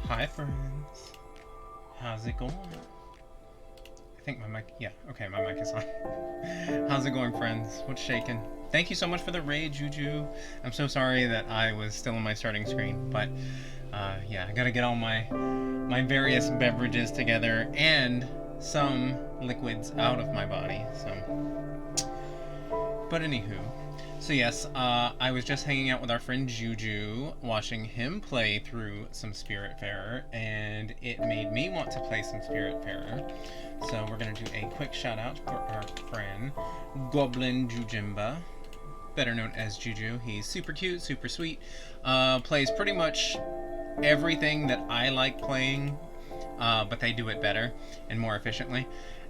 Hi, friends. How's it going? I think my mic... Yeah, okay, my mic is on. How's it going, friends? What's shaking? Thank you so much for the raid, Juju. I'm so sorry that I was still on my starting screen, but yeah, I gotta get all my various beverages together and some liquids out of my body, so... But anywho... So yes, I was just hanging out with our friend Juju, watching him play through some Spiritfarer, and it made me want to play some Spiritfarer. So we're going to do a quick shout out for our friend, Goblin Jujimba, better known as Juju. He's super cute, super sweet, plays pretty much everything that I like playing, but they do it better and more efficiently.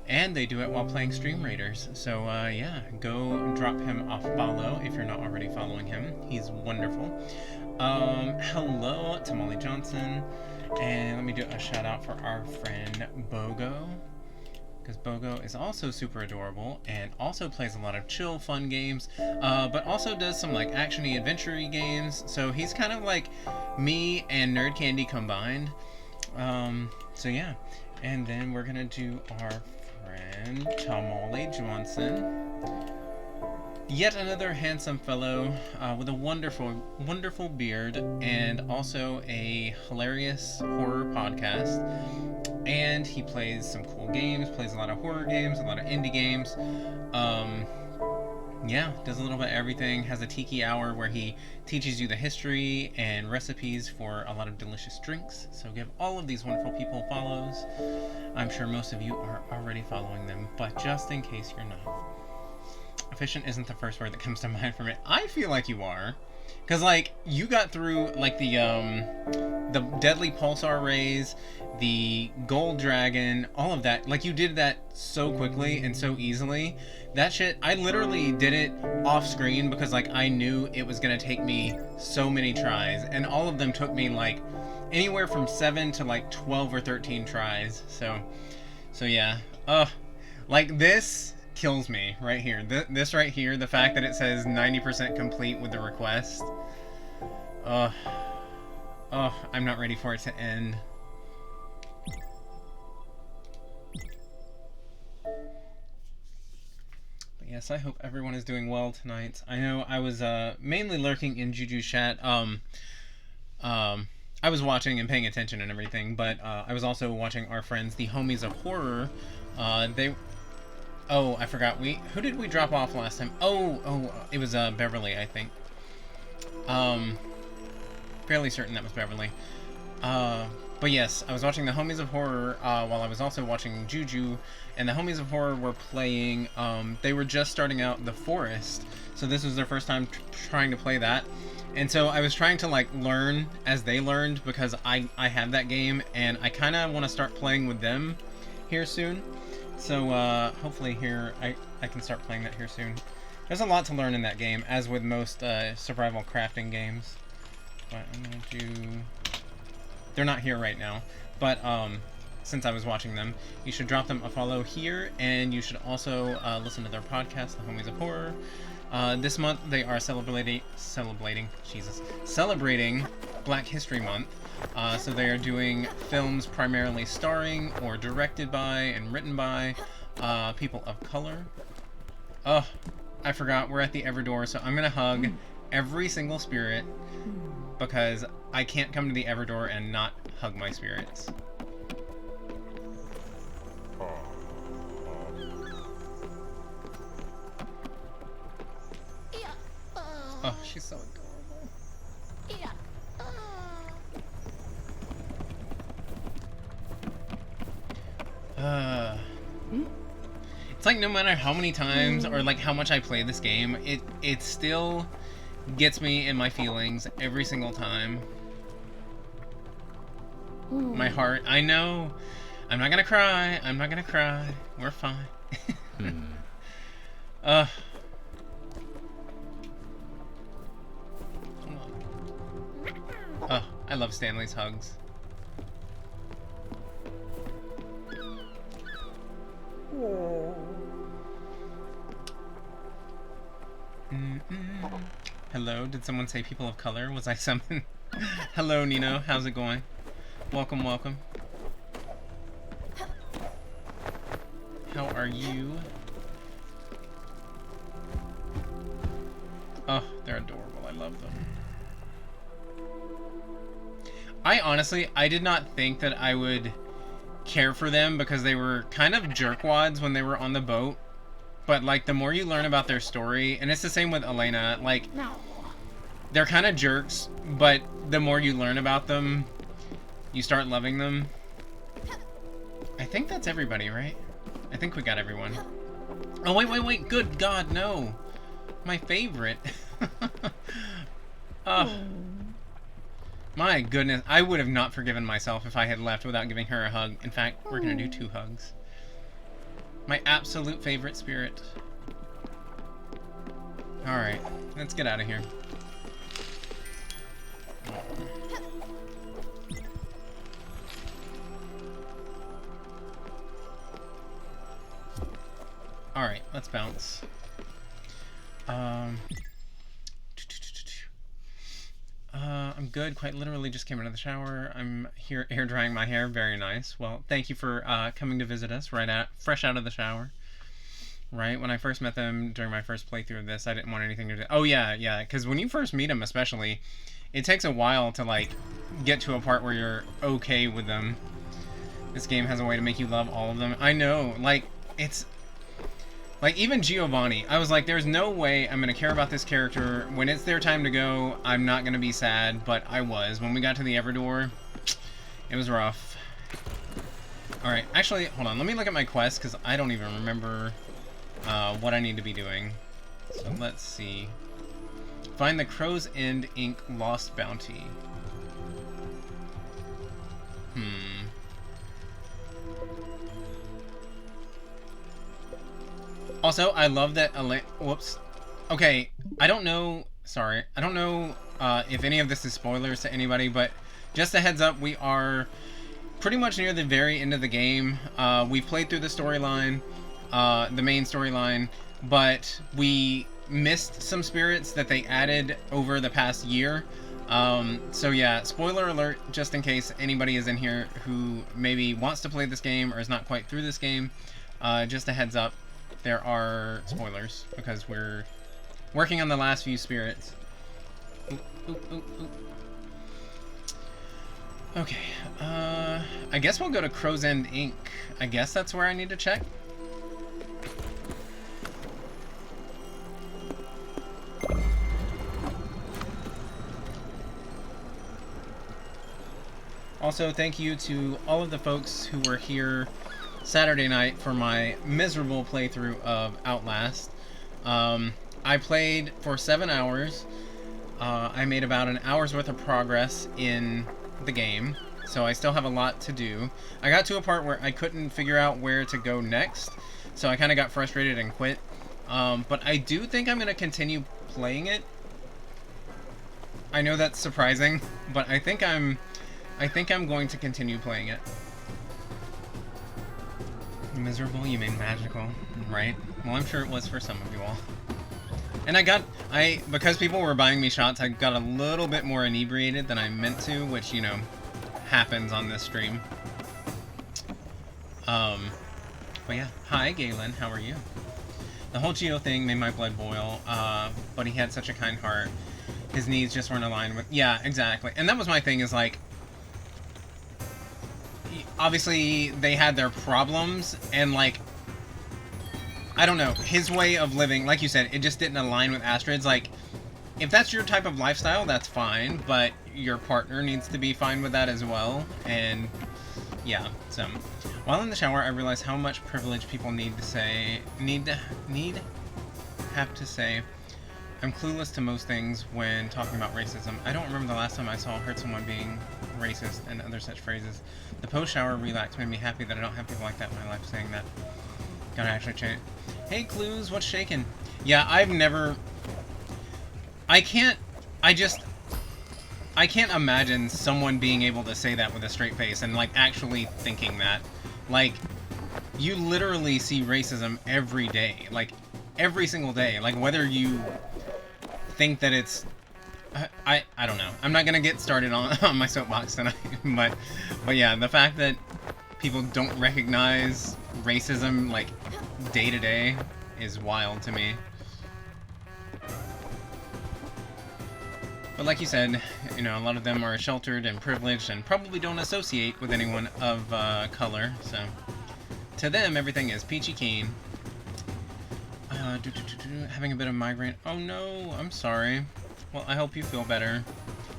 And they do it while playing Stream Raiders. So, yeah, go drop him a follow if you're not already following him. He's wonderful. Hello to Molly Johnson. And let me do a shout out for our friend Bogo. Because Bogo is also super adorable and also plays a lot of chill, fun games. But also does some, like, action-y, adventure-y games. So he's kind of like me and Nerd Candy combined. So, yeah. And then we're going to do our friend Tamale Johnson. Yet another handsome fellow with a wonderful beard and also a hilarious horror podcast. And he plays some cool games, plays a lot of horror games, a lot of indie games. Yeah, does a little bit of everything. Has a tiki hour where he teaches you the history and recipes for a lot of delicious drinks. So give all of these wonderful people follows. I'm sure most of you are already following them, but just in case you're not. Efficient isn't the first word that comes to mind from it. I feel like you are. Because, like, you got through, like, the Deadly Pulsar Rays, the Gold Dragon, all of that. Like, you did that so quickly and so easily. That shit, I literally did it off screen because, like, I knew it was going to take me so many tries. And all of them took me, like, anywhere from 7 to, like, 12 or 13 tries. So yeah. Like, this kills me right here. This right here, the fact that it says 90% complete with the request. I'm not ready for it to end. But yes, I hope everyone is doing well tonight. I know I was mainly lurking in Juju's chat. I was watching and paying attention and everything, but I was also watching our friends, the Homies of Horror. Oh, I forgot. Who did we drop off last time? Oh, it was Beverly, I think. Fairly certain that was Beverly. But yes, I was watching the Homies of Horror while I was also watching Juju, and the Homies of Horror were playing. They were just starting out The Forest, so this was their first time trying to play that. And so I was trying to, like, learn as they learned because I have that game, and I kind of want to start playing with them here soon. So, hopefully here, I can start playing that here soon. There's a lot to learn in that game, as with most survival crafting games. But I'm gonna do... They're not here right now, but since I was watching them, you should drop them a follow here, and you should also listen to their podcast, The Homies of Horror. This month, they are celebrating Black History Month. So they are doing films primarily starring or directed by and written by people of color. I forgot, we're at the Everdoor, so I'm gonna hug every single spirit because I can't come to the Everdoor and not hug my spirits. Oh, she's so adorable. It's like no matter how many times or like how much I play this game, it still gets me in my feelings every single time. My heart, I know. I'm not gonna cry. I'm not gonna cry. We're fine. I love Stanley's hugs. Hello, did someone say people of color? Was I summoned? Hello, Nino, how's it going? Welcome, welcome. How are you? Oh, they're adorable. I love them. I did not think that I would care for them because they were kind of jerkwads when they were on the boat. But, like, the more you learn about their story, and it's the same with Elena, like, they're kind of jerks, but the more you learn about them, you start loving them. I think that's everybody, right? I think we got everyone. Oh, wait. Good God, no. My favorite. My goodness. I would have not forgiven myself if I had left without giving her a hug. In fact, we're going to do 2 hugs. My absolute favorite spirit. Alright, let's get out of here. Alright, let's bounce. I'm good. Quite literally just came out of the shower. I'm here air drying my hair. Very nice. Well, thank you for coming to visit us fresh out of the shower. Right? When I first met them during my first playthrough of this, I didn't want anything to do. Oh, yeah. Because when you first meet them, especially, it takes a while to, like, get to a part where you're okay with them. This game has a way to make you love all of them. I know. Like, it's... Like, even Giovanni, I was like, there's no way I'm going to care about this character. When it's their time to go, I'm not going to be sad, but I was. When we got to the Everdoor, it was rough. Alright, actually, hold on. Let me look at my quest, because I don't even remember what I need to be doing. So, let's see. Find the Crow's End Inc. Lost Bounty. Also, I love that whoops. Okay, I don't know... Sorry. I don't know if any of this is spoilers to anybody, but just a heads up, we are pretty much near the very end of the game. We've played through the storyline, the main storyline, but we missed some spirits that they added over the past year. So yeah, spoiler alert, just in case anybody is in here who maybe wants to play this game or is not quite through this game. Just a heads up. There are spoilers, because we're working on the last few spirits. Oop. Okay, I guess we'll go to Crow's End Inc. I guess that's where I need to check. Also, thank you to all of the folks who were here Saturday night for my miserable playthrough of Outlast. I played for 7 hours. I made about an hour's worth of progress in the game, so I still have a lot to do. I got to a part where I couldn't figure out where to go next, so I kind of got frustrated and quit. But I do think I'm going to continue playing it. I know that's surprising, but I think I'm going to continue playing it. Miserable, you mean magical, right? Well, I'm sure it was for some of you all. And because people were buying me shots, I got a little bit more inebriated than I meant to, which, you know, happens on this stream. But yeah. Hi, Galen, how are you? The whole Geo thing made my blood boil, but he had such a kind heart. His needs just weren't aligned with... Yeah, exactly. And that was my thing, is like... Obviously, they had their problems, and, like, I don't know, his way of living, like you said, it just didn't align with Astrid's. Like, if that's your type of lifestyle, that's fine, but your partner needs to be fine with that as well, and, yeah, so. While in the shower, I realized how much privilege people have to say. I'm clueless to most things when talking about racism. I don't remember the last time I saw or heard someone being racist and other such phrases. The post-shower relax made me happy that I don't have people like that in my life saying that. Gotta actually change. Hey, Clues, what's shaking? Yeah, I can't imagine someone being able to say that with a straight face and, like, actually thinking that. Like, you literally see racism every day. Like, every single day. Like, whether you think that it's I don't know. I'm not gonna get started on, on my soapbox tonight, but yeah, the fact that people don't recognize racism like day to day is wild to me. But like you said, you know, a lot of them are sheltered and privileged and probably don't associate with anyone of color, so to them everything is peachy keen. Having a bit of migraine. Oh no, I'm sorry. Well, I hope you feel better.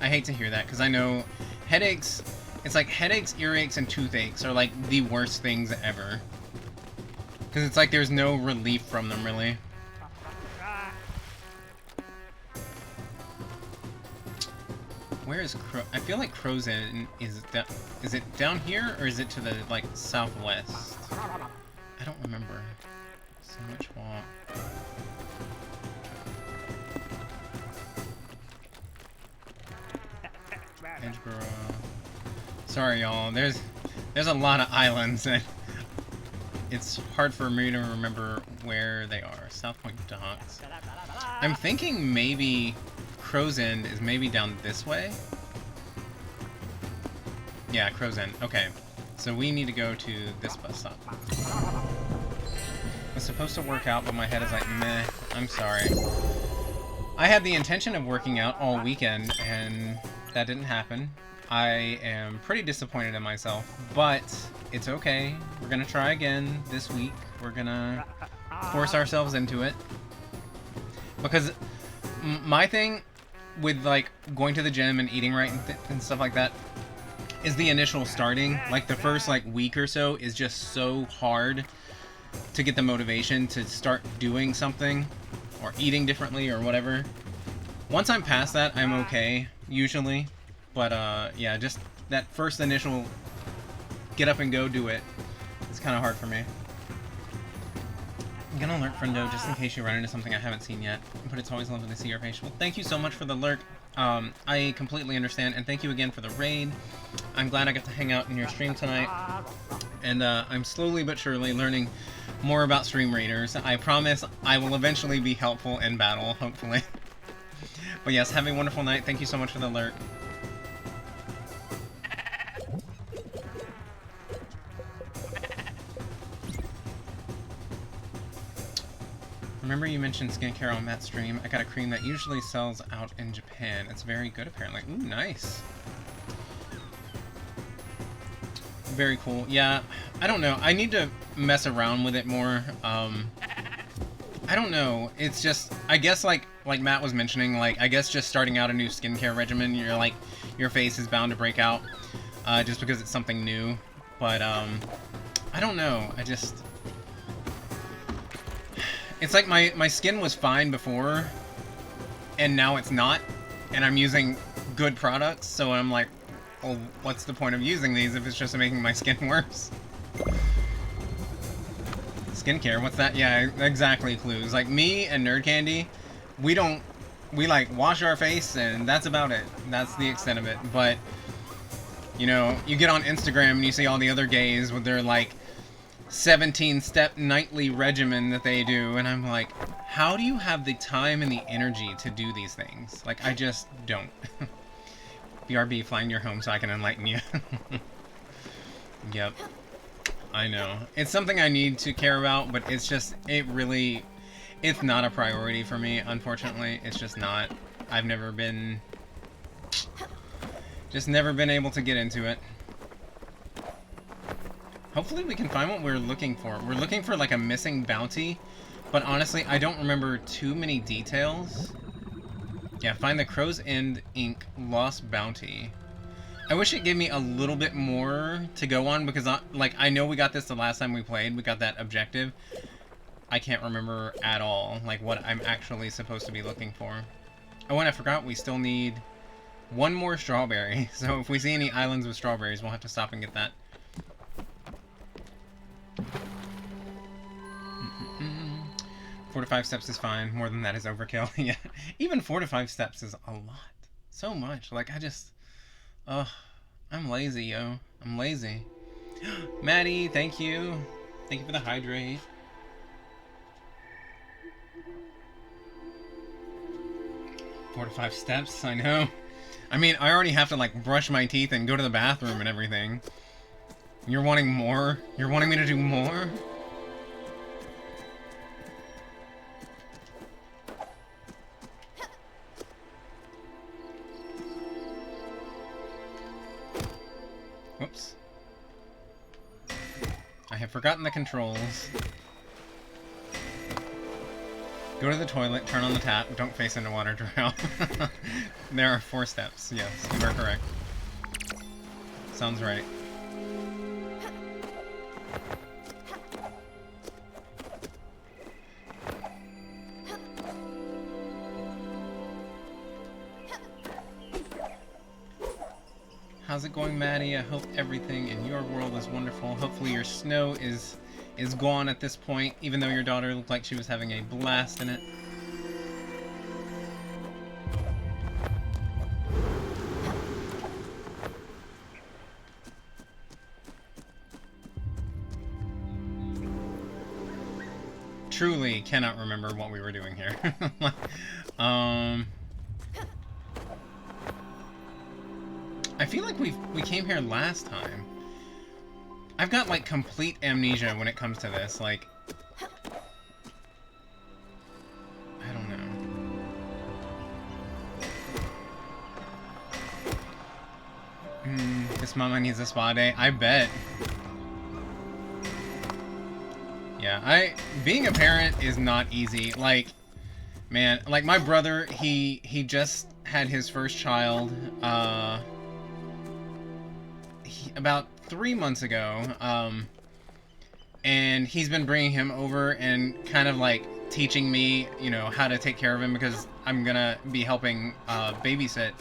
I hate to hear that, because I know headaches, it's like headaches, earaches, and toothaches are like the worst things ever. Because it's like there's no relief from them, really. Where is Crow? I feel like Crow's Inn is it down here, or is it to the, like, southwest? I don't remember. So much walk. Edgeboro. Sorry, y'all. There's a lot of islands, and it's hard for me to remember where they are. South Point Docks. I'm thinking maybe Crow's End is maybe down this way. Yeah, Crow's End. Okay. So we need to go to this bus stop. It's supposed to work out, but my head is like, meh. I'm sorry. I had the intention of working out all weekend, and that didn't happen. I am pretty disappointed in myself, but it's okay. We're gonna try again this week. We're gonna force ourselves into it. Because my thing with, like, going to the gym and eating right and stuff like that is the initial starting. Like, the first, like, week or so is just so hard to get the motivation to start doing something or eating differently or whatever. Once I'm past that, I'm okay, usually. But, yeah, just that first initial get up and go do it is kind of hard for me. I'm gonna alert friendo just in case you run into something I haven't seen yet, but it's always lovely to see your face. Well, thank you so much for the lurk. I completely understand, and thank you again for the raid. I'm glad I got to hang out in your stream tonight, and I'm slowly but surely learning more about stream raiders. I promise I will eventually be helpful in battle, hopefully. But yes, have a wonderful night. Thank you so much for the lurk. Remember you mentioned skincare on that stream. I got a cream that usually sells out in Japan. It's very good, apparently. Ooh, nice. Very cool. Yeah, I don't know. I need to mess around with it more. I don't know. It's just, I guess, like Matt was mentioning, like, I guess just starting out a new skincare regimen, you're like, your face is bound to break out, just because it's something new. But, I don't know. I just... It's like my skin was fine before, and now it's not, and I'm using good products, so I'm like, well, what's the point of using these if it's just making my skin worse? Skincare, what's that? Yeah, exactly, Clues. Like, me and Nerd Candy, we like, wash our face, and that's about it. That's the extent of it. But, you know, you get on Instagram and you see all the other gays with their, like, 17-step nightly regimen that they do, and I'm like, how do you have the time and the energy to do these things? Like, I just don't. BRB, flying your home so I can enlighten you. Yep. I know. It's something I need to care about, but it's just, it's not a priority for me, unfortunately. It's just not. I've never been able to get into it. Hopefully we can find what we're looking for. We're looking for, like, a missing bounty, but honestly, I don't remember too many details. Yeah, find the Crow's End Inc. Lost Bounty. I wish it gave me a little bit more to go on, because, I know we got this the last time we played. We got that objective. I can't remember at all, like, what I'm actually supposed to be looking for. Oh, and I forgot we still need one more strawberry. So if we see any islands with strawberries, we'll have to stop and get that. 4 to 5 steps is fine. More than that is overkill. Yeah, even 4 to 5 steps is a lot. So much. Like, I'm lazy, yo. I'm lazy. Maddie, thank you. Thank you for the hydrate. 4 to 5 steps, I know. I mean, I already have to, like, brush my teeth and go to the bathroom and everything. You're wanting more? You're wanting me to do more? Whoops. I have forgotten the controls. Go to the toilet, turn on the tap, don't face into water, drown. There are 4 steps. Yes, you are correct. Sounds right. How's it going, Maddie? I hope everything in your world is wonderful. Hopefully your snow is gone at this point, even though your daughter looked like she was having a blast in it. Truly cannot remember what we were doing here. I feel like we came here last time. I've got, like, complete amnesia when it comes to this, like... I don't know. This mama needs a spa day. I bet. Yeah, being a parent is not easy. Like, man, like, my brother, he just had his first child, about 3 months ago, and he's been bringing him over and kind of like teaching me, you know, how to take care of him, because I'm gonna be helping babysit,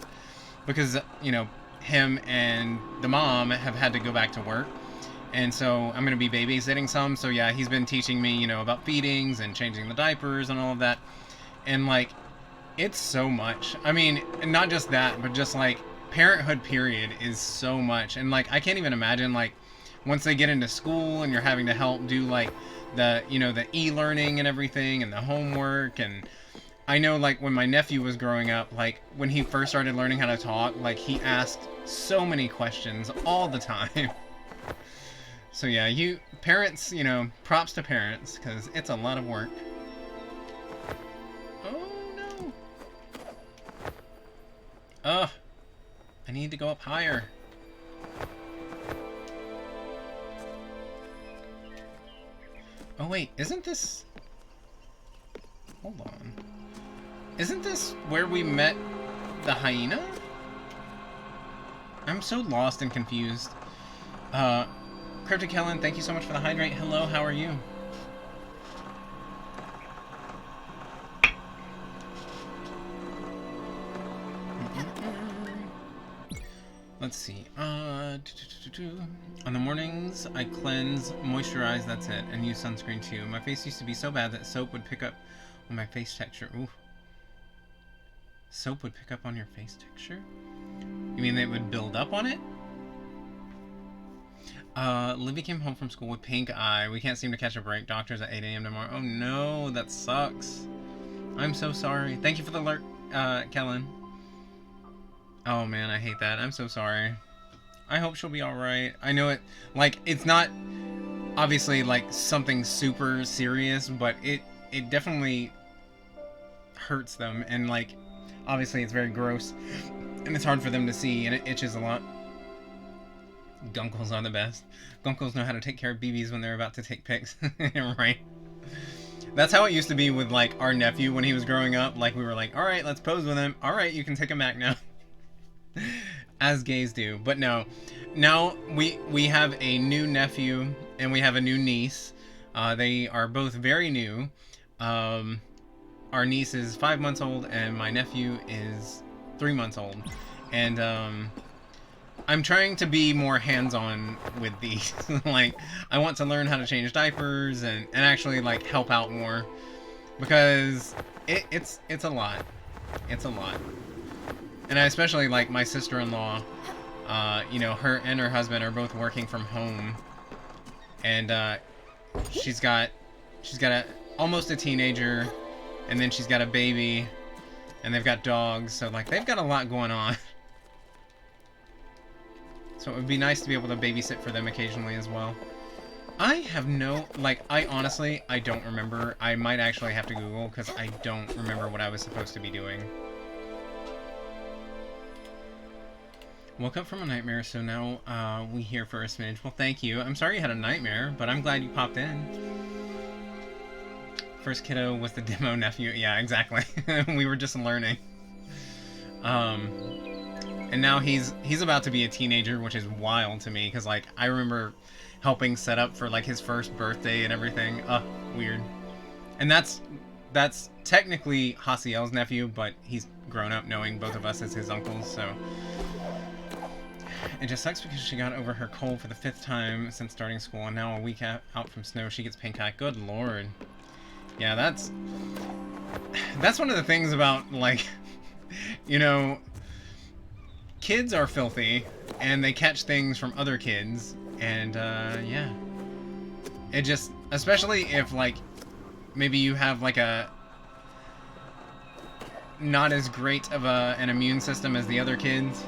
because, you know, him and the mom have had to go back to work, and so I'm gonna be babysitting some. So yeah, he's been teaching me, you know, about feedings and changing the diapers and all of that, and like, it's so much. I mean, not just that, but just like parenthood period is so much. And like, I can't even imagine, like, once they get into school and you're having to help do like the, you know, the e-learning and everything and the homework. And I know, like, when my nephew was growing up, like when he first started learning how to talk, like he asked so many questions all the time. So yeah, you parents, you know, props to parents, because it's a lot of work. Oh no. Ugh. I need to go up higher. Oh wait, isn't this... Hold on. Isn't this where we met the hyena? I'm so lost and confused. Cryptic Helen, thank you so much for the hydrate. Hello, how are you? Let's see. On the mornings, I cleanse, moisturize, that's it, and use sunscreen too. My face used to be so bad that soap would pick up on my face texture. Ooh. Soap would pick up on your face texture? You mean it would build up on it? Libby came home from school with pink eye. We can't seem to catch a break. Doctor's at 8 a.m. tomorrow. Oh no, that sucks. I'm so sorry. Thank you for the alert, Kellen. Oh man, I hate that. I'm so sorry. I hope she'll be alright. I know it, like, it's not obviously like something super serious, but it definitely hurts them, and like, obviously it's very gross, and it's hard for them to see, and it itches a lot. Gunkles are the best. Gunkles know how to take care of BBs when they're about to take pics. Right. That's how it used to be with, like, our nephew when he was growing up. Like, we were like, alright, let's pose with him. Alright, you can take him back now. As gays do. But no. Now, we have a new nephew, and we have a new niece. They are both very new. Our niece is 5 months old, and my nephew is 3 months old. And, I'm trying to be more hands-on with these. Like, I want to learn how to change diapers and actually, like, help out more. Because it's a lot. It's a lot. And I especially, like, my sister-in-law, you know, her and her husband are both working from home. And, she's got almost a teenager, and then she's got a baby, And they've got dogs, so, like, they've got a lot going on. So it would be nice to be able to babysit for them occasionally as well. I have no, like, I don't remember. I might actually have to Google, because I don't remember what I was supposed to be doing. Woke up from a nightmare, so now we here for a smidge. Well, thank you. I'm sorry you had a nightmare, but I'm glad you popped in. First kiddo was the demo nephew. Yeah, exactly. We were just learning. And now he's about to be a teenager, which is wild to me, because, like, I remember helping set up for, like, his first birthday and everything. Weird. And that's technically Hasiel's nephew, but he's grown up knowing both of us as his uncles, so... It just sucks because she got over her cold for the 5th time since starting school, and now a week out from snow, she gets pink eye. Good lord. Yeah, that's one of the things about, like, you know, kids are filthy, and they catch things from other kids, and, yeah. It just, especially if, like, maybe you have, like, a not as great of an immune system as the other kids,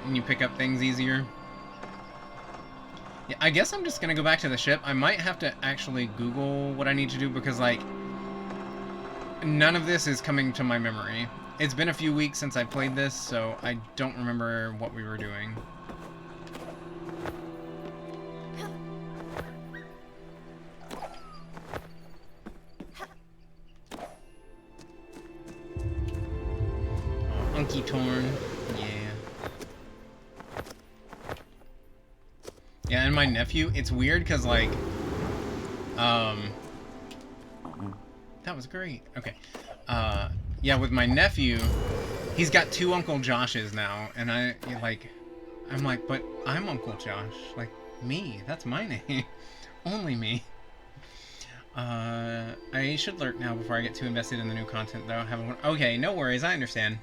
and you pick up things easier. Yeah, I guess I'm just gonna go back to the ship. I might have to actually Google what I need to do, because, like, none of this is coming to my memory. It's been a few weeks since I played this, so I don't remember what we were doing. Oh, Unky Torn. Yeah, and my nephew, it's weird because, like, that was great. Okay. Yeah, with my nephew, he's got 2 Uncle Joshes now, and I'm like, but I'm Uncle Josh. Like, me. That's my name. Only me. I should lurk now before I get too invested in the new content, though. Okay, no worries. I understand.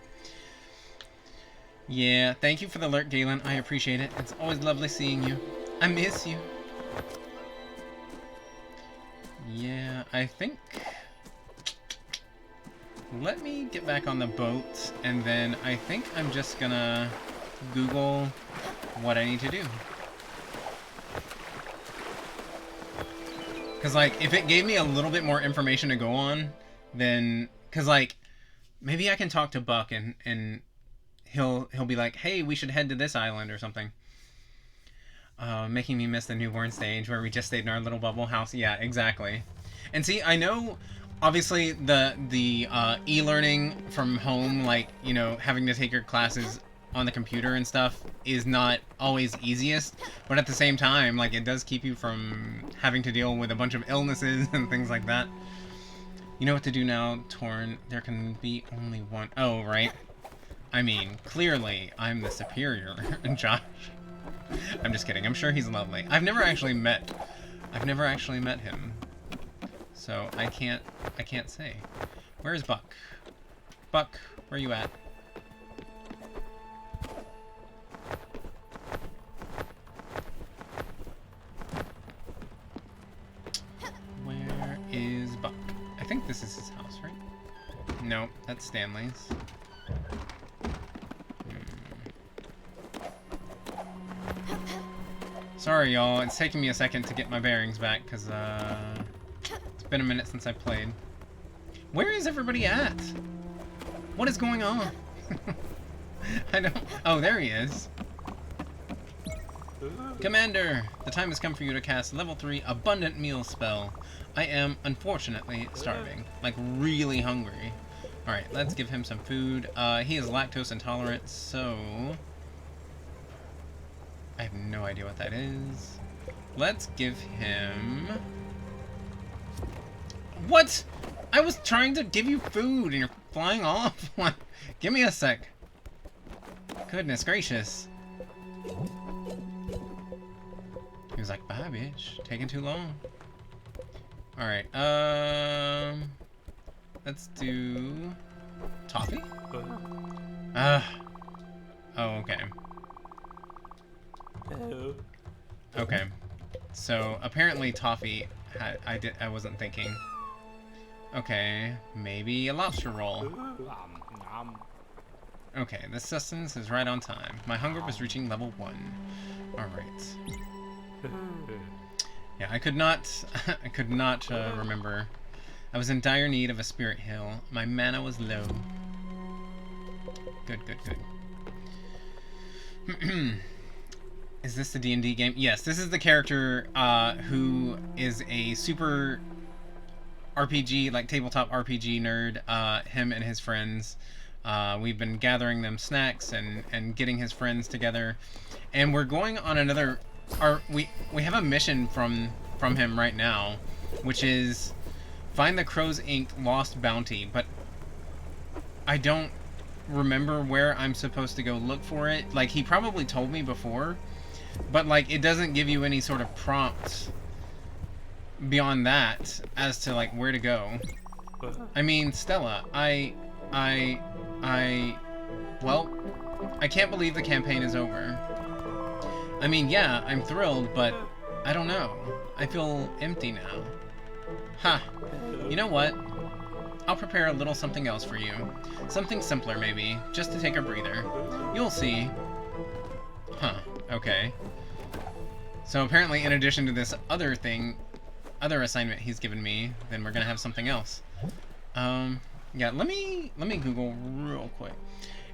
Yeah, thank you for the lurk, Galen. I appreciate it. It's always lovely seeing you. I miss you. Yeah, I think... Let me get back on the boat, and then I think I'm just gonna Google what I need to do. Because, like, if it gave me a little bit more information to go on, then... Because, like, maybe I can talk to Buck, and he'll be like, hey, we should head to this island or something. Making me miss the newborn stage where we just stayed in our little bubble house. Yeah, exactly. And see, I know, obviously, the e-learning from home, like, you know, having to take your classes on the computer and stuff is not always easiest, but at the same time, like, it does keep you from having to deal with a bunch of illnesses and things like that. You know what to do now, Torn. There can be only one. Oh, right. I mean, clearly, I'm the superior, Josh. I'm just kidding. I'm sure he's lovely. I've never actually met him. So I can't say. Where is Buck? Buck, where you at? Where is Buck? I think this is his house, right? No, that's Stanley's. Sorry, y'all. It's taking me a second to get my bearings back, because, it's been a minute since I played. Where is everybody at? What is going on? I don't... Oh, there he is. Commander, the time has come for you to cast level 3 Abundant Meal spell. I am, unfortunately, starving. Like, really hungry. Alright, let's give him some food. He is lactose intolerant, so... I have no idea what that is. Let's give him... What? I was trying to give you food and you're flying off. Give me a sec. Goodness gracious. He was like, bye, bitch. Taking too long. Alright, let's do... Toffee? Oh, okay. Okay. So, apparently Toffee I wasn't thinking. Okay, maybe a lobster roll. Okay, this sustenance is right on time. My hunger was reaching level 1. Alright. Yeah, I could not remember. I was in dire need of a spirit heal. My mana was low. Good, good, good. Is this the D&D game? Yes, this is the character who is a super RPG, like tabletop RPG nerd. Him and his friends. We've been gathering them snacks and getting his friends together. And we're going on another... We have a mission from him right now, which is find the Crow's Ink lost bounty. But I don't remember where I'm supposed to go look for it. Like, he probably told me before, but like it doesn't give you any sort of prompt beyond that as to like where to go. I mean, Stella, well, I can't believe the campaign is over. I mean, yeah, I'm thrilled, but I don't know. I feel empty now. Ha! You know what? I'll prepare a little something else for you. Something simpler, maybe, just to take a breather. You'll see. Huh, okay. So apparently, in addition to this other assignment he's given me, then we're gonna have something else. Yeah, let me Google real quick.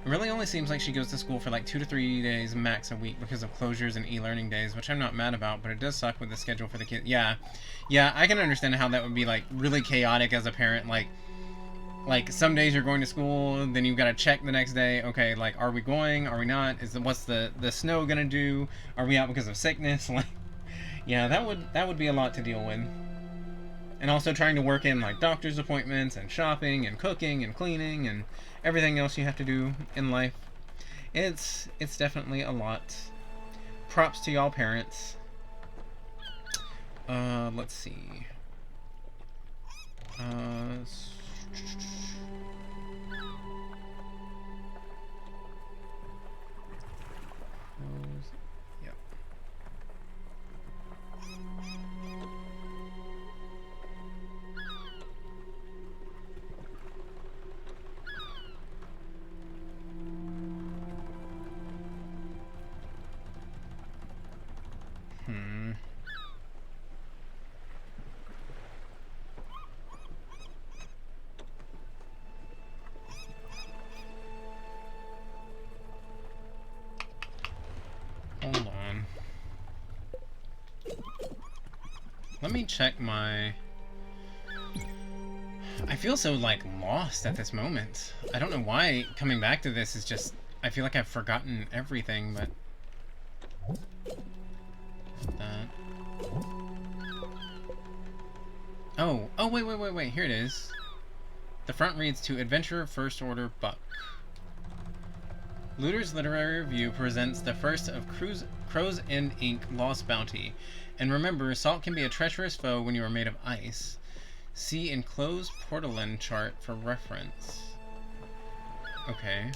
It really only seems like she goes to school for like 2 to 3 days max a week because of closures and e-learning days, which I'm not mad about, but it does suck with the schedule for the kids. Yeah, I can understand how that would be like really chaotic as a parent. Like some days you're going to school, then you've got to check the next day. Okay, like are we going? Are we not? What's the snow gonna do? Are we out because of sickness? Like, yeah, that would be a lot to deal with. And also trying to work in like doctor's appointments and shopping and cooking and cleaning and everything else you have to do in life. It's definitely a lot. Props to y'all parents. Let's see. Yep. Hold on. Let me check my... I feel so, like, lost at this moment. I don't know why coming back to this is just... I feel like I've forgotten everything, but... That... Oh, wait, here it is. The front reads, to Adventurer First Order Buck. Looter's Literary Review presents the first of Crow's End Ink Lost Bounty. And remember, salt can be a treacherous foe when you are made of ice. See enclosed Portolan chart for reference. Okay.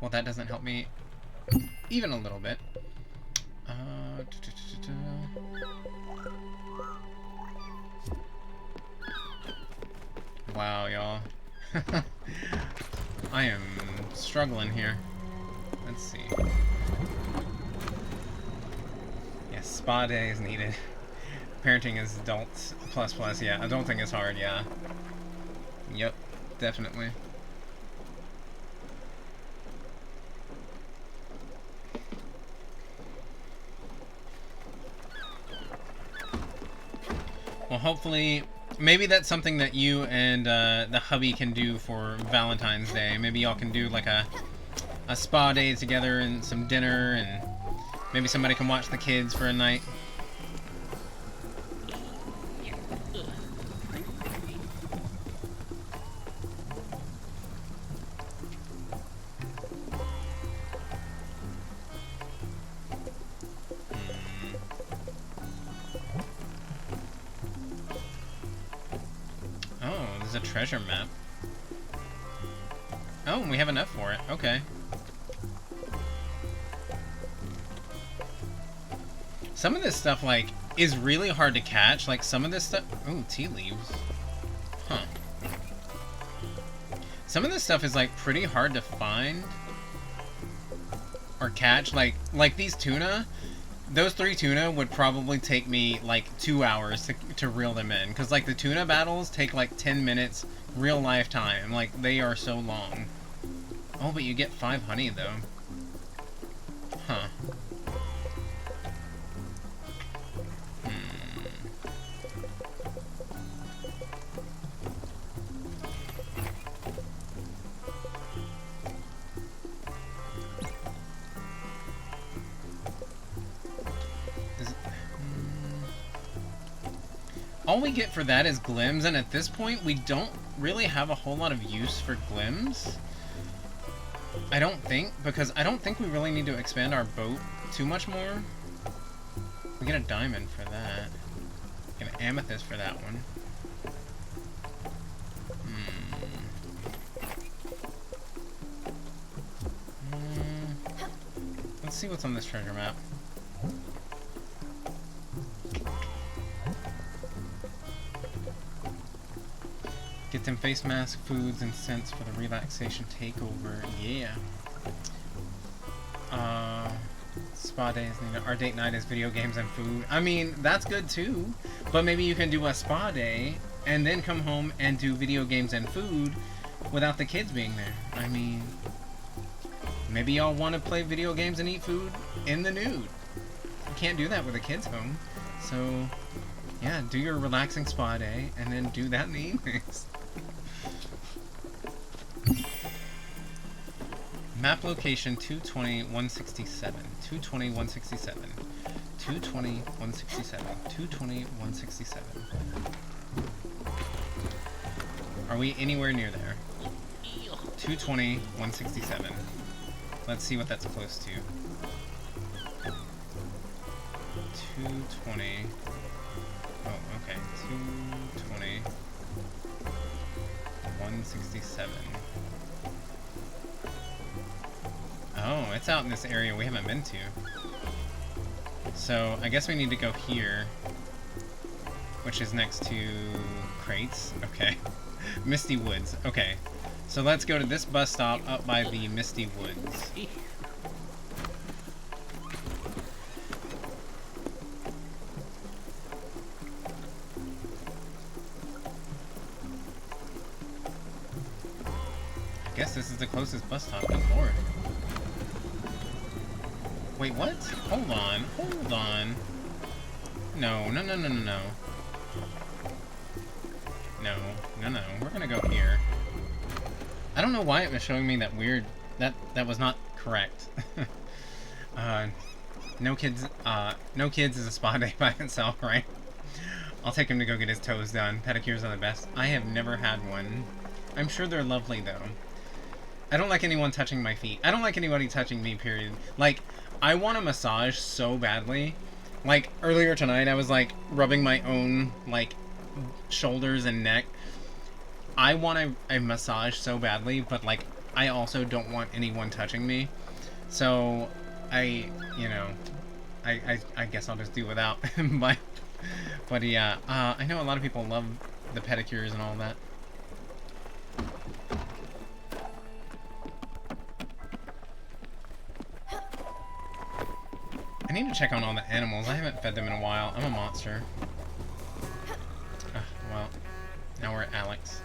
Well, that doesn't help me even a little bit. Wow, y'all. I am struggling here. Let's see. Yes, spa day is needed. Parenting as adults plus, yeah. Adulting is hard, yeah. Yep, definitely. Well, hopefully, maybe that's something that you and the hubby can do for Valentine's Day. Maybe y'all can do like a spa day together and some dinner, and maybe somebody can watch the kids for a night. A treasure map. Oh, we have enough for it. Okay. Some of this stuff, like, is really hard to catch. Like, some of this stuff... Ooh, tea leaves. Some of this stuff is like pretty hard to find or catch. Like these tuna, those 3 tuna would probably take me like 2 hours to reel them in. Because like the tuna battles take like 10 minutes real life time. Like they are so long. Oh, but you get 5 honey though. Huh. All we get for that is glims, and at this point we don't really have a whole lot of use for glims. I don't think, because I don't think we really need to expand our boat too much more. We get a diamond for that. Get an amethyst for that one. Let's see what's on this treasure map. Get them face masks, foods, and scents for the relaxation takeover. Yeah. Spa day is needed. Our date night is video games and food. I mean, that's good too. But maybe you can do a spa day and then come home and do video games and food without the kids being there. I mean, maybe y'all want to play video games and eat food in the nude. You can't do that with the kids home. So, yeah, do your relaxing spa day and then do that in the evenings. Map location 220 167. 220 167. 220 167. 220 167. Are we anywhere near there? 220 167. Let's see what that's close to. 220. Oh, okay. 220 167. Oh, it's out in this area we haven't been to. So, I guess we need to go here, which is next to crates. Okay. Misty Woods. Okay. So let's go to this bus stop up by the Misty Woods. I guess this is the closest bus stop. Good lord. Wait, what? Hold on. Hold on. No, no, no, no, no, no. No, no, no. We're gonna go here. I don't know why it was showing me that weird... That was not correct. No kids is a spa day by itself, right? I'll take him to go get his toes done. Pedicures are the best. I have never had one. I'm sure they're lovely, though. I don't like anyone touching my feet. I don't like anybody touching me, period. Like, I want a massage so badly. Like, earlier tonight, I was, like, rubbing my own, like, shoulders and neck. I want a massage so badly, but, like, I also don't want anyone touching me. So, I guess I'll just do without. but yeah, I know a lot of people love the pedicures and all that. I need to check on all the animals. I haven't fed them in a while. I'm a monster. Well, now we're at Alex.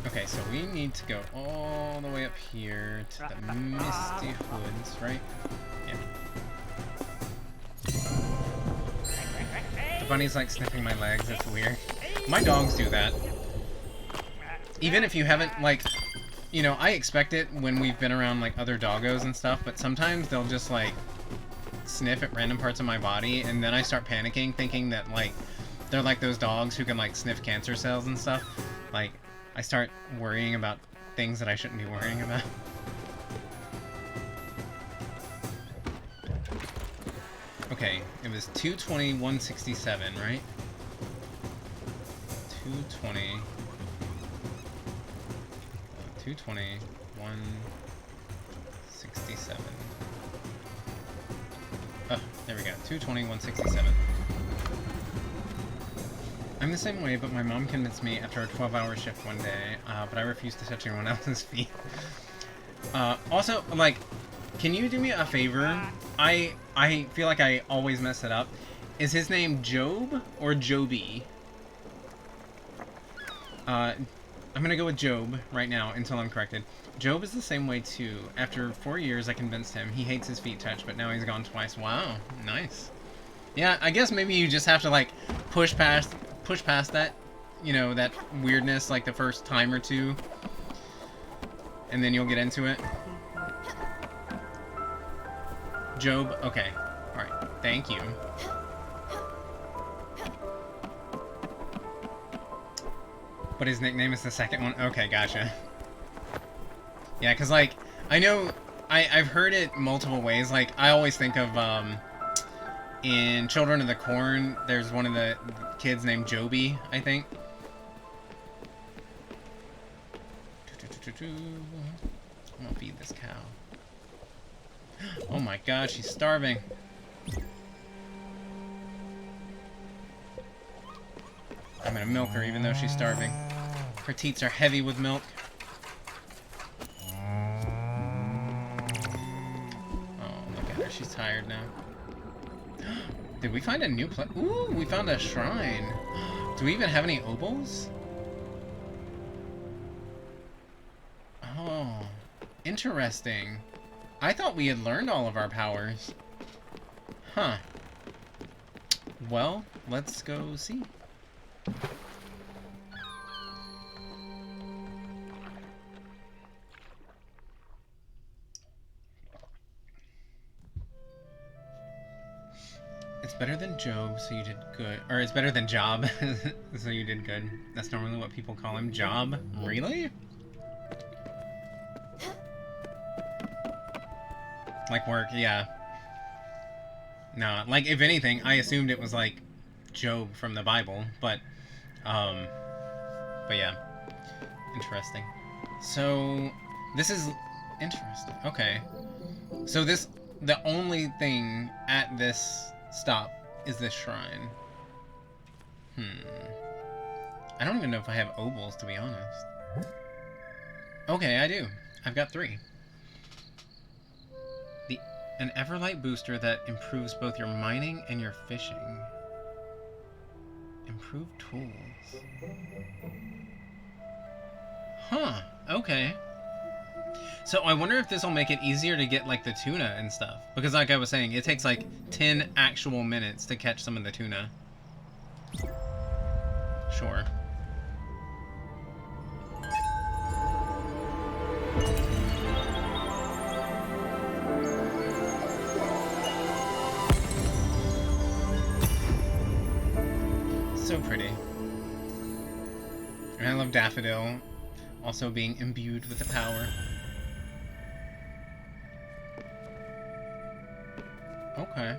Okay, so we need to go all the way up here to the Misty Woods, right? Yeah. The bunny's like sniffing my legs. It's weird. My dogs do that. Even if you haven't, like, you know, I expect it when we've been around, like, other doggos and stuff, but sometimes they'll just, like, sniff at random parts of my body, and then I start panicking, thinking that, like, they're like those dogs who can, like, sniff cancer cells and stuff. Like, I start worrying about things that I shouldn't be worrying about. Okay, it was 220, 167, right? 220... 220, 167. Oh, there we go. 220, 167. I'm the same way, but my mom convinced me after a 12-hour shift one day, but I refused to touch anyone else's feet. Also, like, can you do me a favor? I feel like I always mess it up. Is his name Job or Joby? I'm gonna go with Job right now until I'm corrected. Job is the same way too. After 4 years, I convinced him. He hates his feet touched, but now he's gone twice. Wow, nice. Yeah, I guess maybe you just have to like push past that, you know, that weirdness like the first time or two, and then you'll get into it. Job, okay. Alright, thank you. But his nickname is the second one? Okay, gotcha. Yeah, because, like, I know, I've heard it multiple ways. Like, I always think of, in Children of the Corn, there's one of the kids named Joby, I think. I'm gonna feed this cow. Oh my god, she's starving. I'm gonna milk her even though she's starving. Her teats are heavy with milk. Oh, look at her. She's tired now. Did we find a new place? Ooh, we found a shrine. Do we even have any obols? Oh, interesting. I thought we had learned all of our powers. Huh. Well, let's go see. It's better than Job, so you did good. Or it's better than Job, so you did good. That's normally what people call him. Job? Really? Like work, yeah. No, like if anything, I assumed it was like Job from the Bible, but yeah. Interesting. So, this is interesting. Okay. So the only thing at this stop is this shrine. I don't even know if I have obols, to be honest. Okay, I do. I've got 3. An Everlight booster that improves both your mining and your fishing. Improved tools. Huh, okay. So I wonder if this will make it easier to get like the tuna and stuff. Because like I was saying, it takes like 10 actual minutes to catch some of the tuna. Sure. So pretty. And I love Daffodil also being imbued with the power. Okay.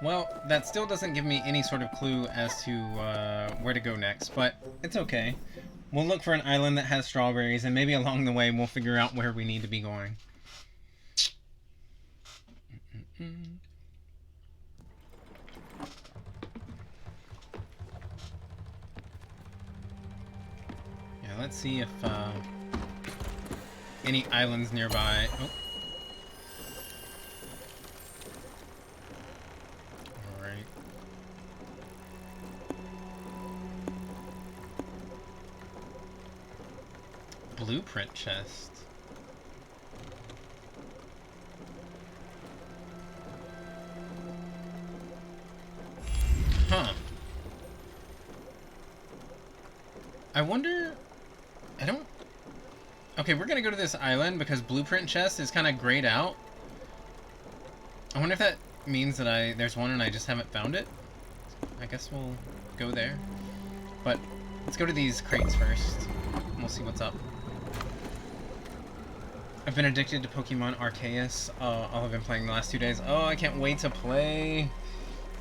Well, that still doesn't give me any sort of clue as to where to go next, but it's okay. We'll look for an island that has strawberries, and maybe along the way we'll figure out where we need to be going. Yeah, let's see if any islands nearby. Oh. Alright. Blueprint chest. Huh. I wonder... I don't... Okay, we're gonna go to this island because blueprint chest is kind of grayed out. I wonder if that means that there's one and I just haven't found it. I guess we'll go there. But let's go to these crates first. And we'll see what's up. I've been addicted to Pokemon Arceus. All I've been playing the last 2 days. Oh, I can't wait to play.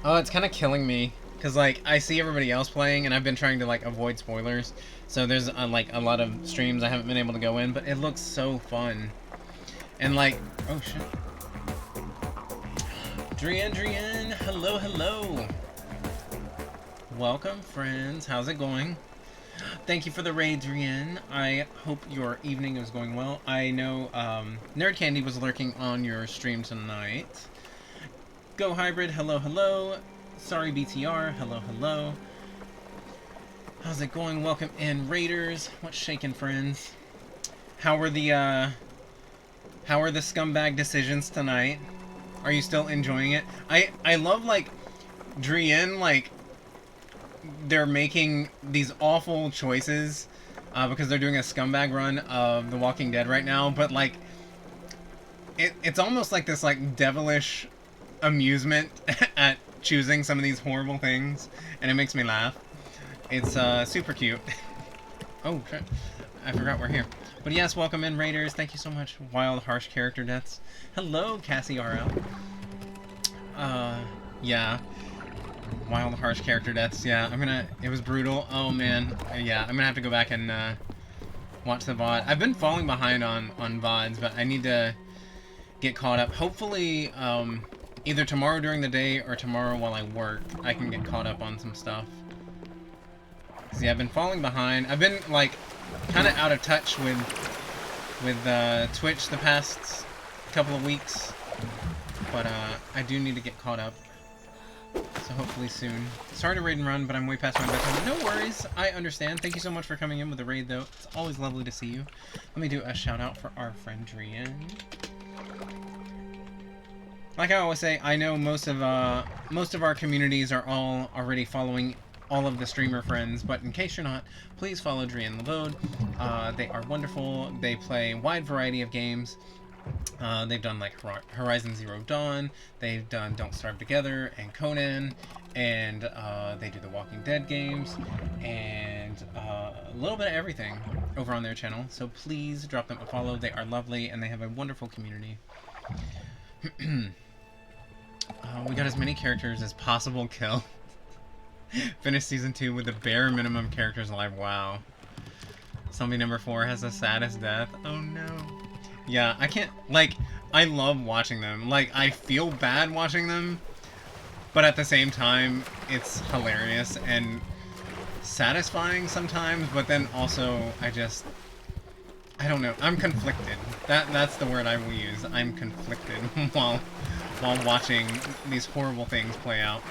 Oh, it's kind of killing me. Because, like, I see everybody else playing, and I've been trying to, like, avoid spoilers. So there's, like, a lot of streams I haven't been able to go in, but it looks so fun. And, like, oh, shit. Drian, hello, hello. Welcome, friends. How's it going? Thank you for the raid, Drian. I hope your evening is going well. I know, Nerd Candy was lurking on your stream tonight. Go Hybrid, hello, hello. Sorry BTR, hello, hello. How's it going? Welcome in, Raiders. What's shaking, friends? How were the scumbag decisions tonight? Are you still enjoying it? I love, like, Drian, like, they're making these awful choices because they're doing a scumbag run of The Walking Dead right now, but, like, it's almost like this, like, devilish amusement at choosing some of these horrible things, and it makes me laugh. It's super cute. Oh, shit. I forgot we're here. But yes, welcome in, Raiders. Thank you so much. Wild, harsh character deaths. Hello, Cassie RL. Yeah. Wild, harsh character deaths. Yeah, it was brutal. Oh, man. Yeah, I'm gonna have to go back and, watch the VOD. I've been falling behind on VODs, but I need to get caught up. Hopefully, either tomorrow during the day or tomorrow while I work, I can get caught up on some stuff. See, I've been falling behind. I've been, like, kind of out of touch with Twitch the past couple of weeks, but I do need to get caught up, so hopefully soon. Sorry to raid and run, but I'm way past my bedtime. No worries, I understand. Thank you so much for coming in with the raid, though. It's always lovely to see you. Let me do a shout out for our friend Drian. Like I always say, I know most of our communities are all already following all of the streamer friends, but in case you're not, please follow Drian Levode. They are wonderful. They play a wide variety of games. They've done, like, Horizon Zero Dawn, they've done Don't Starve Together, and Conan, and they do the Walking Dead games, and a little bit of everything over on their channel, so please drop them a follow. They are lovely, and they have a wonderful community. We got as many characters as possible kill. Finish Season 2 with the bare minimum characters alive. Wow. Zombie number 4 has the saddest death. Oh no. Yeah, I can't, like, I love watching them. Like, I feel bad watching them, but at the same time, it's hilarious and satisfying sometimes, but then also, I don't know, I'm conflicted. That's the word I will use. I'm conflicted while watching these horrible things play out.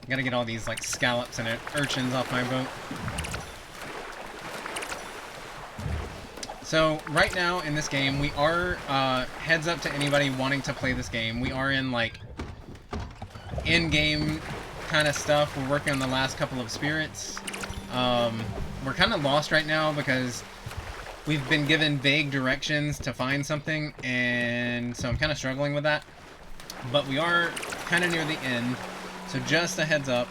Gotta get all these, like, scallops and urchins off my boat. So, right now in this game, we are, heads up to anybody wanting to play this game, we are in, like, in-game kind of stuff. We're working on the last couple of spirits. We're kind of lost right now because we've been given vague directions to find something, and so I'm kind of struggling with that. But we are kind of near the end, so just a heads up.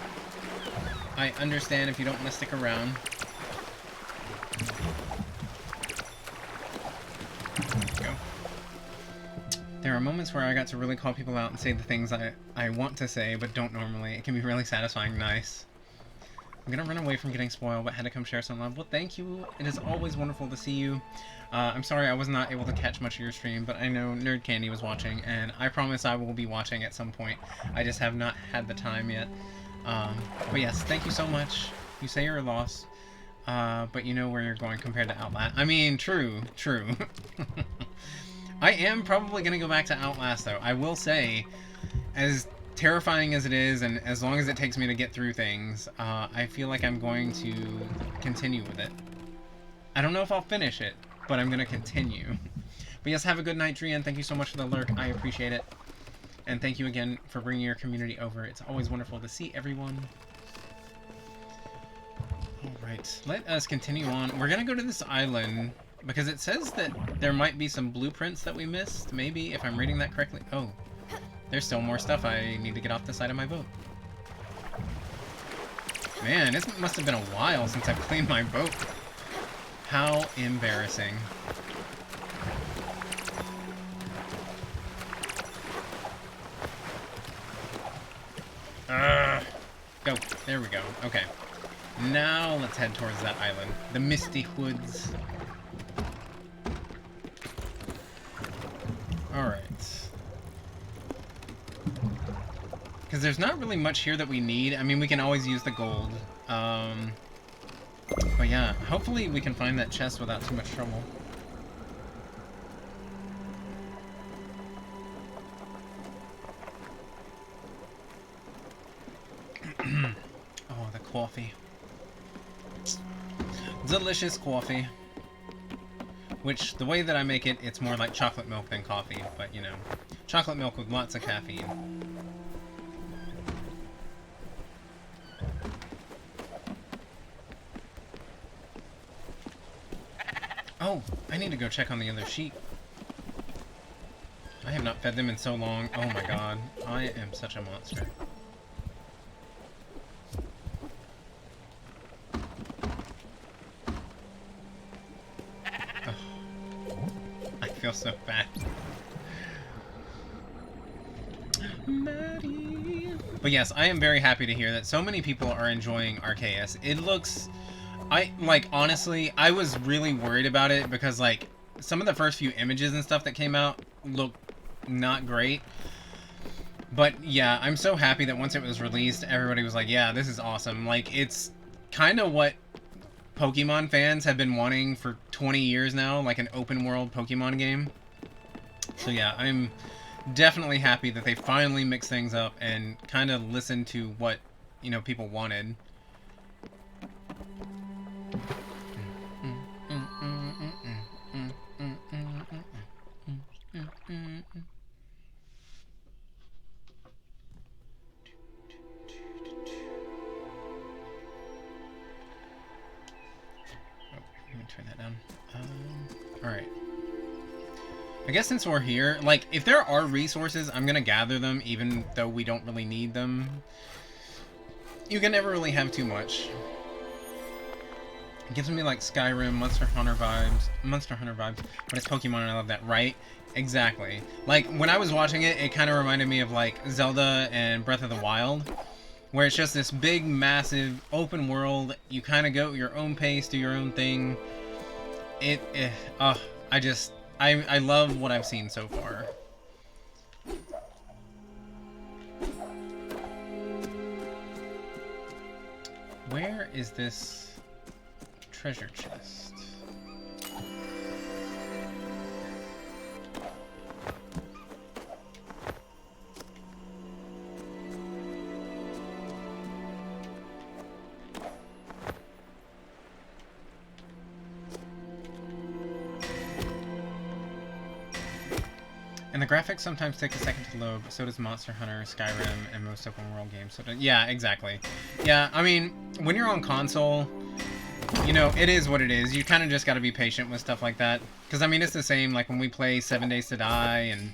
I understand if you don't want to stick around. Go. There are moments where I got to really call people out and say the things I want to say, but don't normally. It can be really satisfying. Nice. I'm gonna run away from getting spoiled, but had to come share some love. Well, thank you. It is always wonderful to see you. I'm sorry I was not able to catch much of your stream, but I know Nerd Candy was watching, and I promise I will be watching at some point. I just have not had the time yet. But yes, thank you so much. You say you're lost, but you know where you're going compared to Outlast. I mean, true. I am probably gonna go back to Outlast, though. I will say, as terrifying as it is, and as long as it takes me to get through things, I feel like I'm going to continue with it. I don't know if I'll finish it, but I'm going to continue. But yes, have a good night, Drian. Thank you so much for the lurk. I appreciate it. And thank you again for bringing your community over. It's always wonderful to see everyone. Alright, let us continue on. We're going to go to this island, because it says that there might be some blueprints that we missed, maybe, if I'm reading that correctly. Oh. There's still more stuff I need to get off the side of my boat. Man, it must have been a while since I've cleaned my boat. How embarrassing. Go. There we go. Okay. Now let's head towards that island. The Misty Woods. Alright. Because there's not really much here that we need. I mean, we can always use the gold. But yeah, hopefully we can find that chest without too much trouble. Oh, the coffee. Delicious coffee. Which, the way that I make it, it's more like chocolate milk than coffee. But, you know, chocolate milk with lots of caffeine. Oh, I need to go check on the other sheep. I have not fed them in so long. Oh my god. I am such a monster. I feel so bad. Maddie. But yes, I am very happy to hear that so many people are enjoying RKS. It looks... honestly, I was really worried about it because, like, some of the first few images and stuff that came out looked not great. But, yeah, I'm so happy that once it was released, everybody was like, yeah, this is awesome. Like, it's kind of what Pokemon fans have been wanting for 20 years now, like an open-world Pokemon game. So, yeah, I'm definitely happy that they finally mixed things up and kind of listened to what, you know, people wanted. Turn that down. Alright. I guess since we're here, like, if there are resources, I'm gonna gather them, even though we don't really need them. You can never really have too much. It gives me, like, Skyrim, Monster Hunter vibes, but it's Pokemon and I love that, right? Exactly. Like, when I was watching it, it kind of reminded me of, like, Zelda and Breath of the Wild, where it's just this big, massive, open world. You kind of go at your own pace, do your own thing. I love what I've seen so far. Where is this treasure chest? And the graphics sometimes take a second to load, but so does Monster Hunter, Skyrim, and most open world games. So yeah, exactly. Yeah, I mean, when you're on console, you know, it is what it is. You kind of just got to be patient with stuff like that. Because, I mean, it's the same, like, when we play 7 Days to Die and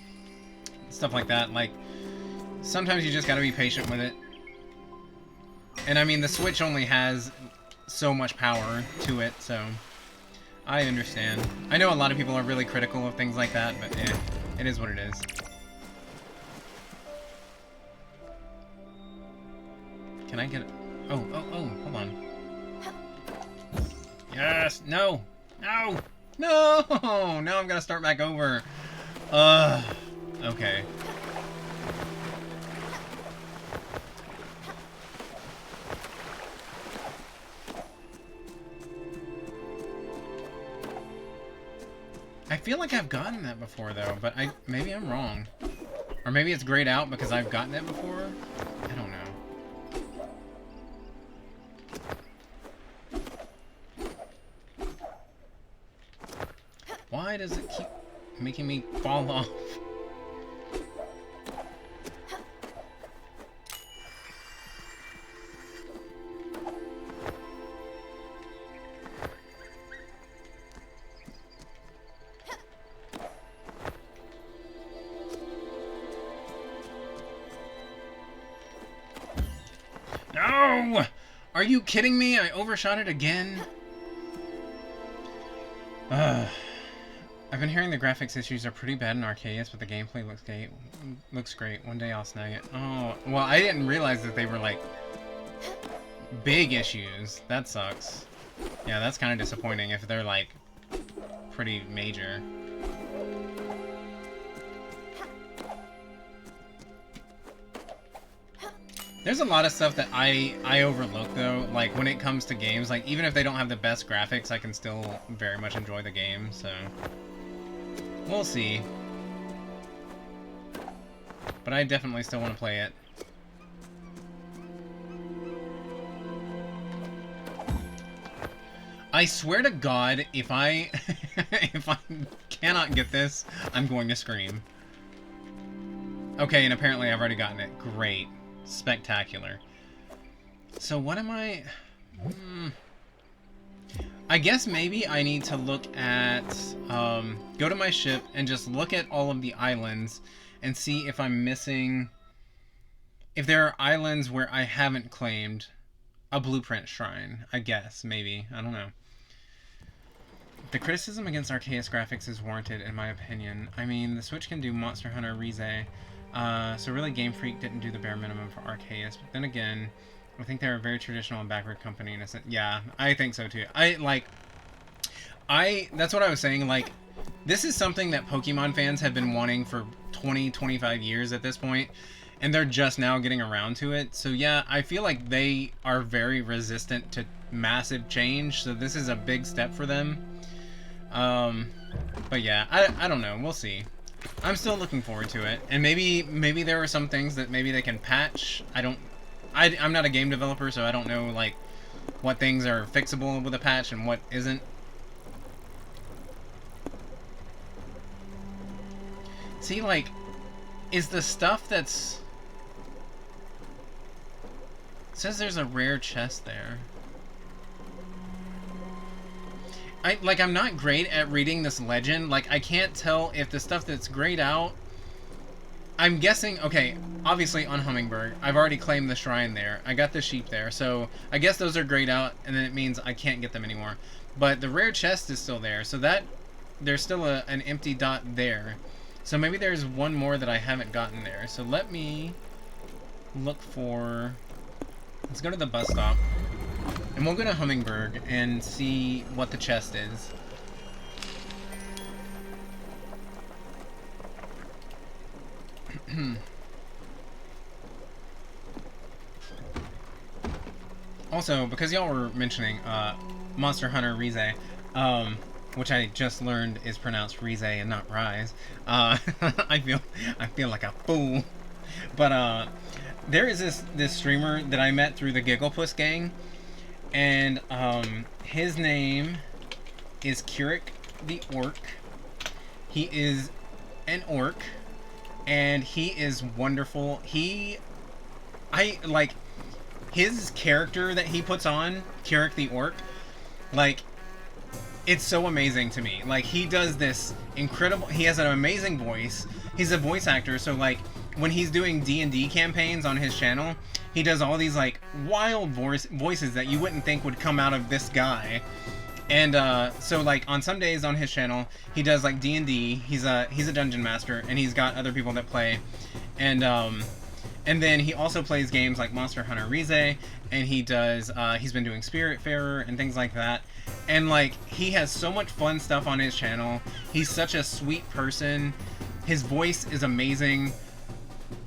stuff like that. Like, sometimes you just got to be patient with it. And, I mean, the Switch only has so much power to it, so I understand. I know a lot of people are really critical of things like that, but yeah. It is what it is. Can I get it? Oh, hold on. Yes! No! No! No! Now I'm gonna start back over. Okay. I feel like I've gotten that before, though, but maybe I'm wrong. Or maybe it's grayed out because I've gotten it before? I don't know. Why does it keep making me fall off? No! Are you kidding me? I overshot it again? I've been hearing the graphics issues are pretty bad in Arceus, but the gameplay looks great. Looks great. One day I'll snag it. Oh, well, I didn't realize that they were, like, big issues. That sucks. Yeah, that's kind of disappointing if they're, like, pretty major. There's a lot of stuff that I overlook, though, like, when it comes to games. Like, even if they don't have the best graphics, I can still very much enjoy the game, so... We'll see. But I definitely still want to play it. I swear to God, if I if I cannot get this, I'm going to scream. Okay, and apparently I've already gotten it. Great. Spectacular. So what am I... I guess maybe I need to look at... go to my ship and just look at all of the islands and see if I'm missing... If there are islands where I haven't claimed a blueprint shrine. I guess, maybe. I don't know. The criticism against Arceus graphics is warranted, in my opinion. I mean, the Switch can do Monster Hunter Rize, so really Game Freak didn't do the bare minimum for Arceus. But then again, I think they're a very traditional and backward company in a sense. Yeah, I think so too. That's what I was saying, like, this is something that Pokemon fans have been wanting for 20-25 years at this point, and they're just now getting around to it. So yeah, I feel like they are very resistant to massive change, so this is a big step for them. But yeah, I don't know, we'll see. I'm still looking forward to it, and maybe there are some things that maybe they can patch. I'm not a game developer, so I don't know, like, what things are fixable with a patch and what isn't. See, like, is the stuff that's... It says there's a rare chest there. I'm not great at reading this legend. Like, I can't tell if the stuff that's grayed out... I'm guessing... Okay, obviously on Hummingbird, I've already claimed the shrine there. I got the sheep there, so I guess those are grayed out, and then it means I can't get them anymore. But the rare chest is still there, so that... There's still an empty dot there. So maybe there's one more that I haven't gotten there. So let me look for... Let's go to the bus stop. And we'll go to Hummingbird and see what the chest is. Also, because y'all were mentioning Monster Hunter Rize, which I just learned is pronounced Rize and not Rise. I feel like a fool. But there is this streamer that I met through the Gigglepuss gang, and his name is Kirik the Orc. He is an orc, and he is wonderful. I like his character that he puts on, Kirik the Orc. Like, it's so amazing to me. Like, he does this incredible... He has an amazing voice. He's a voice actor, so, like, when he's doing D&D campaigns on his channel, he does all these, like, wild voices that you wouldn't think would come out of this guy. And, so, like, on some days on his channel, he does, like, D&D. He's a dungeon master, and he's got other people that play. And then he also plays games like Monster Hunter Rize, and he does, he's been doing Spiritfarer and things like that. And, like, he has so much fun stuff on his channel. He's such a sweet person. His voice is amazing.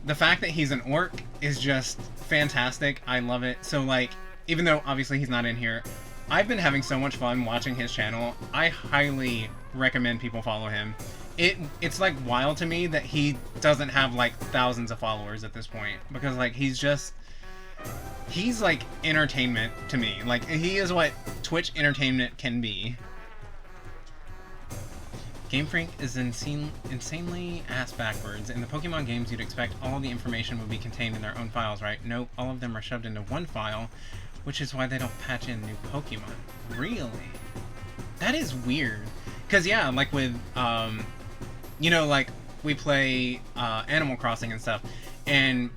The fact that he's an orc is just fantastic. I love it. So, like, even though obviously he's not in here, I've been having so much fun watching his channel. I highly recommend people follow him. It's like wild to me that he doesn't have like thousands of followers at this point, because like he's like entertainment to me. Like, he is what Twitch entertainment can be. Game Freak is insanely ass backwards. In the Pokemon games, you'd expect all the information would be contained in their own files, right? Nope, all of them are shoved into one file, which is why they don't patch in new Pokemon. Really? That is weird. Because, yeah, like with, you know, like, we play Animal Crossing and stuff, and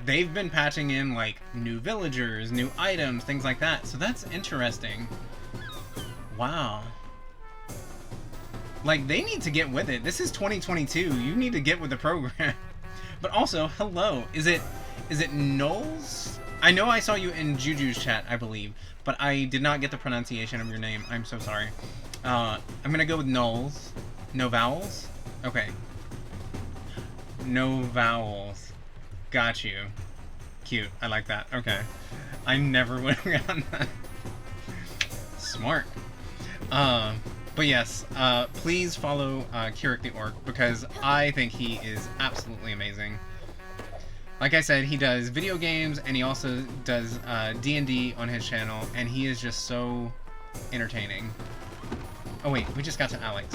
they've been patching in, like, new villagers, new items, things like that. So that's interesting. Wow. Like, they need to get with it. This is 2022. You need to get with the program. But also, hello. Is it Knowles? I know I saw you in Juju's chat, I believe, but I did not get the pronunciation of your name. I'm so sorry. I'm gonna go with Knowles. No vowels? Okay. No vowels. Got you. Cute. I like that. Okay. I never would have gotten that. Smart. But yes, please follow Keurig the Orc, because I think he is absolutely amazing. Like I said, he does video games, and he also does D&D on his channel, and he is just so entertaining. Oh wait, we just got to Alex.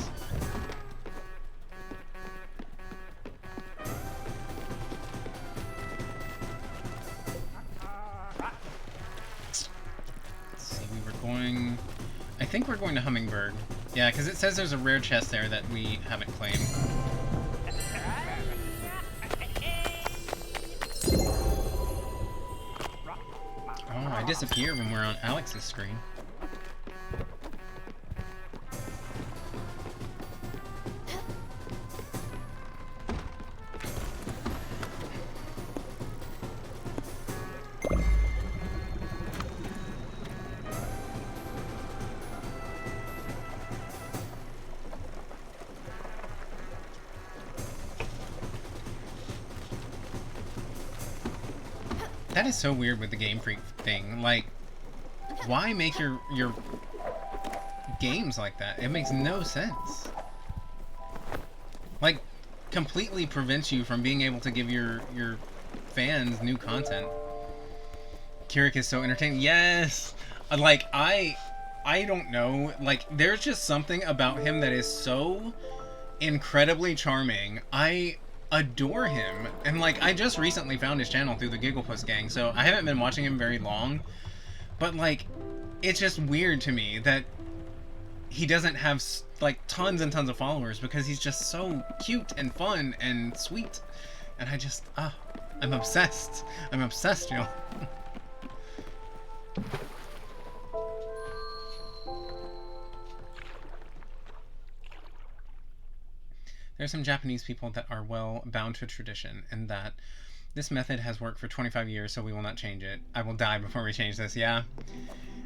Let's see, we were going... I think we're going to Hummingbird. Yeah, because it says there's a rare chest there that we haven't claimed. Oh, I disappear when we're on Alex's screen. That is so weird with the Game Freak thing. Like, why make your games like that? It makes no sense. Like, completely prevents you from being able to give your fans new content. Keurig is so entertaining. Yes! Like, I don't know. Like, there's just something about him that is so incredibly charming. I adore him, and like I just recently found his channel through the Gigglepuss gang, so I haven't been watching him very long, but like it's just weird to me that he doesn't have like tons and tons of followers, because he's just so cute and fun and sweet, and I just I'm obsessed, y'all. There are some Japanese people that are well bound to tradition, and that this method has worked for 25 years, so we will not change it. I will die before we change this, yeah.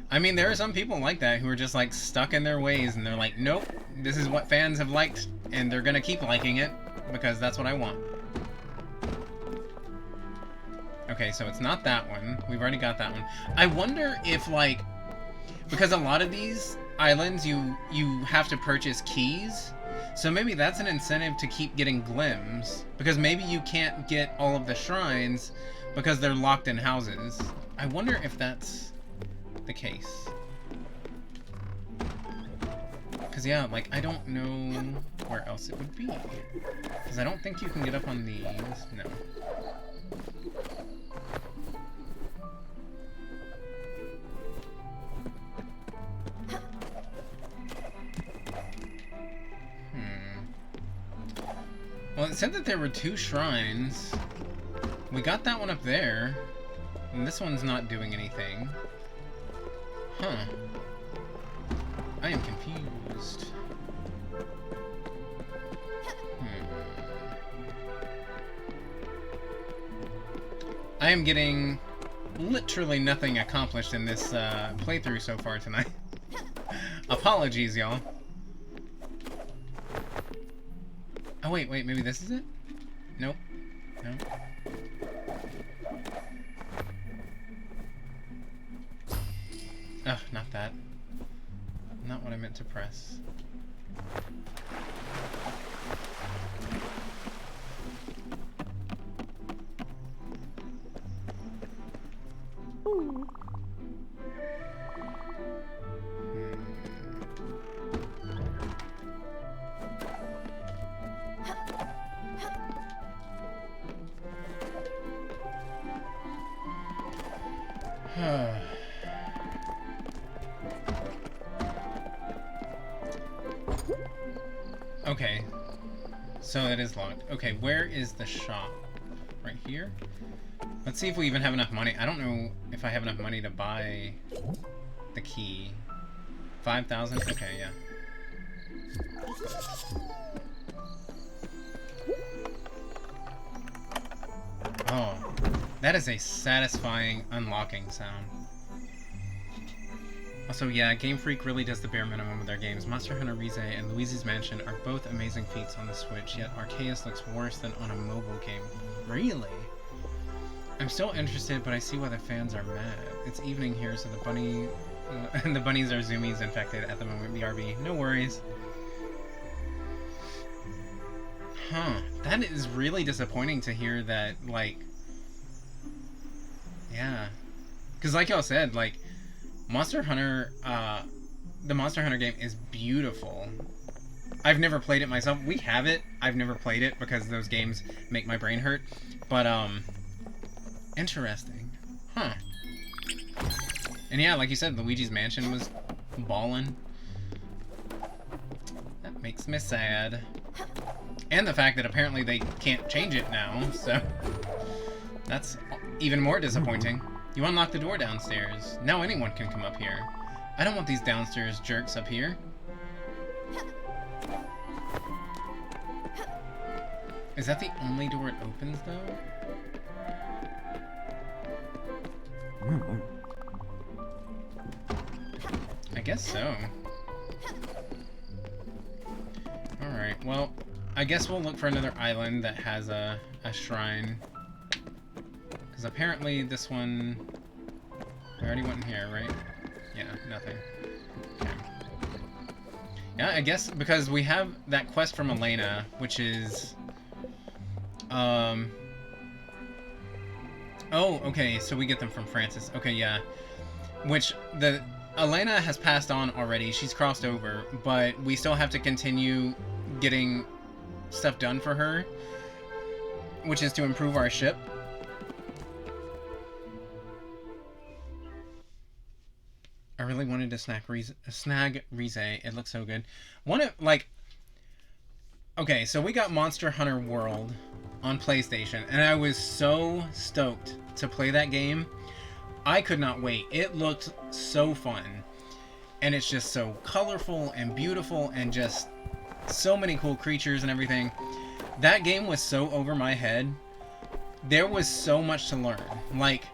I mean, there are some people like that who are just, like, stuck in their ways, and they're like, nope, this is what fans have liked, and they're gonna keep liking it, because that's what I want. Okay, so it's not that one. We've already got that one. I wonder if, like, because a lot of these islands, you have to purchase keys. So maybe that's an incentive to keep getting glims, because maybe you can't get all of the shrines because they're locked in houses. I wonder if that's the case. Because yeah, like I don't know where else it would be. Because I don't think you can get up on these. No. Well, it said that there were 2 shrines. We got that one up there. And this one's not doing anything. Huh. I am confused. I am getting literally nothing accomplished in this playthrough so far tonight. Apologies, y'all. Oh, wait, maybe this is it? Nope. No. Ugh, not that. Not what I meant to press. Okay, so it is locked. Okay, where is the shop? Right here? Let's see if we even have enough money. I don't know if I have enough money to buy the key. 5,000? Okay, yeah. Oh, that is a satisfying unlocking sound. Also, yeah, Game Freak really does the bare minimum with their games. Monster Hunter Rise and Luigi's Mansion are both amazing feats on the Switch, yet Arceus looks worse than on a mobile game. Really? I'm still interested, but I see why the fans are mad. It's evening here, so the the bunnies are zoomies infected at the moment. BRB, no worries. Huh. That is really disappointing to hear that, like... Yeah. Because like y'all said, like, Monster Hunter, the Monster Hunter game is beautiful. I've never played it myself. We have it. I've never played it because those games make my brain hurt. But, interesting. Huh. And yeah, like you said, Luigi's Mansion was ballin'. That makes me sad. And the fact that apparently they can't change it now, so... That's even more disappointing. You unlock the door downstairs. Now anyone can come up here. I don't want these downstairs jerks up here. Is that the only door it opens, though? I guess so. Alright, well, I guess we'll look for another island that has a shrine. Because apparently this one... I already went in here, right? Yeah, nothing. Okay. Yeah, I guess because we have that quest from Elena, which is... Oh, okay, so we get them from Francis. Okay, yeah. Which, Elena has passed on already. She's crossed over, but we still have to continue getting stuff done for her, which is to improve our ship. I really wanted to snag Rise. It looks so good. Okay, so we got Monster Hunter World on PlayStation, and I was so stoked to play that game. I could not wait. It looked so fun. And it's just so colorful and beautiful and just so many cool creatures and everything. That game was so over my head. There was so much to learn. Like,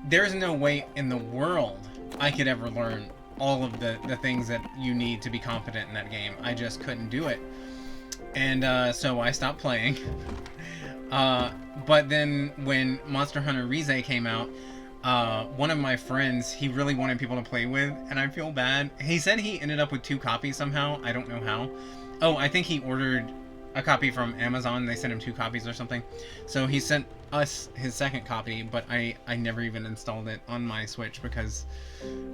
there's no way in the world I could ever learn all of the things that you need to be competent in that game. I just couldn't do it. And so I stopped playing. But then when Monster Hunter Rise came out, one of my friends, he really wanted people to play with, and I feel bad. He said he ended up with 2 copies somehow. I don't know how. Oh, I think he ordered a copy from Amazon. They sent him 2 copies or something. So he sent us his second copy, but I never even installed it on my Switch because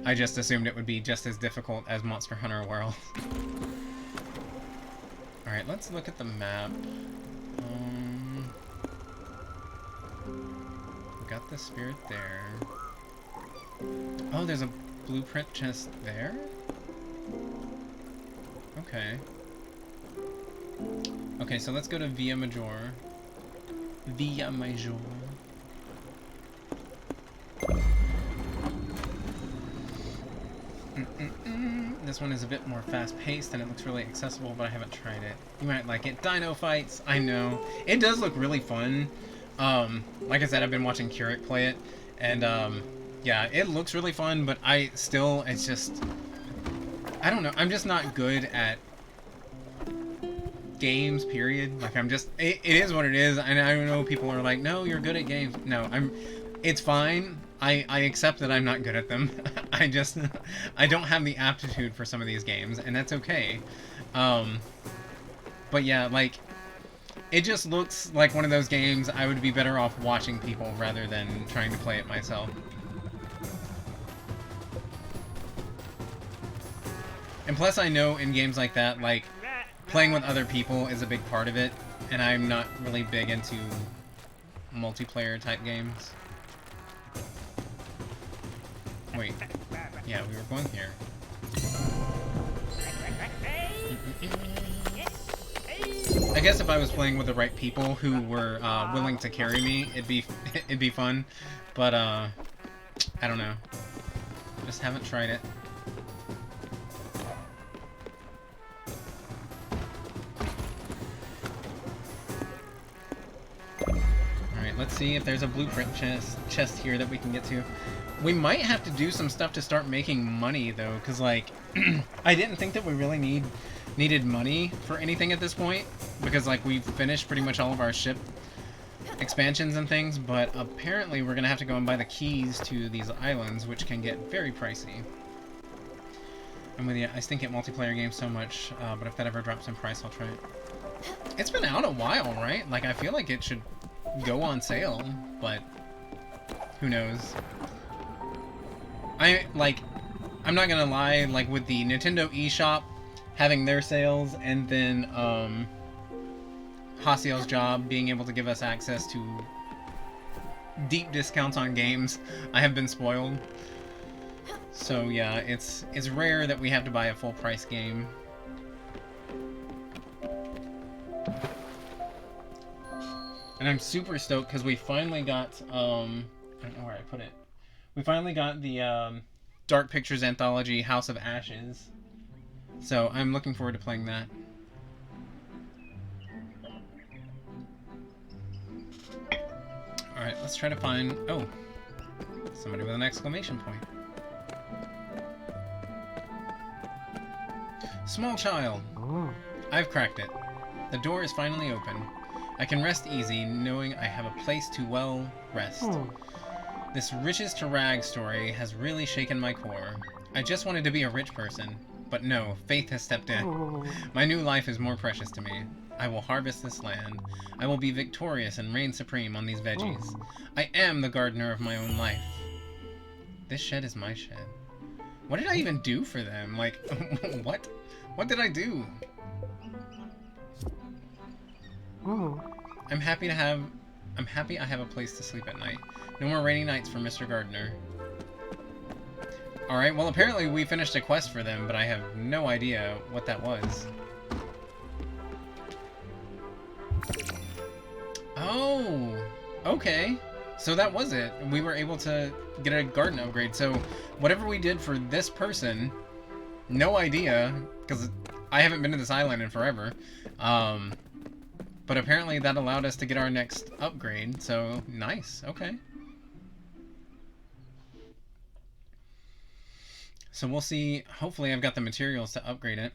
I just assumed it would be just as difficult as Monster Hunter World. Alright, let's look at the map. We got the spirit there. Oh, there's a blueprint chest there? Okay. Okay, so let's go to Via Major. Via Major. This one is a bit more fast-paced and it looks really accessible, but I haven't tried it. You might like it. Dino fights, I know. It does look really fun. Like I said, I've been watching Curate play it, and yeah, it looks really fun, but it's just, I don't know, I'm just not good at games, period. Like, it is what it is, and I know people are like, no, you're good at games. No, it's fine. I accept that I'm not good at them. I don't have the aptitude for some of these games, and that's okay. But yeah, like, it just looks like one of those games I would be better off watching people rather than trying to play it myself. And plus I know in games like that, like, playing with other people is a big part of it, and I'm not really big into multiplayer type games. Wait. Yeah, we were going here. I guess if I was playing with the right people who were willing to carry me, it'd be fun. But I don't know. Just haven't tried it. Alright, let's see if there's a blueprint chest here that we can get to. We might have to do some stuff to start making money, though, because, like, I didn't think that we really needed money for anything at this point, because, like, we've finished pretty much all of our ship expansions and things, but apparently we're going to have to go and buy the keys to these islands, which can get very pricey. I'm with you. I stink at multiplayer games so much, but if that ever drops in price, I'll try it. It's been out a while, right? Like, I feel like it should go on sale, but who knows? I'm not gonna lie, like, with the Nintendo eShop having their sales, and then, Hasiel's job being able to give us access to deep discounts on games, I have been spoiled. So, yeah, it's rare that we have to buy a full-price game. And I'm super stoked because we finally got, I don't know where I put it. We finally got the Dark Pictures Anthology House of Ashes. So I'm looking forward to playing that. Alright, let's try to find... Oh! Somebody with an exclamation point. Small child! I've cracked it. The door is finally open. I can rest easy, knowing I have a place to well rest. This riches to rags story has really shaken my core. I just wanted to be a rich person, but no, faith has stepped in. My new life is more precious to me. I will harvest this land. I will be victorious and reign supreme on these veggies. I am the gardener of my own life. This shed is my shed. What did I even do for them? Like, what? What did I do? I'm happy I have a place to sleep at night. No more rainy nights for Mr. Gardener. Alright, well apparently we finished a quest for them, but I have no idea what that was. Oh! Okay. So that was it. We were able to get a garden upgrade. So whatever we did for this person, no idea, because I haven't been to this island in forever. But apparently that allowed us to get our next upgrade, so nice, okay. So we'll see, hopefully I've got the materials to upgrade it.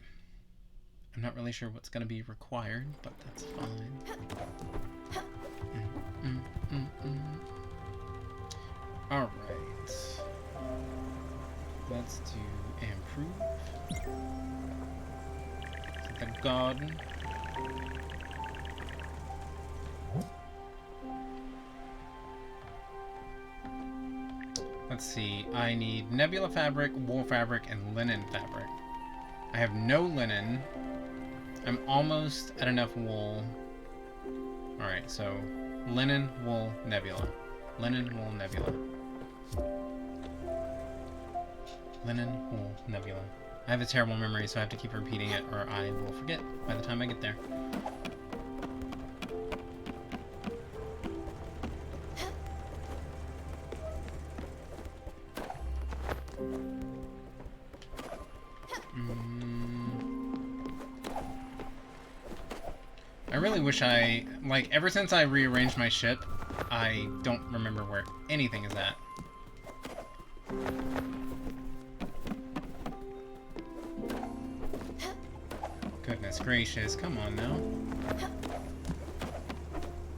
I'm not really sure what's going to be required, but that's fine. Alright. Let's do improve. The garden. Let's see, I need nebula fabric, wool fabric, and linen fabric. I have no linen. I'm almost at enough wool. Alright, so linen, wool, nebula. Linen, wool, nebula. Linen, wool, nebula. I have a terrible memory, so I have to keep repeating it, or I will forget by the time I get there. I really wish I, like, ever since I rearranged my ship, I don't remember where anything is at. Goodness gracious, come on now.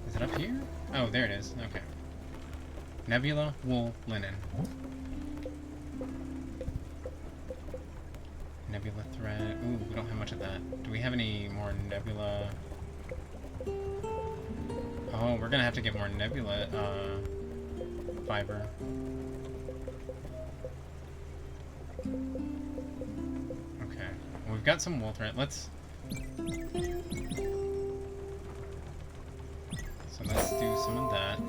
Is it up here? Oh, there it is, okay. Nebula, wool, linen. Nebula thread, ooh, we don't have much of that. Do we have any more nebula? Oh, we're gonna have to get more nebula fiber. Okay, well, we've got some wool thread. Let's. So let's do some of that.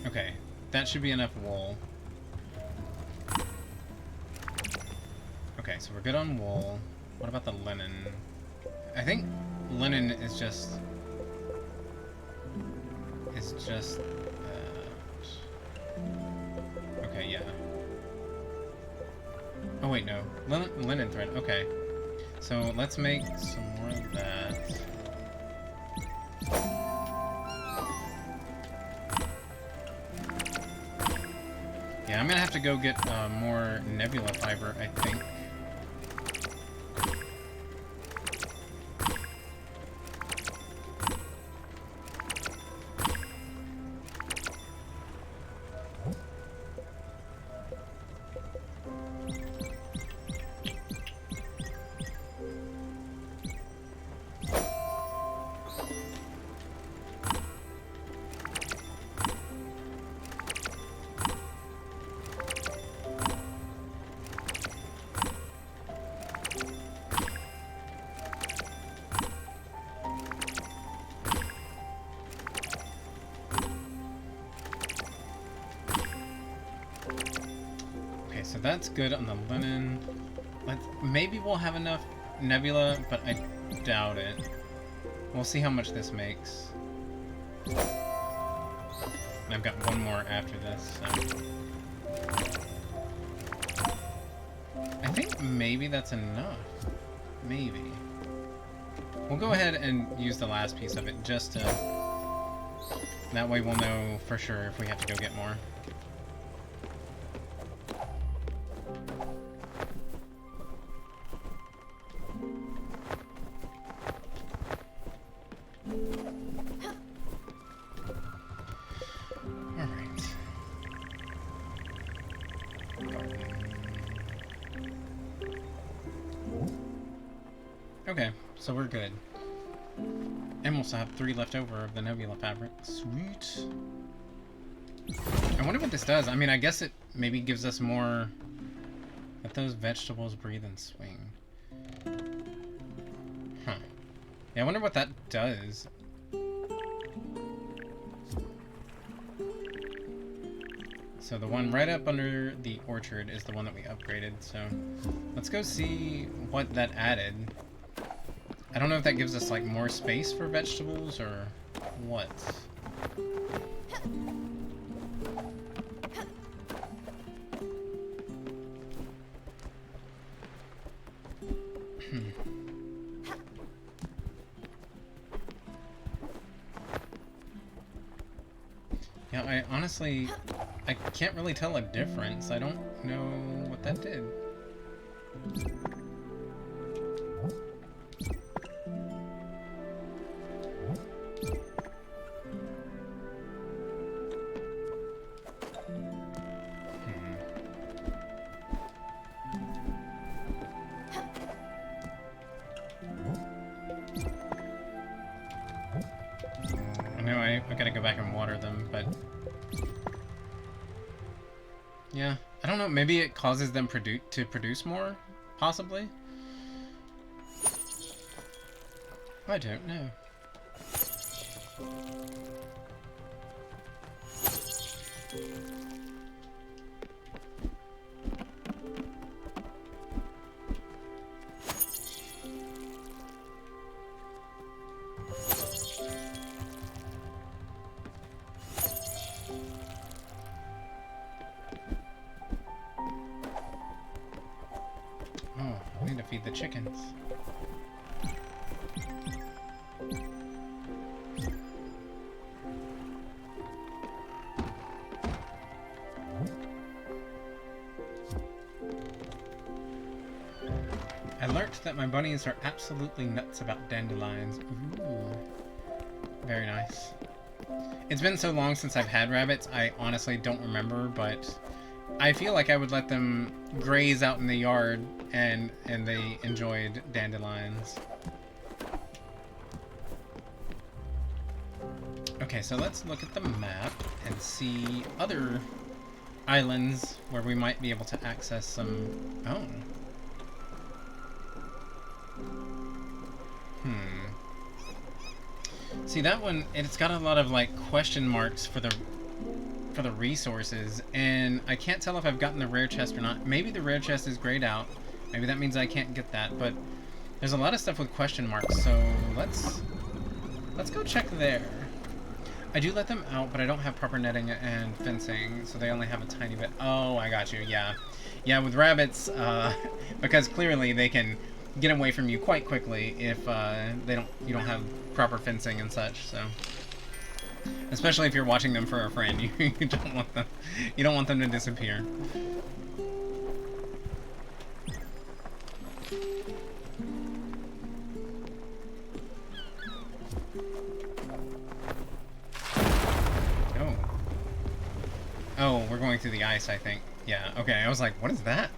Okay, that should be enough wool. Okay, so we're good on wool. What about the linen? I think linen is just... okay, yeah. Oh wait, no. Linen thread. Okay. So let's make some more of that. Yeah, I'm gonna have to go get more nebula fiber, I think. So that's good on the linen. Maybe we'll have enough nebula, but I doubt it. We'll see how much this makes. And I've got one more after this, so. I think maybe that's enough. Maybe. We'll go ahead and use the last piece of it just to... That way we'll know for sure if we have to go get more. Okay, so we're good. And we'll also have 3 left over of the nebula fabric. Sweet. I wonder what this does. I mean, I guess it maybe gives us more... Let those vegetables breathe and swing. Huh. Yeah, I wonder what that does. So the one right up under the orchard is the one that we upgraded, so... Let's go see what that added. I don't know if that gives us, like, more space for vegetables, or what. Yeah, I honestly... I can't really tell a difference. I don't know what that did. I gotta go back and water them, but... Yeah, I don't know, maybe it causes them to produce more? Possibly? I don't know. Feed the chickens. I learned that my bunnies are absolutely nuts about dandelions. Ooh. Very nice. It's been so long since I've had rabbits, I honestly don't remember, but I feel like I would let them graze out in the yard and they enjoyed dandelions. Okay, so let's look at the map and see other islands where we might be able to access some... Oh. See, that one, it's got a lot of, like, question marks for the resources, and I can't tell if I've gotten the rare chest or not. Maybe the rare chest is grayed out. Maybe that means I can't get that, but there's a lot of stuff with question marks, so let's go check there. I do let them out, but I don't have proper netting and fencing, so they only have a tiny bit. Oh, I got you. Yeah, yeah. With rabbits, because clearly they can get away from you quite quickly if you don't have proper fencing and such. So, especially if you're watching them for a friend, you don't want them to disappear. Oh, we're going through the ice, I think. Yeah, okay, I was like, what is that?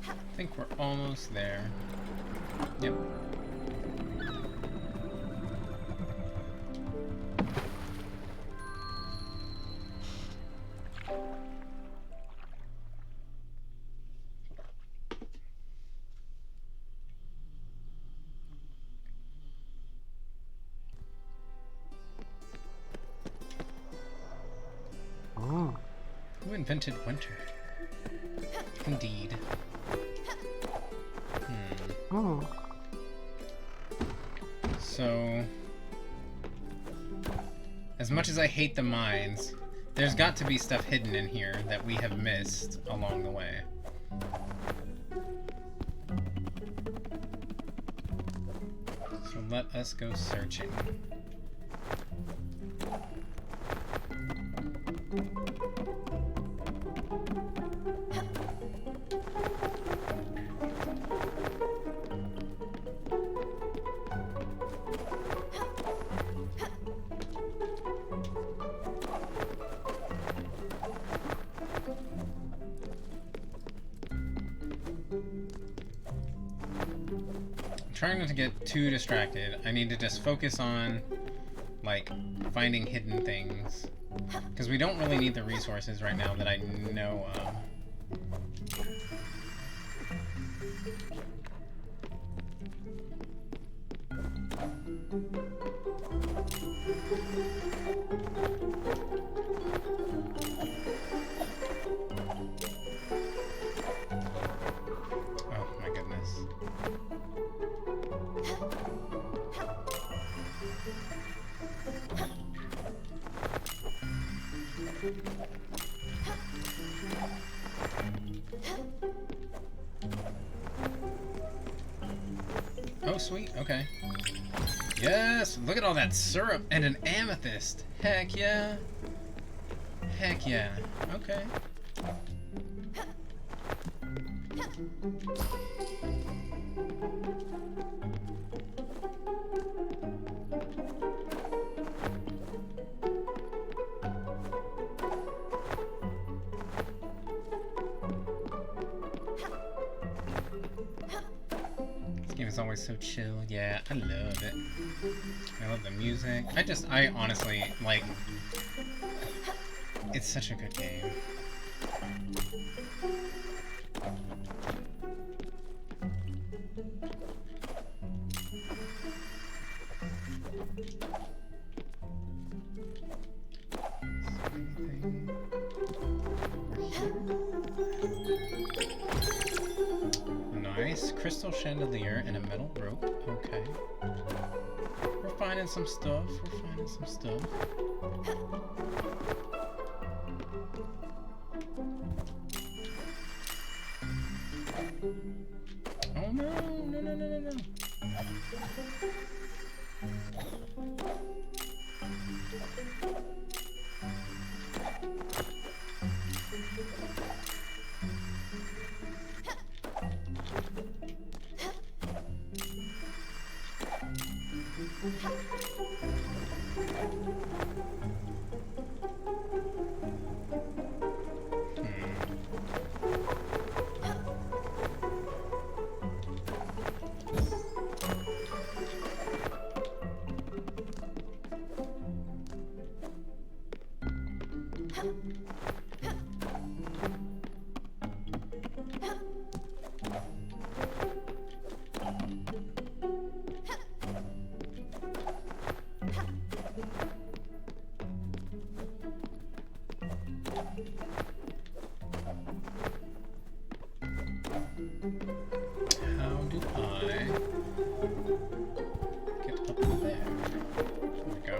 I think we're almost there. Yep. Who invented winter? Indeed. So, as much as I hate the mines, there's got to be stuff hidden in here that we have missed along the way. So let us go searching. Trying not to get too distracted. I need to just focus on, like, finding hidden things. Because we don't really need the resources right now that I know of. Oh my goodness. Oh, sweet. Okay. Yes! Look at all that syrup and an amethyst. Heck yeah. Heck yeah. Okay. It's always so chill. Yeah, I love it. I love the music. I honestly, like, it's such a good game. Nice. Crystal chandelier and a metal rope. Okay. We're finding some stuff. We're finding some stuff. Oh no, no, no, no, no, no. How do I get up there? There we go.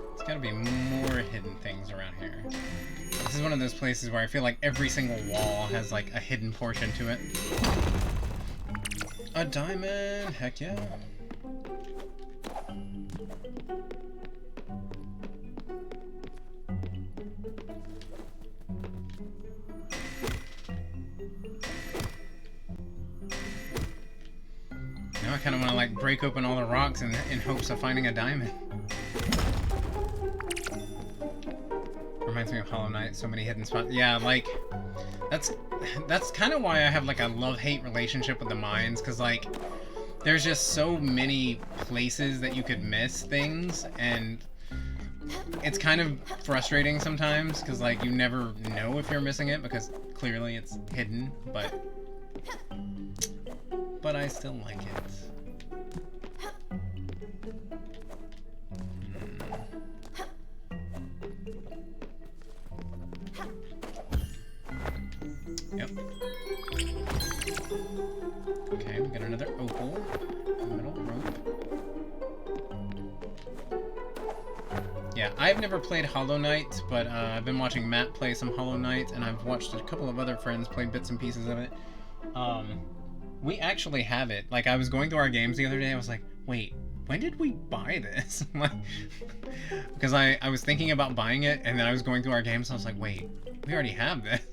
There's gotta be more hidden things around here. This is one of those places where I feel like every single wall has like a hidden portion to it. A diamond! Heck yeah! Now I kind of want to like break open all the rocks in hopes of finding a diamond. Reminds me of Hollow Knight, so many hidden spots. Yeah, like, that's kind of why I have like a love-hate relationship with the mines, because like, there's just so many places that you could miss things, and it's kind of frustrating sometimes, because like, you never know if you're missing it, because clearly it's hidden, but I still like it. Yep. Okay, we got another opal. Metal rope. Yeah, I've never played Hollow Knight, but I've been watching Matt play some Hollow Knight, and I've watched a couple of other friends play bits and pieces of it. We actually have it. Like, I was going through our games the other day, I was like, wait, when did we buy this? Because I was thinking about buying it, and then I was going through our games, and I was like, wait, we already have this.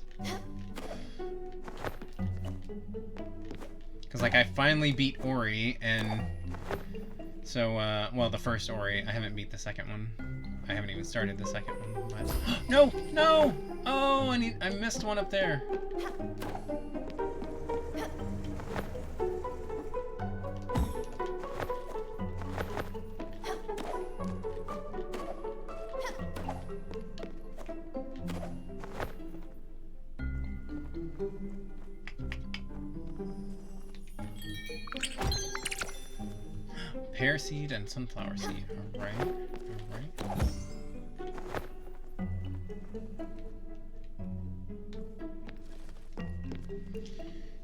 Because, like, I finally beat Ori, and so, well, the first Ori. I haven't beat the second one. I haven't even started the second one, but... No! No! Oh, I missed one up there. Pear seed and sunflower seed. Alright. Alright.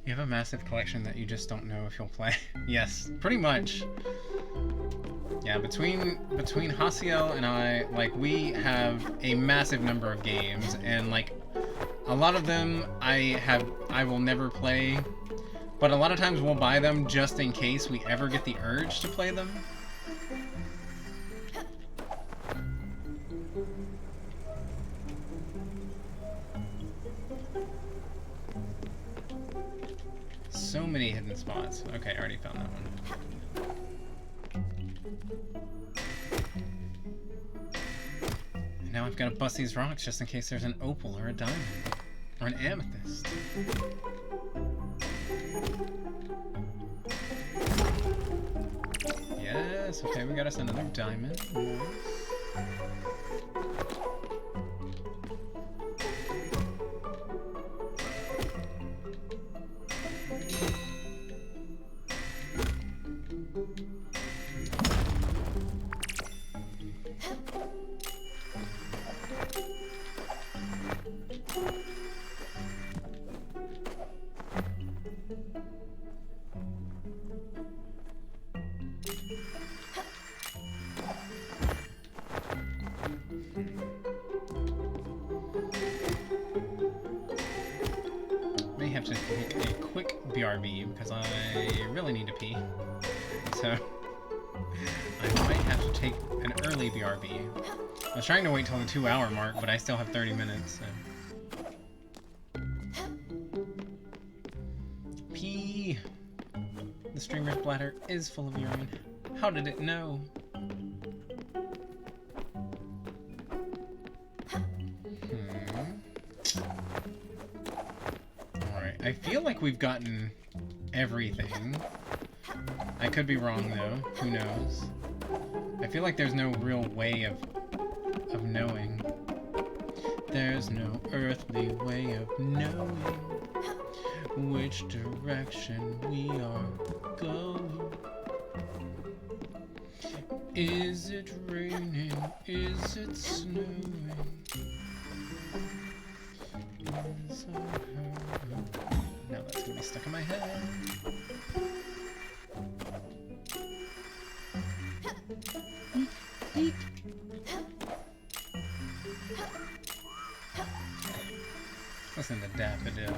You have a massive collection that you just don't know if you'll play. Yes, pretty much. Yeah, between Hasiel and I, like, we have a massive number of games, and like a lot of them I will never play. But a lot of times we'll buy them just in case we ever get the urge to play them. So many hidden spots. Okay, I already found that one. And now I've got to bust these rocks just in case there's an opal or a diamond. Or an amethyst. Yes, okay, we got us another diamond. Nice. May have to take a quick BRB because I really need to pee. So I might have to take an early BRB. I was trying to wait till the 2-hour mark, but I still have 30 minutes. So. Pee! The streamer's bladder is full of urine. How did it know? Alright, I feel like we've gotten everything. I could be wrong though. Who knows? I feel like there's no real way of knowing. There's no earthly way of knowing which direction we are going. Is it raining? Is it snowing? Now that's gonna be stuck in my head. Eek, eek. Listen to Daffodil,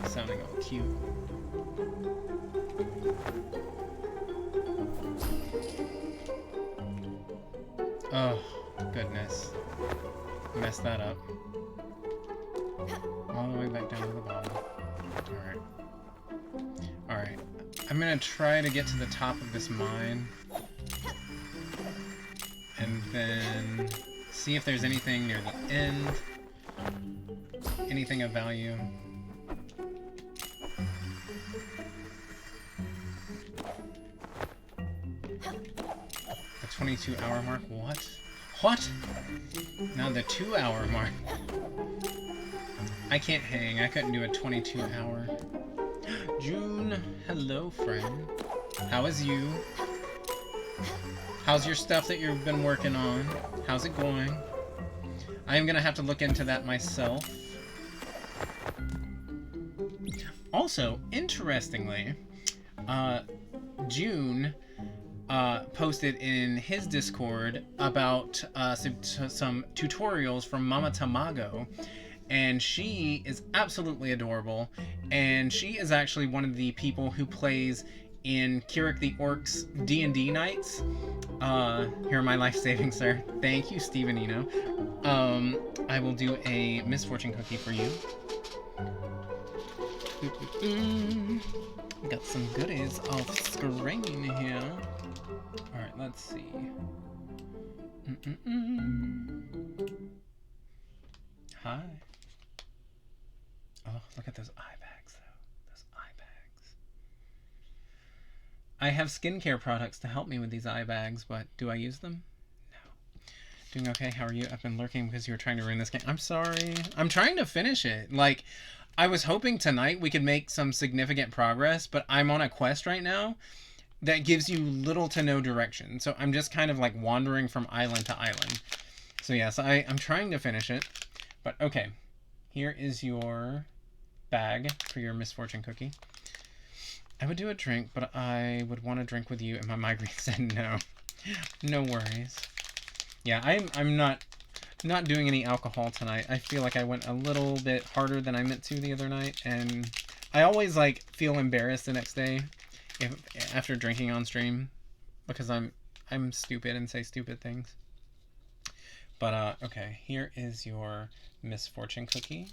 sounding all cute. Oh, goodness. Messed that up. All the way back down to the bottom. Alright. Alright. I'm gonna try to get to the top of this mine. And then see if there's anything near the end. Anything of value. The 22-hour mark? What? What? Now the 2-hour mark. I can't hang. I couldn't do a 22-hour. June, hello, friend. How is you? How's your stuff that you've been working on? How's it going? I am gonna have to look into that myself. Also, interestingly, June posted in his Discord about some tutorials from Mama Tamago, and she is absolutely adorable, and she is actually one of the people who plays in Kirik the Orc's D&D nights. Here are my life savings, sir. Thank you, Stevenino. I will do a misfortune cookie for you. Got some goodies off screen here. Alright, let's see. Hi. Oh, look at those eye bags, though. Those eye bags. I have skincare products to help me with these eye bags, but do I use them? No. Doing okay? How are you? I've been lurking because you were trying to ruin this game. I'm sorry. I'm trying to finish it. Like, I was hoping tonight we could make some significant progress, but I'm on a quest right now that gives you little to no direction. So I'm just kind of like wandering from island to island. So yes, I'm trying to finish it. But okay, here is your bag for your misfortune cookie. I would do a drink, but I would want to drink with you, and my migraine said no. No worries. Yeah, I'm not doing any alcohol tonight. I feel like I went a little bit harder than I meant to the other night, and I always like feel embarrassed the next day after drinking on stream because I'm stupid and say stupid things. But okay, here is your misfortune cookie.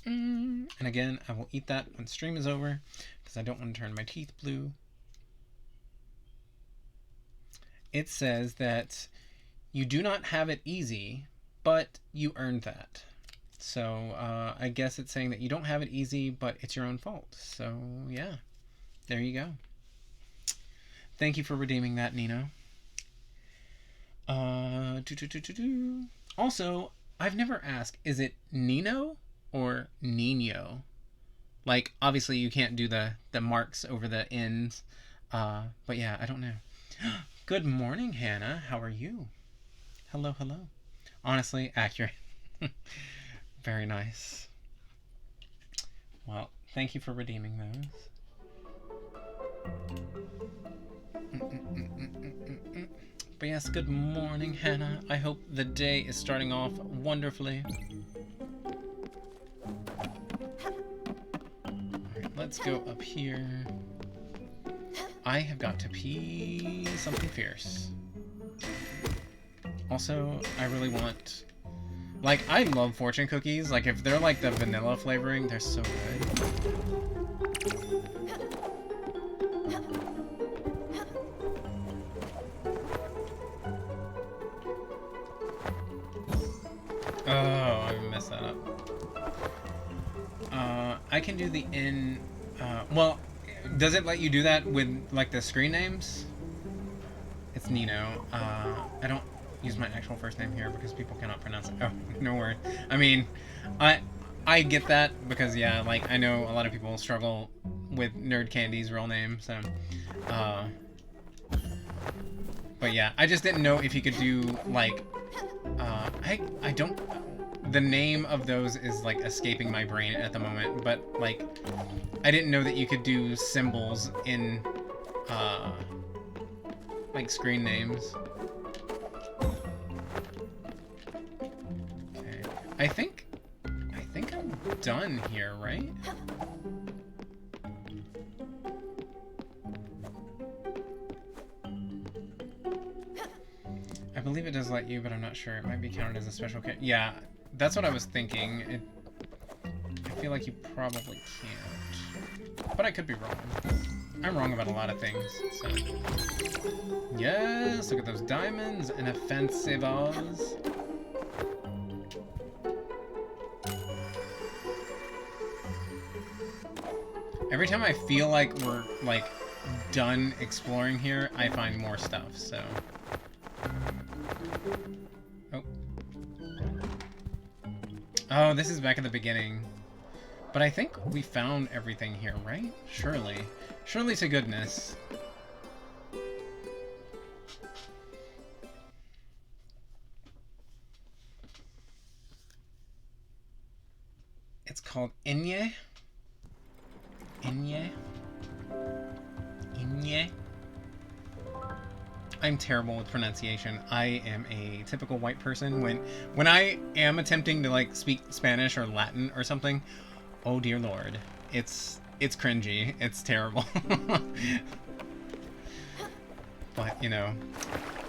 And again, I will eat that when stream is over because I don't want to turn my teeth blue. It says that you do not have it easy, but you earned that. So I guess it's saying that you don't have it easy, but it's your own fault. So yeah, there you go. Thank you for redeeming that, Nino. Also, I've never asked, is it Nino or Nino? Like, obviously you can't do the marks over the ends. But yeah, I don't know. Good morning, Hannah. How are you? Hello, hello. Honestly, accurate. Very nice. Well, thank you for redeeming those. But yes, good morning, Hannah. I hope the day is starting off wonderfully. Alright, let's go up here. I have got to pee something fierce. Also, I really want... Like, I love fortune cookies. Like, if they're like the vanilla flavoring, they're so good. Oh, I messed that up. I can do the well, Does it let you do that with, like, the screen names? It's Nino. I don't use my actual first name here because people cannot pronounce it. Oh, no worries. I mean, I get that because, yeah, like, I know a lot of people struggle with Nerd Candy's real name, so, but yeah, I just didn't know if you could do, like, I don't, the name of those is, like, escaping my brain at the moment, but, like, I didn't know that you could do symbols in, like, screen names. Okay, I think I'm done here, right? I believe it does let you, but I'm not sure. It might be counted as a special character. Yeah, that's what I was thinking. I feel like you probably can't. But I could be wrong. I'm wrong about a lot of things, so. Yes, look at those diamonds and offensivas. Every time I feel like we're, like, done exploring here, I find more stuff, so. Oh. Oh, this is back at the beginning. But I think we found everything here, right? Surely. Surely to goodness. It's called Inye. Inye. Inye. I'm terrible with pronunciation. I am a typical white person. When I am attempting to, like, speak Spanish or Latin or something, oh dear lord, it's cringy. It's terrible. But, you know,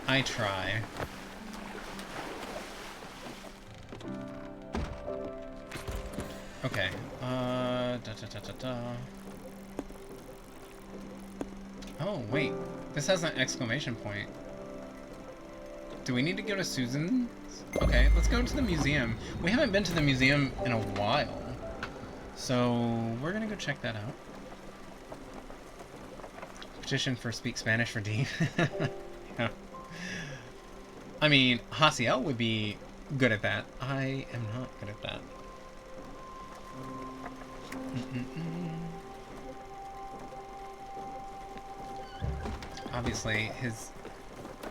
I try. Okay. Oh, wait. This has an exclamation point. Do we need to go to Susan's? Okay, let's go to the museum. We haven't been to the museum in a while. So, we're gonna go check that out. Petition for Speak Spanish for D. Yeah. I mean, Hasiel would be good at that. I am not good at that. Obviously, his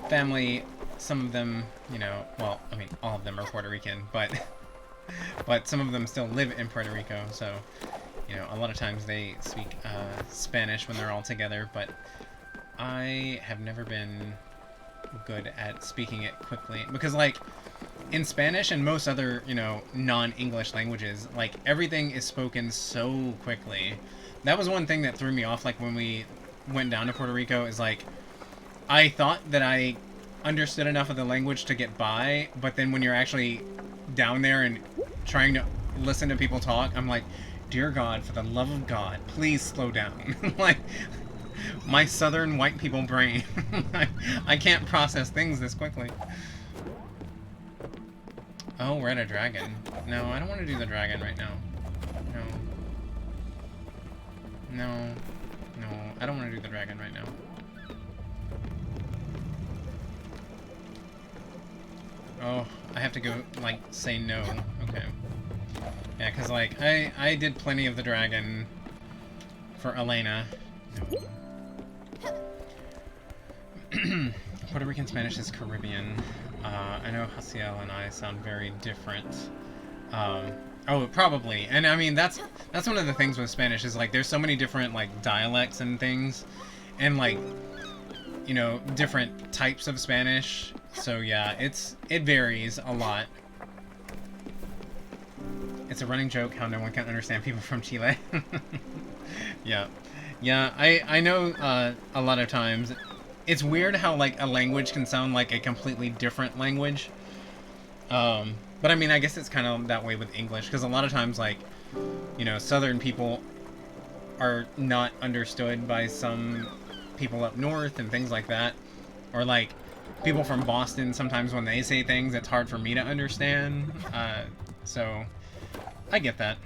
family, some of them, you know, well, I mean, all of them are Puerto Rican, but some of them still live in Puerto Rico, so, you know, a lot of times they speak Spanish when they're all together, but I have never been good at speaking it quickly, because, like, in Spanish and most other, you know, non-English languages, like, everything is spoken so quickly. That was one thing that threw me off, like, when we went down to Puerto Rico, is, like, I thought that I understood enough of the language to get by, but then when you're actually down there and trying to listen to people talk, I'm like, dear God, for the love of God, please slow down. Like, my southern white people brain, I can't process things this quickly. Oh, we're at a dragon. No, I don't want to do the dragon right now. No. No, I don't want to do the dragon right now. Oh, I have to go, like, say no. Okay. Yeah, because, like, I did plenty of the dragon for Elena. No. Puerto Rican Spanish is Caribbean. I know Hasiel and I sound very different. Oh, probably. And, I mean, that's one of the things with Spanish, is, like, there's so many different, like, dialects and things. And, like, you know, different types of Spanish. So, yeah, it varies a lot. It's a running joke how no one can understand people from Chile. Yeah. Yeah, I know a lot of times. It's weird how, like, a language can sound like a completely different language. But I mean, I guess it's kind of that way with English, because a lot of times, like, you know, Southern people are not understood by some people up north and things like that. Or, like, people from Boston, sometimes when they say things, it's hard for me to understand. So, I get that.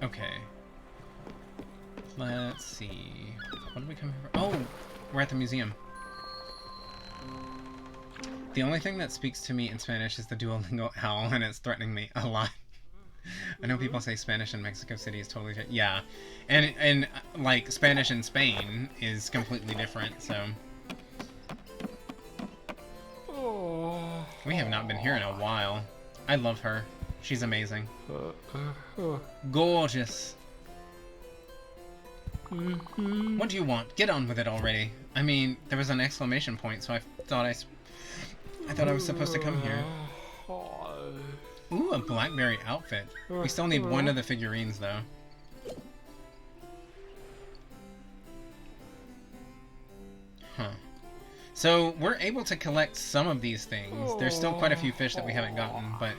Okay. Let's see. What did we come here for? Oh! We're at the museum. The only thing that speaks to me in Spanish is the Duolingo owl, and it's threatening me a lot. I know people say Spanish in Mexico City is totally different. Yeah. And like, Spanish in Spain is completely different, so... We have not been here in a while. I love her. She's amazing. Gorgeous. What do you want? Get on with it already. I mean, there was an exclamation point, so I thought I was supposed to come here. Ooh, a blackberry outfit. We still need one of the figurines, though. Huh. So, we're able to collect some of these things. There's still quite a few fish that we haven't gotten, but...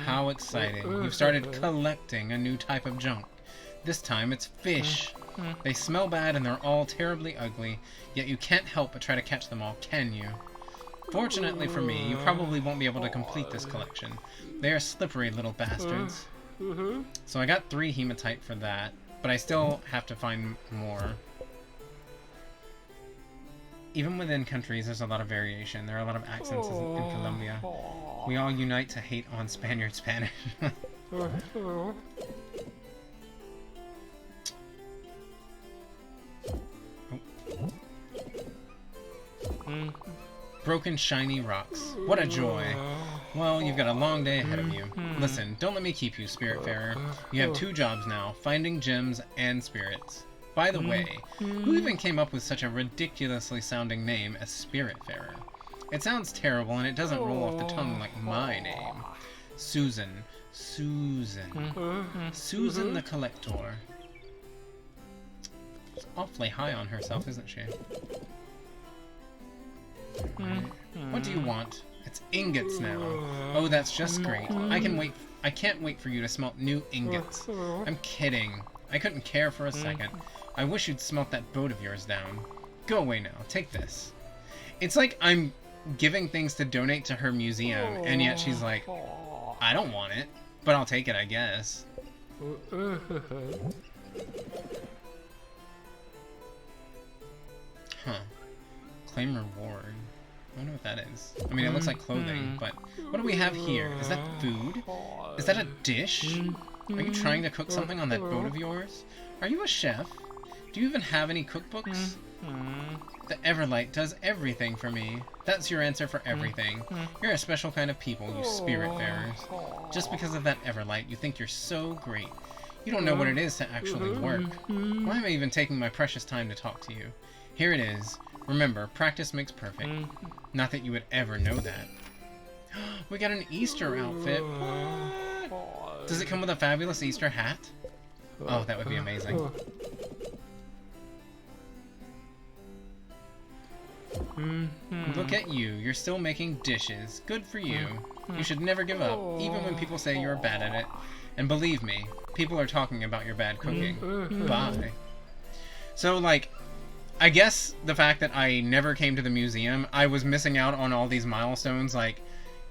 How exciting. You've started collecting a new type of junk. This time it's fish. They smell bad and they're all terribly ugly, yet you can't help but try to catch them all, can you? Fortunately for me, you probably won't be able to complete this collection. They are slippery little bastards. So I got 3 hematite for that, but I still have to find more. Even within countries, there's a lot of variation. There are a lot of accents in Colombia. We all unite to hate on Spaniard Spanish. Broken shiny rocks. What a joy. Well, you've got a long day ahead of you. Listen, don't let me keep you, Spiritfarer. You have 2 jobs now, finding gems and spirits. By the way, who even came up with such a ridiculously sounding name as Spiritfarer? It sounds terrible and it doesn't roll off the tongue like my name. Susan. Susan. Susan the Collector. She's awfully high on herself, isn't she? What do you want? It's ingots now. Oh, that's just great. I can't wait for you to smelt new ingots. I'm kidding. I couldn't care for a second. I wish you'd smelt that boat of yours down. Go away now. Take this. It's like I'm giving things to donate to her museum, and yet she's like, I don't want it, but I'll take it, I guess. Huh. Claim reward. I wonder what that is. I mean, it looks like clothing, but what do we have here? Is that food? Is that a dish? Are you trying to cook something on that boat of yours? Are you a chef? Do you even have any cookbooks? The Everlight does everything for me. That's your answer for everything. You're a special kind of people, you Spiritfarers. Just because of that Everlight, you think you're so great. You don't know what it is to actually work. Why am I even taking my precious time to talk to you? Here it is. Remember, practice makes perfect. Not that you would ever know that. We got an Easter outfit. What? Does it come with a fabulous Easter hat? Oh, that would be amazing. Look at you. You're still making dishes. Good for you. You should never give up, even when people say you're bad at it. And believe me, people are talking about your bad cooking. Bye. So, like, I guess the fact that I never came to the museum, I was missing out on all these milestones, like,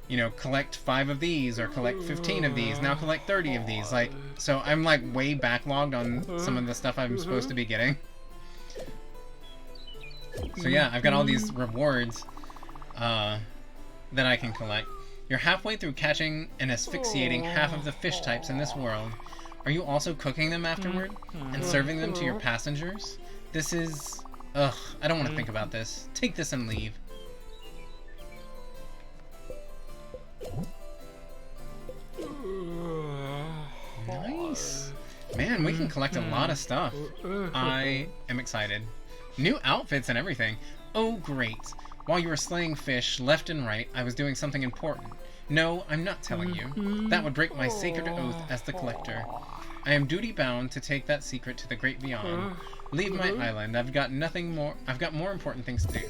you know, collect 5 of these, or collect 15 of these, now collect 30 of these, like, so I'm, like, way backlogged on some of the stuff I'm supposed to be getting. So yeah, I've got all these rewards, that I can collect. You're halfway through catching and asphyxiating half of the fish types in this world. Are you also cooking them afterward? And serving them to your passengers? This is... Ugh, I don't want to think about this. Take this and leave. Nice. Man, we can collect a lot of stuff. I am excited. New outfits and everything. Oh, great. While you were slaying fish left and right, I was doing something important. No, I'm not telling you. That would break my sacred oath as the collector. I am duty-bound to take that secret to the great beyond. Leave my island. I've got more important things to do.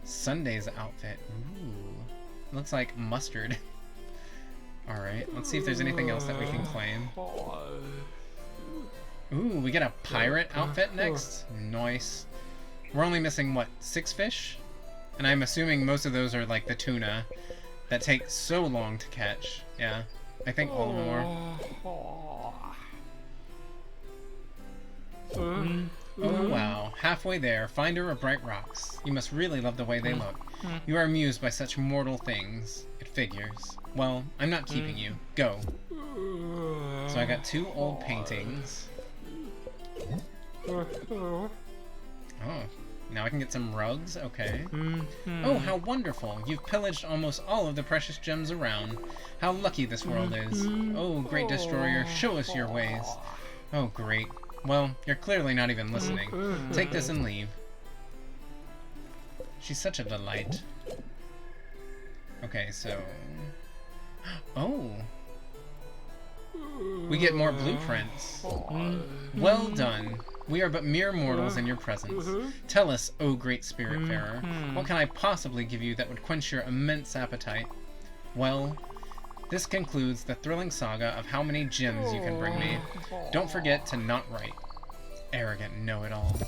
Sunday's outfit. Ooh. Looks like mustard. Alright, let's see if there's anything else that we can claim. Ooh, we get a pirate outfit next? Nice. We're only missing, what, 6 fish? And I'm assuming most of those are like the tuna that take so long to catch. Yeah, I think all of them are. halfway there, finder of bright rocks. You must really love the way they look. You are amused by such mortal things. It figures. Well, I'm not keeping you. Go. So I got 2 old paintings. Oh, now I can get some rugs? Okay. Oh, how wonderful. You've pillaged almost all of the precious gems around. How lucky this world is. Oh, great destroyer, show us your ways. Oh, great. Well, you're clearly not even listening. Take this and leave. She's such a delight. Okay, so... Oh! We get more blueprints. Well done. We are but mere mortals in your presence. Tell us, O great Spiritfarer, what can I possibly give you that would quench your immense appetite? Well, this concludes the thrilling saga of how many gems you can bring me. Don't forget to not write. Arrogant know-it-all.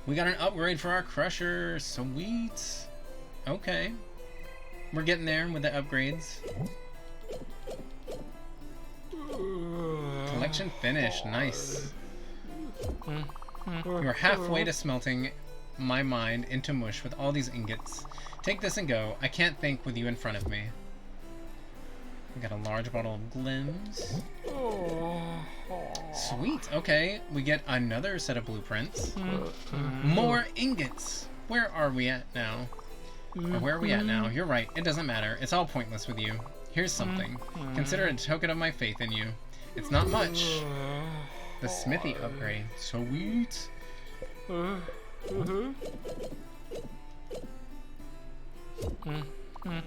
We got an upgrade for our crusher. Sweet. Okay. We're getting there with the upgrades. Collection finished. Nice. You're halfway to smelting my mind into mush with all these ingots. Take this and go. I can't think with you in front of me. We got a large bottle of glims. Sweet. Okay. We get another set of blueprints. More ingots. Where are we at now? Or where are we at now? You're right. It doesn't matter. It's all pointless with you. Here's something. Consider it a token of my faith in you. It's not much. The smithy upgrade. Sweet.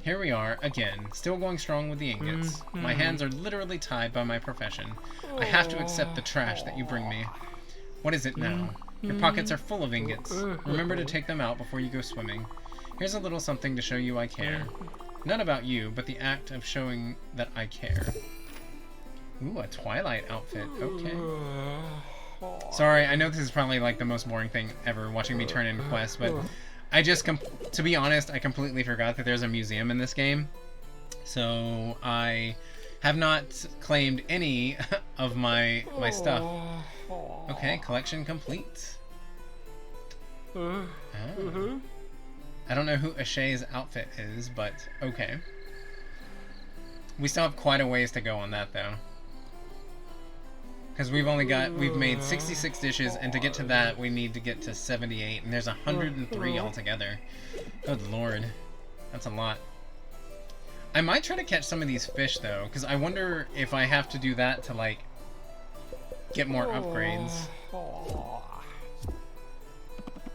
Here we are, again, still going strong with the ingots. My hands are literally tied by my profession. I have to accept the trash that you bring me. What is it now? Your pockets are full of ingots. Remember to take them out before you go swimming. Here's a little something to show you I care. Not about you, but the act of showing that I care. Ooh, a Twilight outfit. Okay. Sorry, I know this is probably like the most boring thing ever, watching me turn in quests, but I just, to be honest, I completely forgot that there's a museum in this game. So I have not claimed any of my stuff. Okay, collection complete. Oh. I don't know who Ashay's outfit is, but okay. We still have quite a ways to go on that, though. Because we've made 66 dishes, and to get to that, we need to get to 78, and there's 103 altogether. Good lord. That's a lot. I might try to catch some of these fish, though, because I wonder if I have to do that to, like, get more upgrades.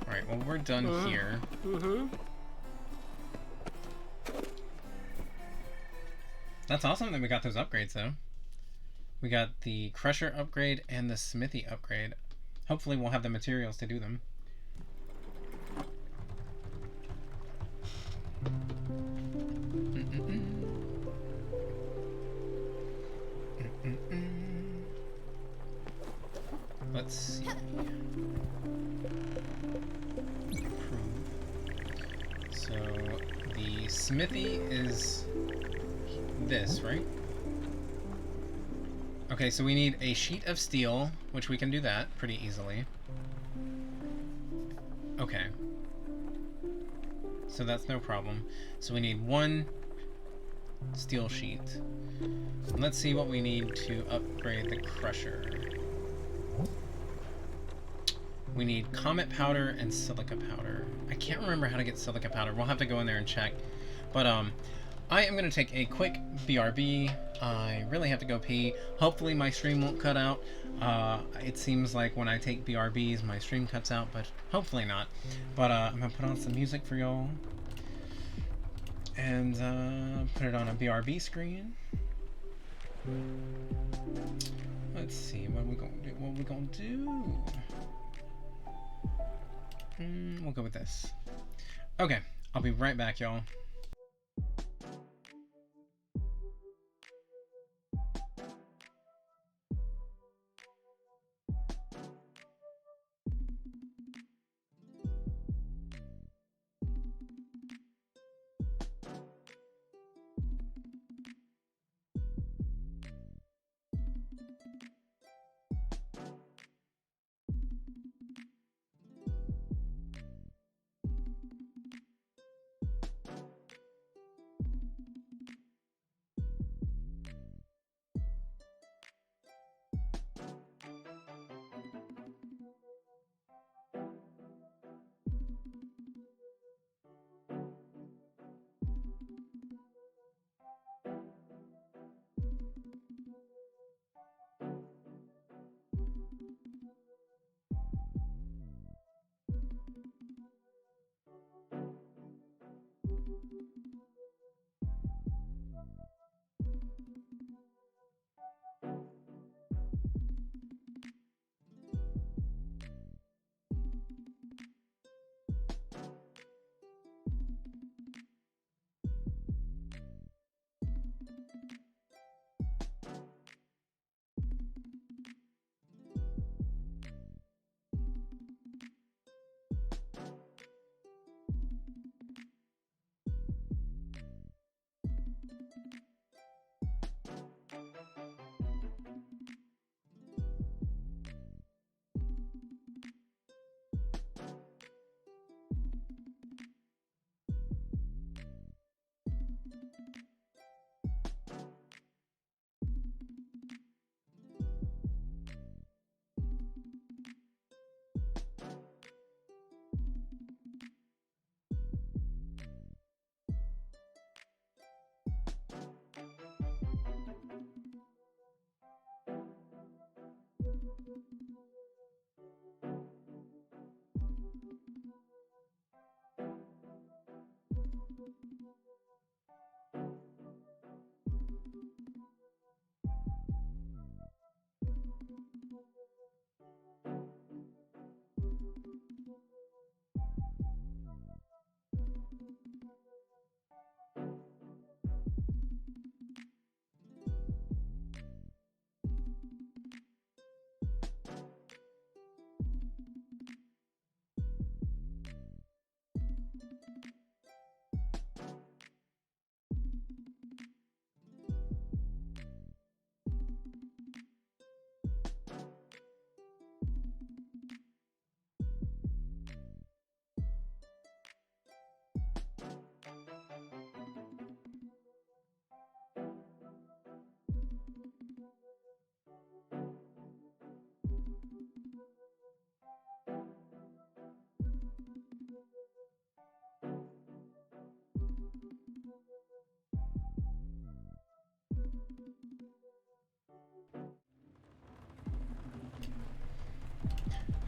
Alright, well, we're done here. That's awesome that we got those upgrades, though. We got the crusher upgrade and the smithy upgrade. Hopefully we'll have the materials to do them. Let's see. So the smithy is this, right? Okay, so we need a sheet of steel, which we can do that pretty easily. Okay. So that's no problem. So we need 1 steel sheet. Let's see what we need to upgrade the crusher. We need comet powder and silica powder. I can't remember how to get silica powder. We'll have to go in there and check. But I am going to take a quick BRB. I really have to go pee. Hopefully my stream won't cut out. It seems like when I take BRBs, my stream cuts out, but hopefully not. But I'm going to put on some music for y'all. And put it on a BRB screen. Let's see, what are we going to do? What are we going to do? We'll go with this. Okay, I'll be right back, y'all.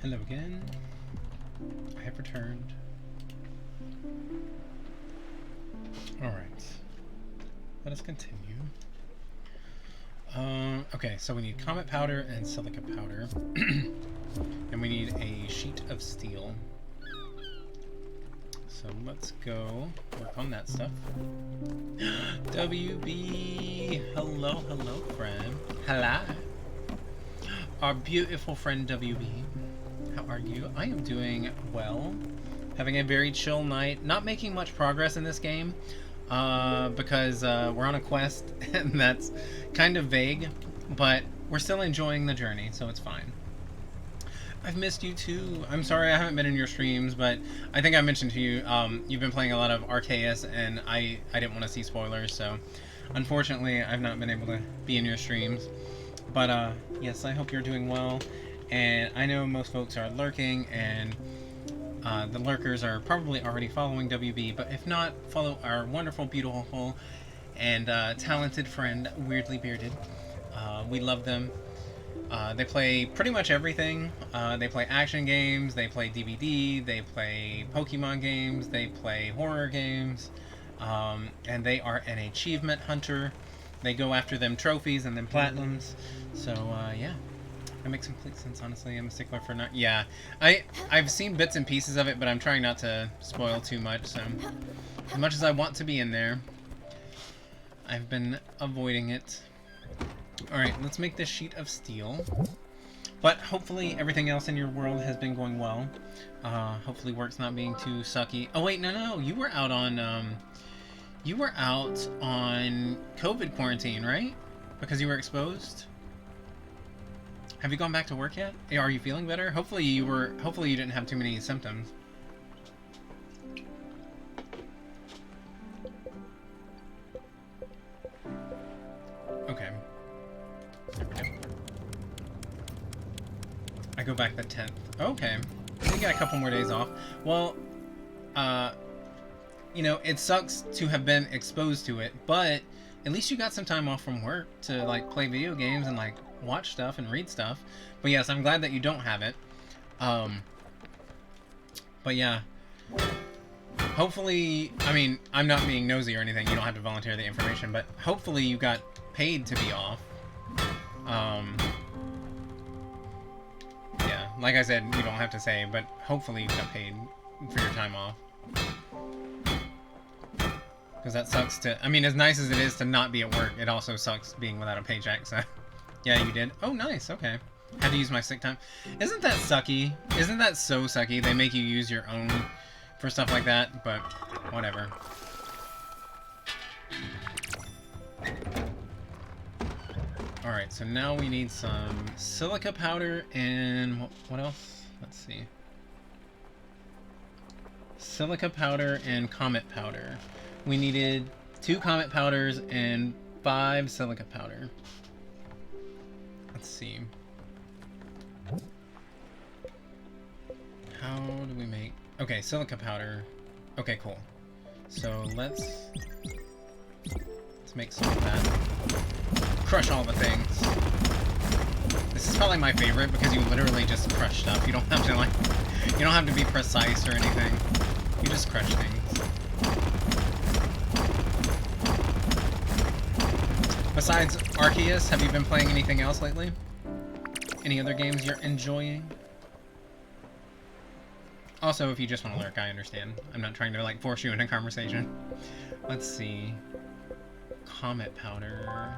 Hello again. I have returned. Alright. Let us continue. Okay, so we need comet powder and silica powder. And we need a sheet of steel. So let's go work on that stuff. WB! Hello, hello, friend. Hello. Our beautiful friend WB. How are you? I am doing well. Having a very chill night. Not making much progress in this game. Because we're on a quest, and that's kind of vague. But we're still enjoying the journey, so it's fine. I've missed you too. I'm sorry I haven't been in your streams, but I think I mentioned to you, you've been playing a lot of Arceus, and I didn't want to see spoilers, so unfortunately I've not been able to be in your streams. But yes, I hope you're doing well, and I know most folks are lurking, and the lurkers are probably already following WB, but if not, follow our wonderful, beautiful, and talented friend, Weirdly Bearded. We love them. They play pretty much everything. They play action games, they play DVD, they play Pokemon games, they play horror games, and they are an achievement hunter. They go after them trophies and then platinums. So, yeah. That makes complete sense, honestly. I'm a stickler for not... Yeah. I've seen bits and pieces of it, but I'm trying not to spoil too much, so... As much as I want to be in there, I've been avoiding it. Alright, let's make this sheet of steel. But hopefully everything else in your world has been going well. Hopefully work's not being too sucky. Oh wait, no. You were out on, COVID quarantine, right? Because you were exposed? Have you gone back to work yet? Are you feeling better? Hopefully you didn't have too many symptoms. Okay. There we go. I go back the 10th. Okay. We got a couple more days off. Well, you know, it sucks to have been exposed to it, but at least you got some time off from work to, like, play video games and, like, watch stuff and read stuff. But yes, I'm glad that you don't have it. But yeah. Hopefully, I mean, I'm not being nosy or anything. You don't have to volunteer the information, but hopefully you got paid to be off. Yeah, like I said, you don't have to say, but hopefully you got paid for your time off. Because that sucks to... I mean, as nice as it is to not be at work, it also sucks being without a paycheck, so... Yeah, you did. Oh, nice, okay. Had to use my sick time. Isn't that sucky? Isn't that so sucky? They make you use your own for stuff like that, but whatever. Alright, so now we need some silica powder and... what else? Let's see. Silica powder and comet powder. We needed 2 comet powders and 5 silica powder. Let's see. How do we make... Okay, silica powder. Okay, cool. So let's make some of that. Crush all the things. This is probably my favorite because you literally just crush stuff. You don't have to, like... You don't have to be precise or anything. You just crush things. Besides Arceus, have you been playing anything else lately? Any other games you're enjoying? Also, if you just want to lurk, I understand. I'm not trying to, like, force you into conversation. Let's see. Comet powder.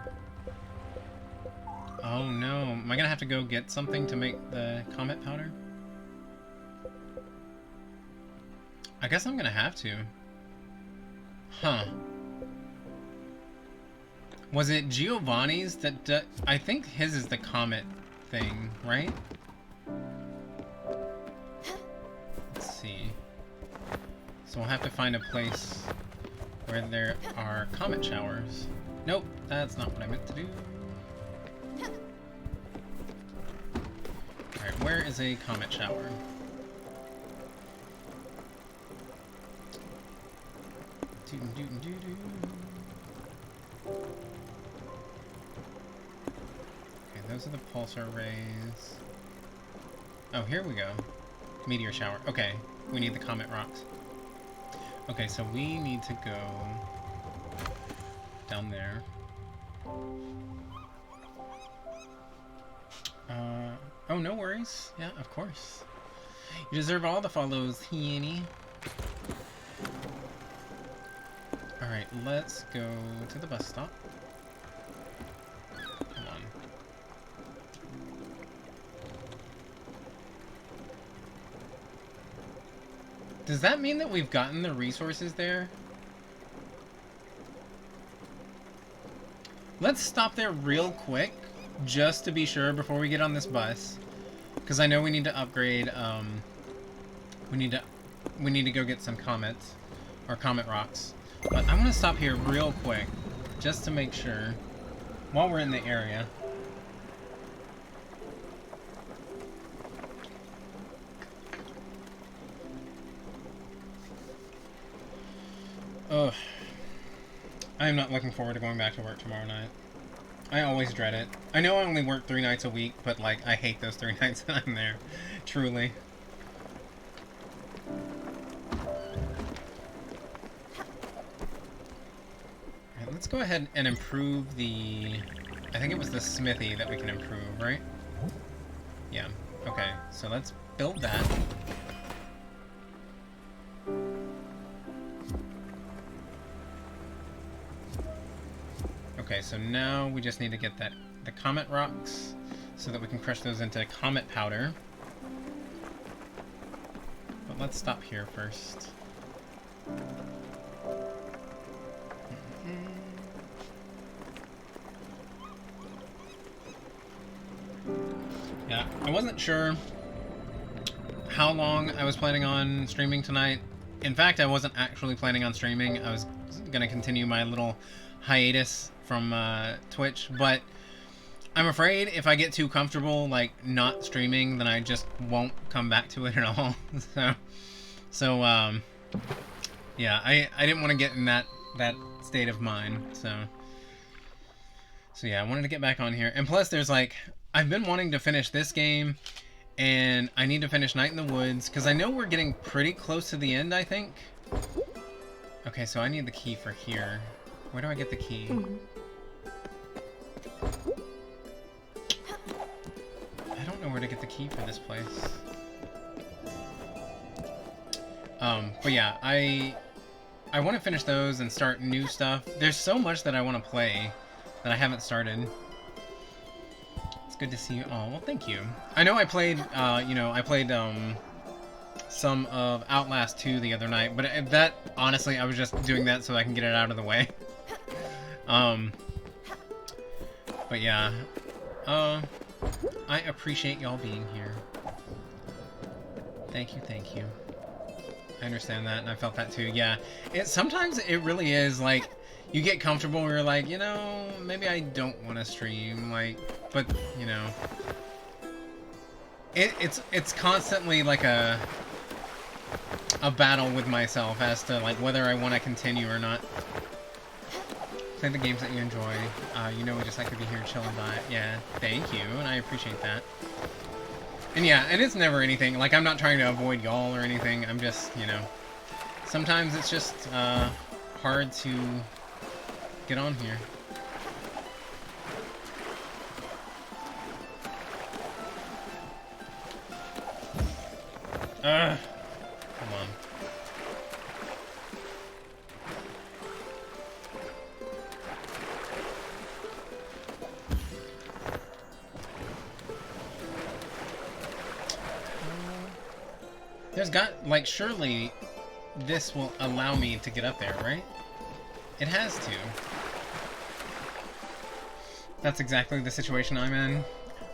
Oh no, am I gonna have to go get something to make the comet powder? I guess I'm gonna have to. Huh. Was it Giovanni's that... I think his is the comet thing, right? Let's see. So we'll have to find a place where there are comet showers. Nope, that's not what I meant to do. Alright, where is a comet shower? Okay, those are the pulsar rays. Oh, here we go. Meteor shower. Okay, we need the comet rocks. Okay, so we need to go down there. Oh, no worries. Yeah, of course. You deserve all the follows, Heaney. Alright, let's go to the bus stop. Come on. Does that mean that we've gotten the resources there? Let's stop there real quick, just to be sure before we get on this bus. Because I know we need to upgrade, we need to go get some comets, or comet rocks. But I'm gonna stop here real quick, just to make sure, while we're in the area. Ugh. I am not looking forward to going back to work tomorrow night. I always dread it. I know I only work 3 nights a week, but, like, I hate those 3 nights that I'm there. Truly. Alright, let's go ahead and improve the... I think it was the smithy that we can improve, right? Yeah. Okay, so let's build that. Okay, so now we just need to get the comet rocks so that we can crush those into comet powder. But let's stop here first. Yeah, I wasn't sure how long I was planning on streaming tonight. In fact, I wasn't actually planning on streaming. I was going to continue my little hiatus from Twitch, but I'm afraid if I get too comfortable, like, not streaming, then I just won't come back to it at all. so, yeah, I didn't want to get in that state of mind, so yeah, I wanted to get back on here. And plus, there's, like, I've been wanting to finish this game, and I need to finish Night in the Woods, because I know we're getting pretty close to the end, I think. Okay, so I need the key for here. Where do I get the key? I don't know where to get the key for this place. But yeah, I want to finish those and start new stuff. There's so much that I want to play that I haven't started. It's good to see you all. Well, thank you. I know I played, you know, I played, some of Outlast 2 the other night, but that, honestly, I was just doing that so I can get it out of the way. But yeah, I appreciate y'all being here. Thank you, thank you. I understand that, and I felt that too. Yeah, sometimes it really is, like, you get comfortable where you're like, you know, maybe I don't want to stream, like, but, you know, it's constantly like a battle with myself as to, like, whether I want to continue or not. Play the games that you enjoy. You know, we just like to be here and chill and die. Yeah, thank you, and I appreciate that. And yeah, and it's never anything, like, I'm not trying to avoid y'all or anything, I'm just, you know, sometimes it's just, hard to get on here. Come on. There's got, like, surely this will allow me to get up there, right? It has to. That's exactly the situation I'm in.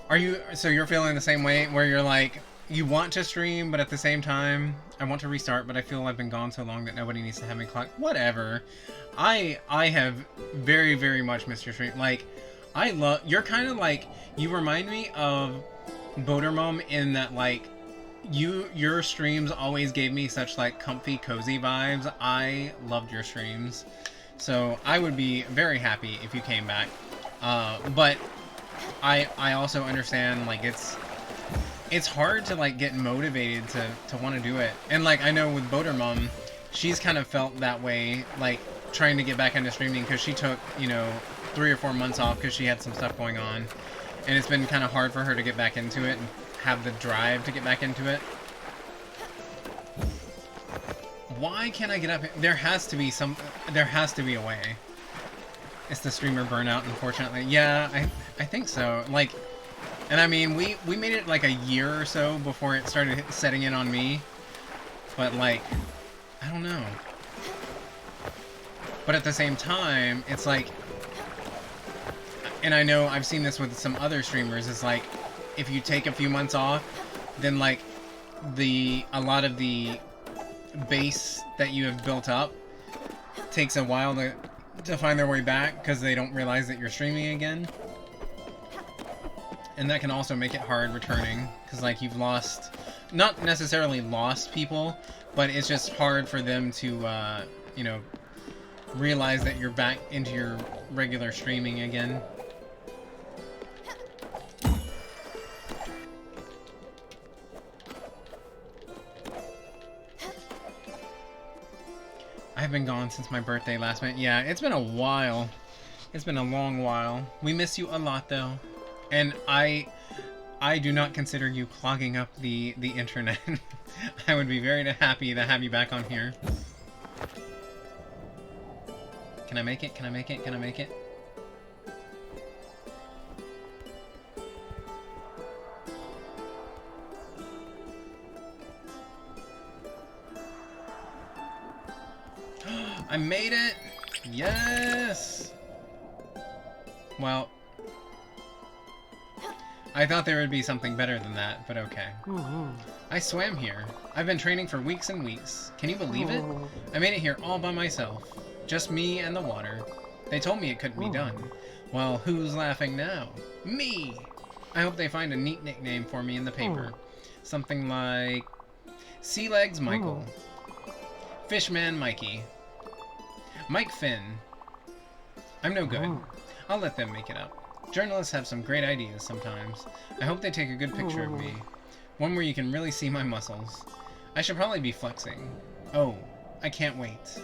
Are you, so you're feeling the same way, where you're like, you want to stream, but at the same time, I want to restart, but I feel I've been gone so long that nobody needs to have me clock. Whatever. I have very, very much missed your stream. Like, I love, you're kind of like, you remind me of Bodermom in that, like, your streams always gave me such, like, comfy, cozy vibes. I loved your streams. So I would be very happy if you came back. But I also understand, like, it's hard to like get motivated to want to do it. And like I know with Boater Mom, she's kind of felt that way, like trying to get back into streaming because she took, you know, 3 or 4 months off because she had some stuff going on, and it's been kind of hard for her to get back into it and have the drive to get back into it. Why can't I get up? There has to be a way. It's the streamer burnout, unfortunately. Yeah, I think so. Like, and I mean, we made it like a year or so before it started setting in on me. But like, I don't know. But at the same time, it's like, and I know I've seen this with some other streamers, it's like, if you take a few months off, then like, a lot of the base that you have built up takes a while to find their way back because they don't realize that you're streaming again. And that can also make it hard returning because like you've lost, not necessarily lost people, but it's just hard for them to you know, realize that you're back into your regular streaming again. I've been gone since my birthday last month. Yeah, it's been a while. It's been a long while. We miss you a lot, though. And I do not consider you clogging up the internet. I would be very happy to have you back on here. Can I make it? Can I make it? Can I make it? I made it! Yes! Well, I thought there would be something better than that, but okay. I swam here. I've been training for weeks and weeks. Can you believe it? I made it here all by myself. Just me and the water. They told me it couldn't be done. Well, who's laughing now? Me! I hope they find a neat nickname for me in the paper. Something like... Sea Legs Michael. Fishman Mikey. Mike Finn. I'm no good. I'll let them make it up. Journalists have some great ideas sometimes. I hope they take a good picture of me. One where you can really see my muscles. I should probably be flexing. Oh, I can't wait.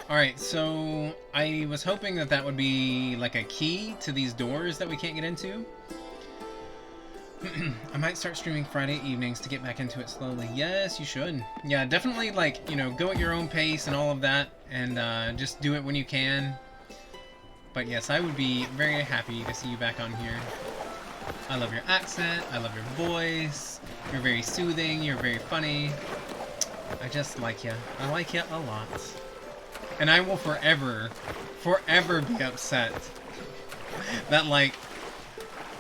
Alright, so I was hoping that that would be like a key to these doors that we can't get into. I might start streaming Friday evenings to get back into it slowly. Yes, you should. Yeah, definitely, like, you know, go at your own pace and all of that, and just do it when you can. But yes, I would be very happy to see you back on here. I love your accent, I love your voice, you're very soothing, you're very funny. I just like you. I like you a lot. And I will forever be upset that, like,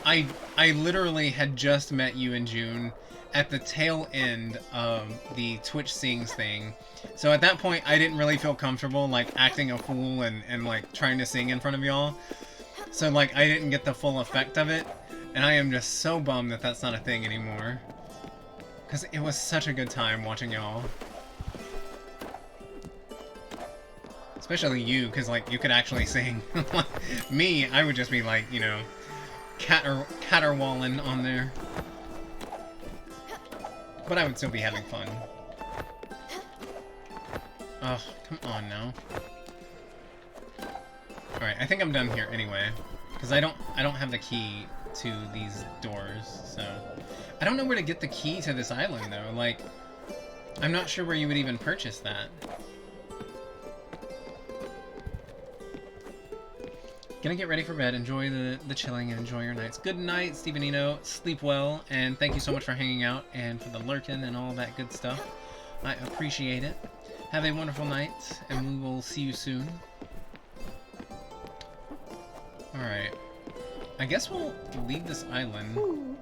I literally had just met you in June at the tail end of the Twitch Sings thing. So at that point, I didn't really feel comfortable, like, acting a fool and like, trying to sing in front of y'all. So, like, I didn't get the full effect of it. And I am just so bummed that that's not a thing anymore. Because it was such a good time watching y'all. Especially you, because, like, you could actually sing. Me, I would just be, like, you know, caterwauling on there. But I would still be having fun. Oh, come on now. Alright, I think I'm done here anyway. Because I don't have the key to these doors, so... I don't know where to get the key to this island, though. Like, I'm not sure where you would even purchase that. Gonna get ready for bed. Enjoy the chilling and enjoy your nights. Good night, Stevenino. Sleep well, and thank you so much for hanging out and for the lurking and all that good stuff. I appreciate it. Have a wonderful night, and we will see you soon. Alright. I guess we'll leave this island.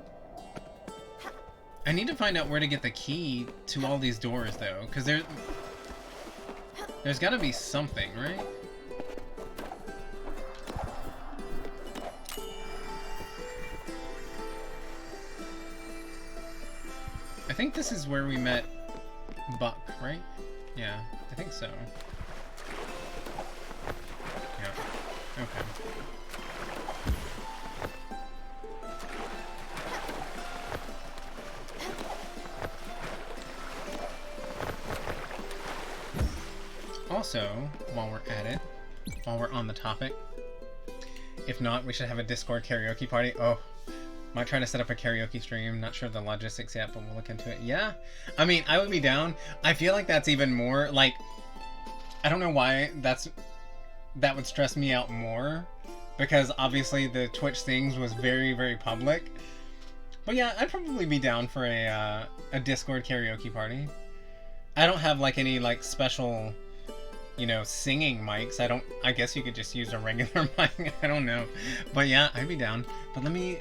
I need to find out where to get the key to all these doors, though, because there's gotta be something, right? I think this is where we met Buck, right? Yeah, I think so. Yeah, okay. also, while we're at it, while we're on the topic, if not, we should have a Discord karaoke party. Oh, might try to set up a karaoke stream. Not sure of the logistics yet, but we'll look into it. Yeah, I mean, I would be down. I feel like that's even more, like, I don't know why that would stress me out more, because obviously the Twitch things was very, very public. But yeah, I'd probably be down for a Discord karaoke party. I don't have like any like special, you know, singing mics. I guess you could just use a regular mic. I don't know. But yeah, I'd be down. But let me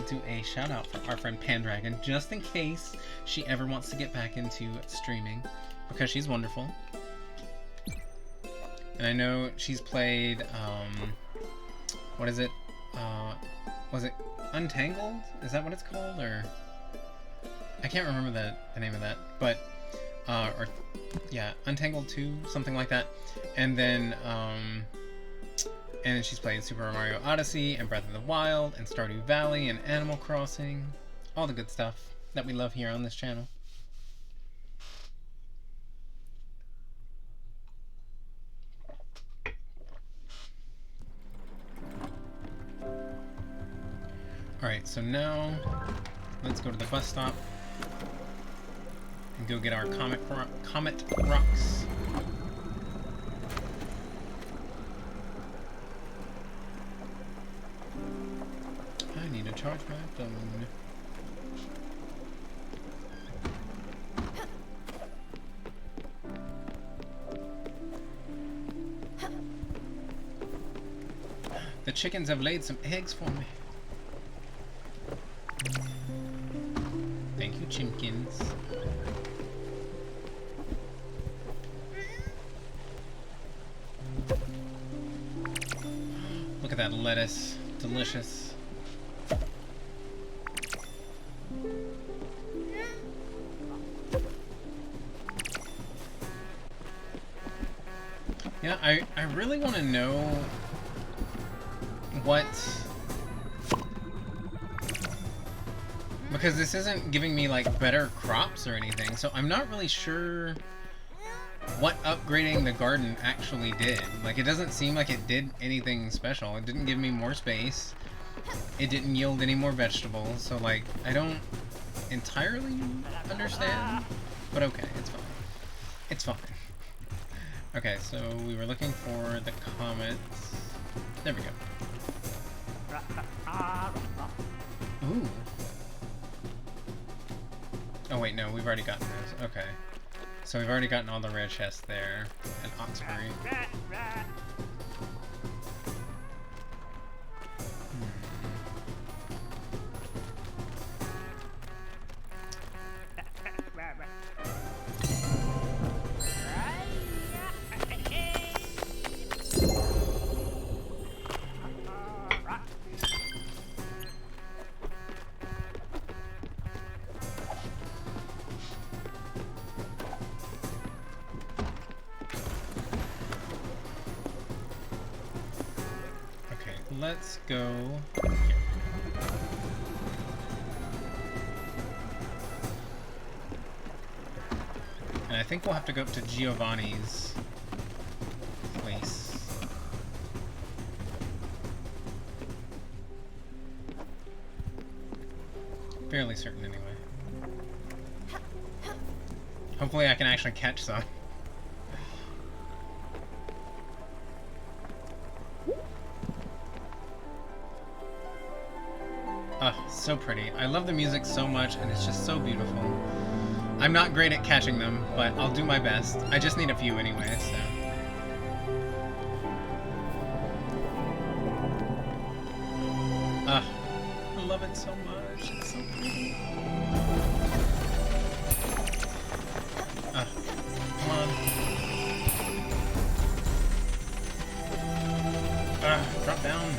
do a shout out for our friend Pandragon, just in case she ever wants to get back into streaming, because she's wonderful. And I know she's played, what is it? Was it Untangled? Is that what it's called? Or I can't remember the name of that. But, or yeah, Untangled 2, something like that. And then she's played Super Mario Odyssey and Breath of the Wild and Stardew Valley and Animal Crossing. All the good stuff that we love here on this channel. Alright, so now let's go to the bus stop and go get our Comet Rocks. I need to charge my phone. The chickens have laid some eggs for me. Thank you, chimkins. Look at that lettuce. Delicious. Yeah, I really want to know what... Because this isn't giving me, like, better crops or anything, so I'm not really sure what upgrading the garden actually did. Like, it doesn't seem like it did anything special. It didn't give me more space. It didn't yield any more vegetables, so, like, I don't entirely understand. But okay, it's fine. It's fine. Okay, so we were looking for the comets. There we go. Ooh. Oh wait, no, we've already gotten those. Okay. So we've already gotten all the rare chests there. And Oxbury. Let's go here. And I think we'll have to go up to Giovanni's place. Fairly certain anyway. Hopefully I can actually catch some. So pretty. I love the music so much, and it's just so beautiful. I'm not great at catching them, but I'll do my best. I just need a few anyway, so... I love it so much. It's so pretty. Come on. Drop down.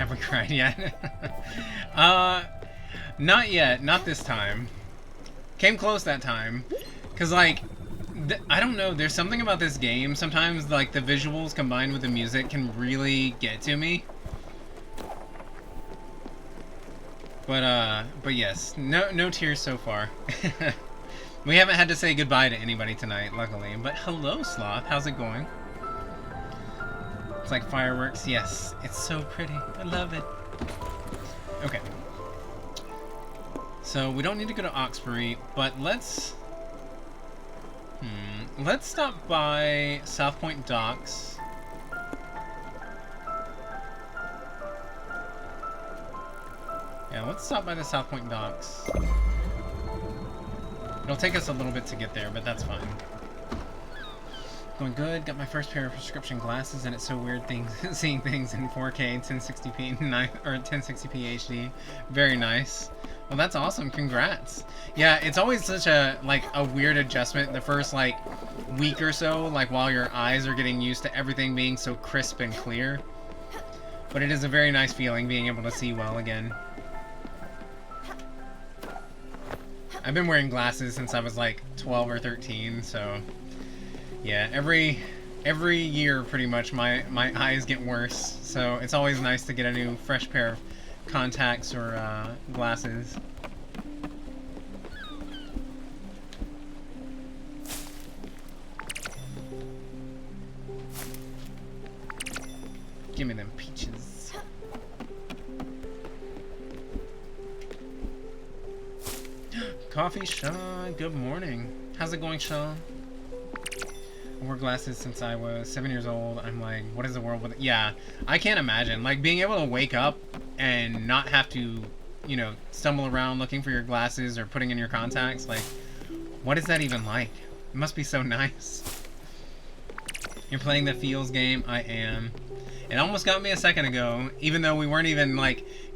Have we cried yet? Not yet. Not this time. Came close that time. Because, like, I don't know. There's something about this game. Sometimes, like, the visuals combined with the music can really get to me. But yes. No tears so far. We haven't had to say goodbye to anybody tonight, luckily. But hello, Sloth. How's it going? It's like fireworks. Yes. It's so pretty. I love it. Okay. So, we don't need to go to Oxbury, but let's stop by South Point Docks. Yeah, let's stop by the South Point Docks. It'll take us a little bit to get there, but that's fine. Going good. Got my first pair of prescription glasses, and it's so weird seeing things in 4K, 1060p, or 1060p HD. Very nice. Well, that's awesome. Congrats. Yeah, it's always such a weird adjustment the first week or so, while your eyes are getting used to everything being so crisp and clear. But it is a very nice feeling being able to see well again. I've been wearing glasses since I was 12 or 13, so yeah, every year pretty much my eyes get worse, so it's always nice to get a new fresh pair of contacts or glasses. Give me them peaches. Coffee, Sean. Good morning. How's it going, Sean? I wore glasses since I was 7 years old. I'm like, what is the world with it? Yeah, I can't imagine. Being able to wake up and not have to, stumble around looking for your glasses or putting in your contacts. What is that even like? It must be so nice. You're playing the Feels game? I am. It almost got me a second ago, even though we weren't even,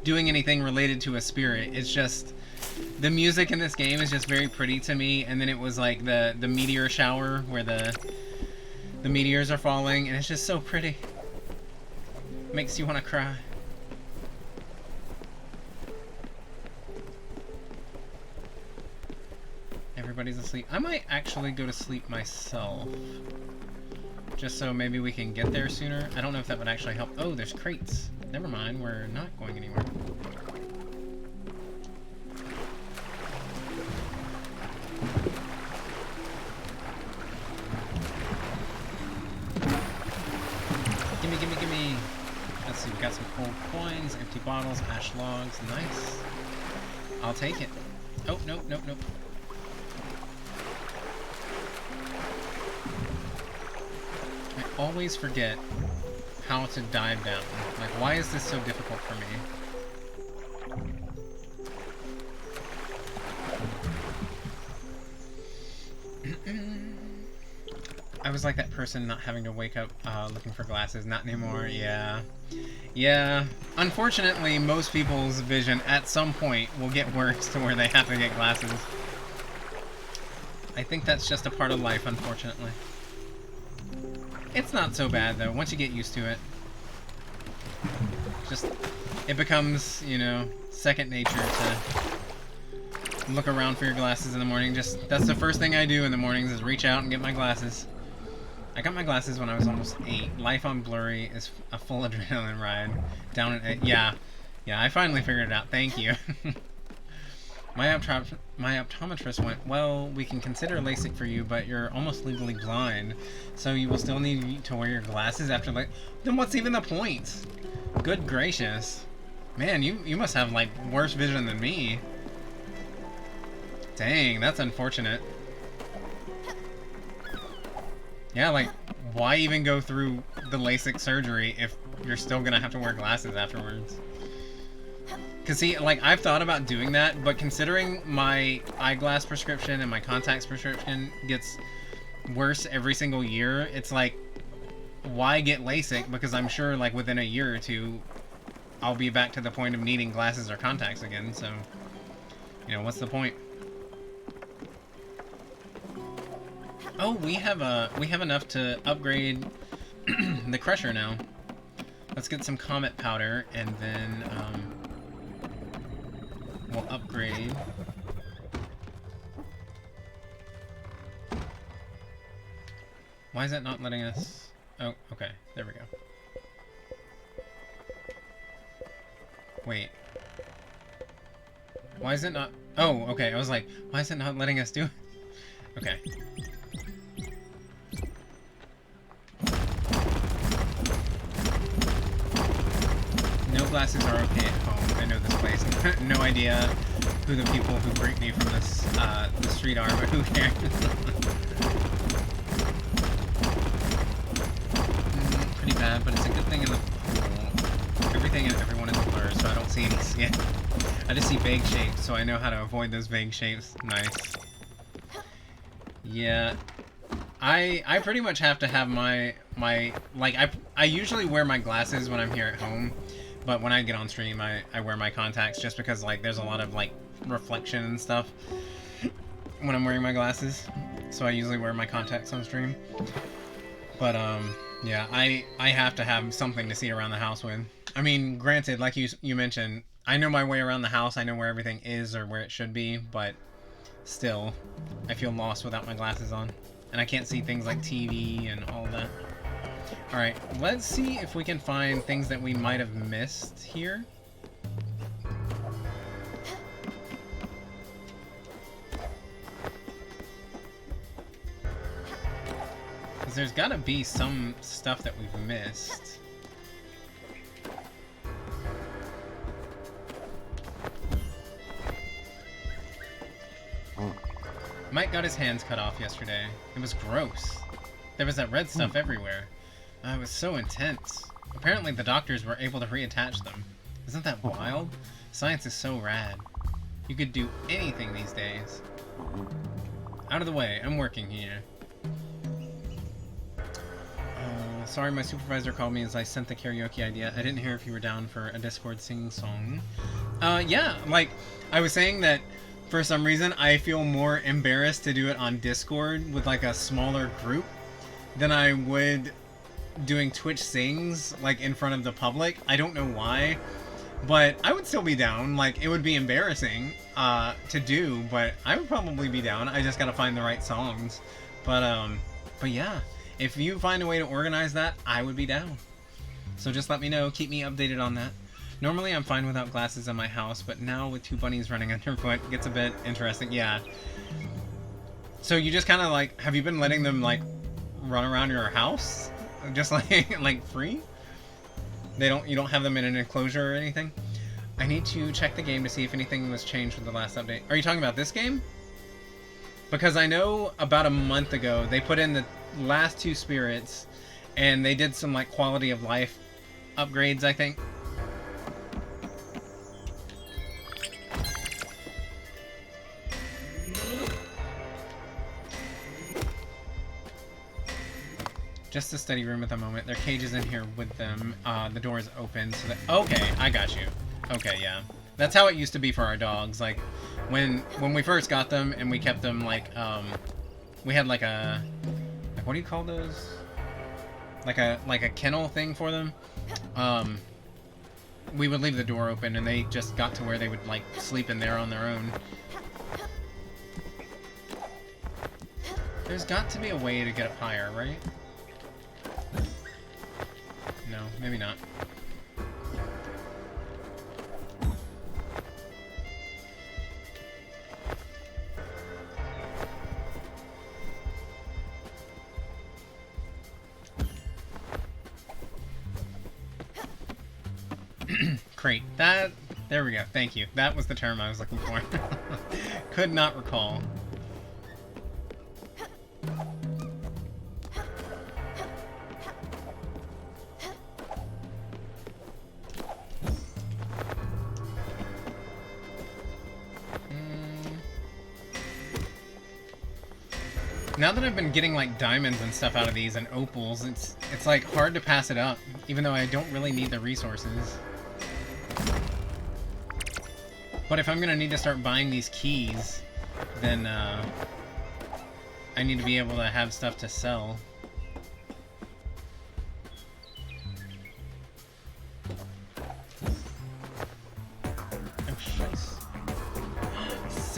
doing anything related to a spirit. It's just, the music in this game is just very pretty to me, and then it was, the meteor shower, where the meteors are falling, and it's just so pretty. Makes you want to cry. Everybody's asleep. I might actually go to sleep myself. Just so maybe we can get there sooner. I don't know if that would actually help. Oh, there's crates. Never mind, we're not going anywhere. Gimme. Let's see, we got some gold coins, empty bottles, ash logs. Nice. I'll take it. Oh, nope. I always forget how to dive down. Why is this so difficult for me? I was like that person not having to wake up looking for glasses. Not anymore, yeah. Yeah, unfortunately, most people's vision at some point will get worse to where they have to get glasses. I think that's just a part of life, unfortunately. It's not so bad, though, once you get used to it. It becomes, second nature to look around for your glasses in the morning. That's the first thing I do in the mornings is reach out and get my glasses. I got my glasses when I was almost 8. Life on Blurry is a full adrenaline ride. Down at 8. Yeah, I finally figured it out. Thank you. My optometrist went, well, we can consider LASIK for you, but you're almost legally blind, so you will still need to wear your glasses after, then what's even the point? Good gracious. Man, you must have, worse vision than me. Dang, that's unfortunate. Yeah, why even go through the LASIK surgery if you're still gonna have to wear glasses afterwards? Because, see, I've thought about doing that, but considering my eyeglass prescription and my contacts prescription gets worse every single year, it's why get LASIK? Because I'm sure, within a year or two, I'll be back to the point of needing glasses or contacts again, so, what's the point? Oh, we have enough to upgrade the Crusher now. Let's get some comet powder, and then we'll upgrade. Why is that not letting us... Oh, okay. There we go. Wait. Why is it not... Oh, okay. I was like, why is it not letting us do it? Okay. No glasses are okay at home. I know this place. No idea who the people who greet me from this, the street are, but who cares? Pretty bad, but it's a good thing in the pool. Everything and everyone is a blur, so I don't see any skin. I just see vague shapes, so I know how to avoid those vague shapes. Nice. Yeah. I pretty much have to have my like, I usually wear my glasses when I'm here at home, but when I get on stream, I wear my contacts just because, like, there's a lot of, like, reflection and stuff when I'm wearing my glasses. So I usually wear my contacts on stream. But, yeah, I have to have something to see around the house with. I mean, granted, like you mentioned, I know my way around the house, I know where everything is or where it should be, but still, I feel lost without my glasses on. And I can't see things like TV and all that. Alright, let's see if we can find things that we might have missed here. Because there's gotta be some stuff that we've missed. Mike got his hands cut off yesterday. It was gross. There was that red stuff everywhere. It was so intense. Apparently the doctors were able to reattach them. Isn't that wild? Science is so rad. You could do anything these days. Out of the way, I'm working here. Sorry, my supervisor called me as I sent the karaoke idea. I didn't hear if you were down for a Discord sing song. Yeah, like, I was saying that for some reason I feel more embarrassed to do it on Discord with, like, a smaller group than I would doing Twitch sings, like, in front of the public. I don't know why, but I would still be down. Like, it would be embarrassing to do, but I would probably be down. I just gotta find the right songs. But yeah, if you find a way to organize that, I would be down. So just let me know, keep me updated on that. Normally I'm fine without glasses in my house, but now with two bunnies running underfoot, it gets a bit interesting. Yeah. So you just kind of, like, have you been letting them, like, run around your house? Just like free? You don't have them in an enclosure or anything? I need to check the game to see if anything was changed with the last update. Are you talking about this game? Because I know about a month ago they put in the last two spirits and they did some, like, quality of life upgrades, I think. Just a study room at the moment. Their cage is in here with them. The door is open so that... Okay, I got you. Okay, yeah. That's how it used to be for our dogs. Like, when we first got them and we kept them, like, we had, like, a... Like, what do you call those? Like a kennel thing for them. We would leave the door open and they just got to where they would, like, sleep in there on their own. There's got to be a way to get up higher, right? No, maybe not. Crate. There we go. Thank you. That was the term I was looking for. Could not recall. Now that I've been getting, like, diamonds and stuff out of these and opals, it's like hard to pass it up, even though I don't really need the resources. But if I'm gonna need to start buying these keys, then I need to be able to have stuff to sell.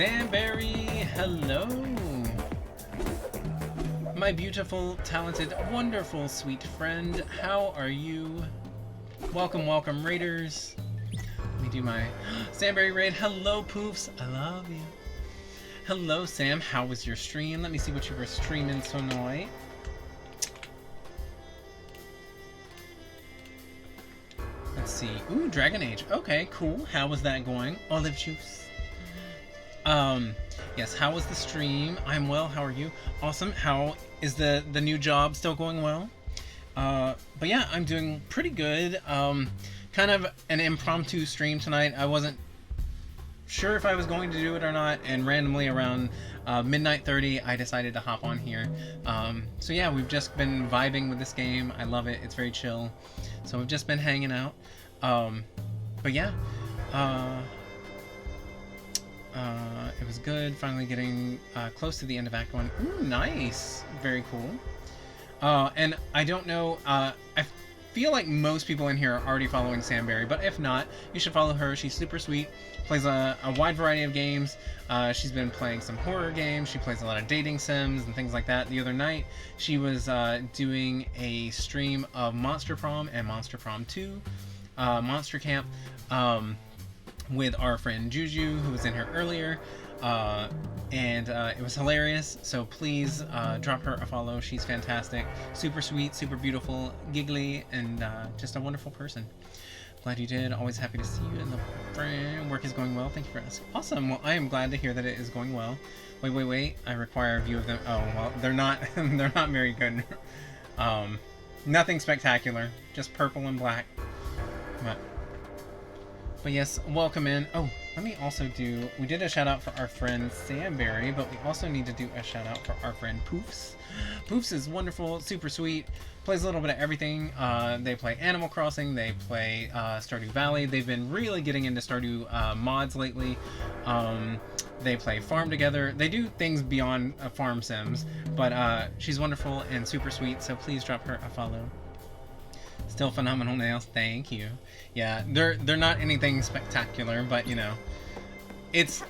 Samberry, hello. My beautiful, talented, wonderful, sweet friend. How are you? Welcome, welcome, raiders. Let me do my Samberry raid. Hello, Poofs. I love you. Hello, Sam. How was your stream? Let me see what you were streaming tonight. Let's see. Ooh, Dragon Age. Okay, cool. How was that going? Olive juice. Yes, how was the stream? I'm well. How are you? Awesome. How is the new job still going well? But yeah, I'm doing pretty good. Kind of an impromptu stream tonight. I wasn't sure if I was going to do it or not, and randomly around midnight 30, I decided to hop on here. So yeah, we've just been vibing with this game. I love it. It's very chill. So we've just been hanging out. But yeah, it was good. Finally getting close to the end of Act 1. Ooh, nice. Very cool. And I don't know, I feel like most people in here are already following Samberry, but if not, you should follow her. She's super sweet, plays a wide variety of games. She's been playing some horror games, she plays a lot of dating sims and things like that. The other night, she was doing a stream of Monster Prom and Monster Prom 2, Monster Camp, with our friend Juju, who was in here earlier. And it was hilarious, so please drop her a follow. She's fantastic, super sweet, super beautiful, giggly, and just a wonderful person. Glad you did. Always happy to see you, and the work is going well. Thank you for asking. Awesome. Well, I am glad to hear that it is going well. Wait. I require a view of them. Oh, well, they're not they're not very good. Nothing spectacular, just purple and black. But yes, welcome in. Oh, let me also do... We did a shout-out for our friend Samberry, but we also need to do a shout-out for our friend Poofs. Poofs is wonderful, super sweet, plays a little bit of everything. They play Animal Crossing, they play Stardew Valley. They've been really getting into Stardew mods lately. They play Farm together. They do things beyond farm sims, but she's wonderful and super sweet, so please drop her a follow. Still phenomenal nails, thank you. Yeah, they're not anything spectacular, but you know, it's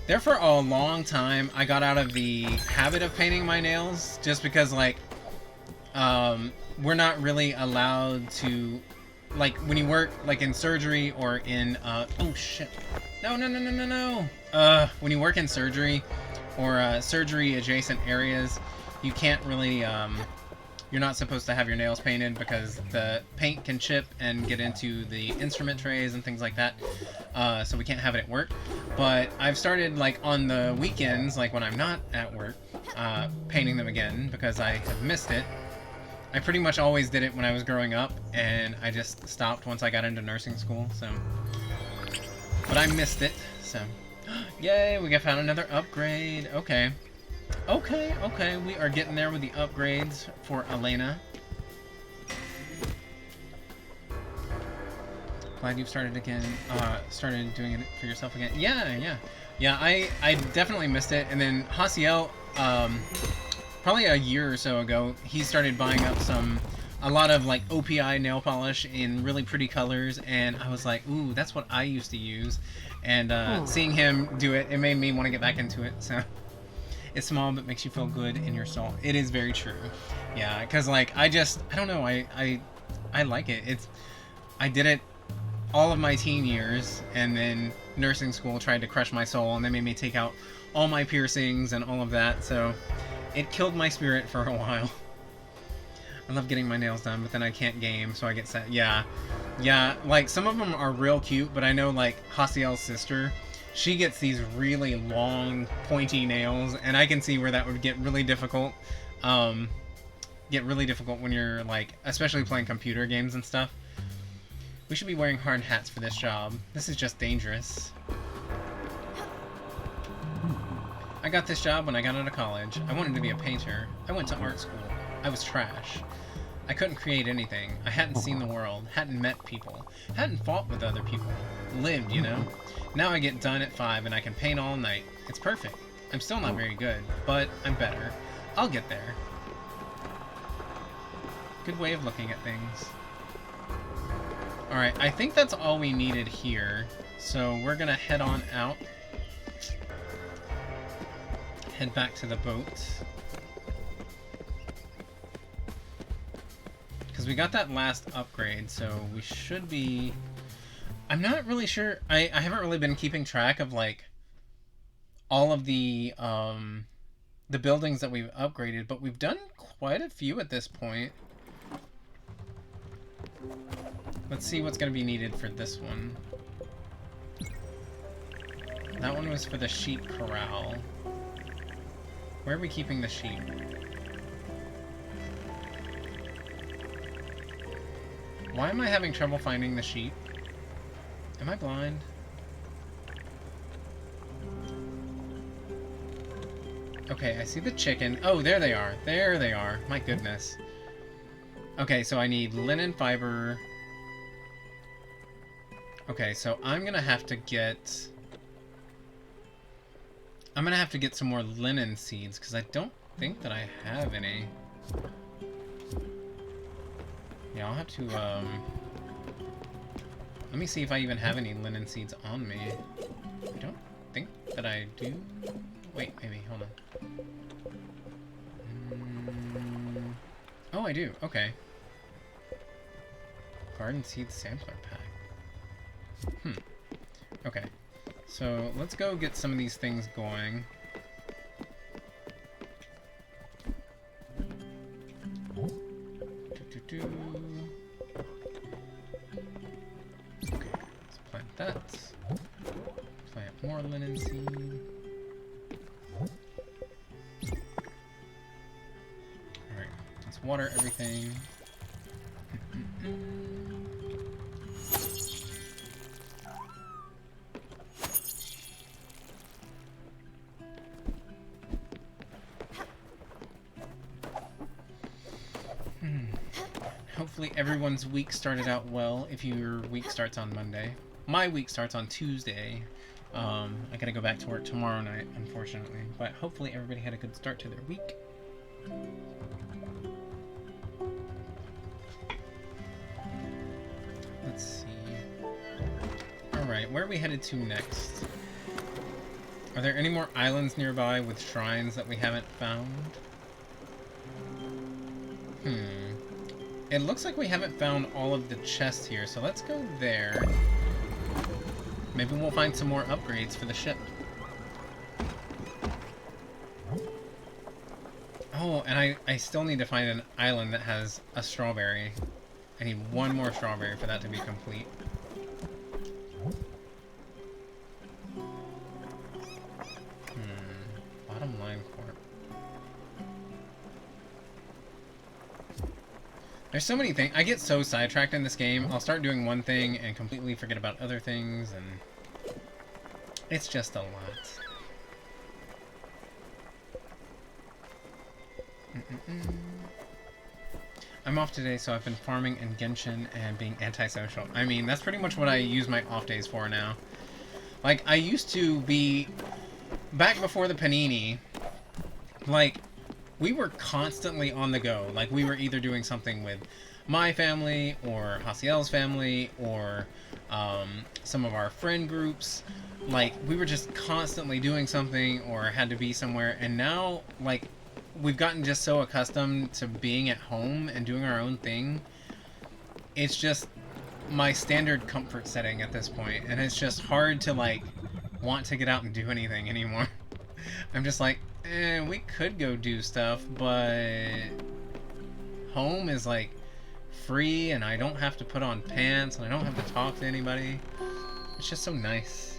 there for a long time. I got out of the habit of painting my nails just because, like, we're not really allowed to, like, when you work like in surgery or in oh shit, no, when you work in surgery or surgery adjacent areas, you can't really you're not supposed to have your nails painted because the paint can chip and get into the instrument trays and things like that. So we can't have it at work. But I've started, like, on the weekends, like when I'm not at work, painting them again because I have missed it. I pretty much always did it when I was growing up, and I just stopped once I got into nursing school, so... But I missed it, so... Yay, we found another upgrade. Okay. Okay, we are getting there with the upgrades for Elena. Glad you've started again, started doing it for yourself again. Yeah, I definitely missed it, and then Hasiel, probably a year or so ago, he started buying up a lot of, like, OPI nail polish in really pretty colors, and I was like, ooh, that's what I used to use, and seeing him do it, it made me want to get back into it, so... It's small, but makes you feel good in your soul. It is very true. Yeah, because, like, I don't know, I like it. I did it all of my teen years, and then nursing school tried to crush my soul, and they made me take out all my piercings and all of that, so it killed my spirit for a while. I love getting my nails done, but then I can't game, so I get sad. Yeah, like, some of them are real cute, but I know, like, Hasiel's sister... She gets these really long, pointy nails, and I can see where that would get really difficult. Get really difficult when you're, like, especially playing computer games and stuff. We should be wearing hard hats for this job. This is just dangerous. I got this job when I got out of college. I wanted to be a painter. I went to art school. I was trash. I couldn't create anything. I hadn't seen the world, hadn't met people, hadn't fought with other people. Lived, you know? Now I get done at 5 and I can paint all night. It's perfect. I'm still not very good, but I'm better. I'll get there. Good way of looking at things. Alright, I think that's all we needed here. So we're gonna head on out. head back to the boat. Because we got that last upgrade, so we should be... I'm not really sure. I haven't really been keeping track of, like, all of the buildings that we've upgraded, but we've done quite a few at this point. Let's see what's going to be needed for this one. That one was for the sheep corral. Where are we keeping the sheep? Why am I having trouble finding the sheep? Am I blind? Okay, I see the chicken. Oh, there they are. There they are. My goodness. Okay, so I need linen fiber. Okay, so I'm gonna have to get... I'm gonna have to get some more linen seeds, because I don't think that I have any. Yeah, I'll have to, let me see if I even have any linen seeds on me. I don't think that I do. Wait, maybe, hold on. Oh, I do, okay. Garden seed sampler pack. Okay. So, let's go get some of these things going. Okay, let's plant that. Plant more linen seed. Alright, let's water everything. Hopefully everyone's week started out well if your week starts on Monday. My week starts on Tuesday. I gotta go back to work tomorrow night, unfortunately. But hopefully everybody had a good start to their week. Let's see. Alright, where are we headed to next? Are there any more islands nearby with shrines that we haven't found? It looks like we haven't found all of the chests here, so let's go there. Maybe we'll find some more upgrades for the ship. Oh, and I still need to find an island that has a strawberry. I need one more strawberry for that to be complete. Bottom line corp. There's so many things. I get so sidetracked in this game. I'll start doing one thing and completely forget about other things, and it's just a lot. I'm off today, so I've been farming in Genshin and being antisocial. I mean, that's pretty much what I use my off days for now. Like, I used to be... Back before the Panini, like... we were constantly on the go. Like, we were either doing something with my family, or Hasiel's family, or some of our friend groups. Like, we were just constantly doing something, or had to be somewhere. And now, like, we've gotten just so accustomed to being at home and doing our own thing. It's just my standard comfort setting at this point. And it's just hard to, like, want to get out and do anything anymore. I'm just like, we could go do stuff, but home is like free, and I don't have to put on pants, and I don't have to talk to anybody. It's just so nice.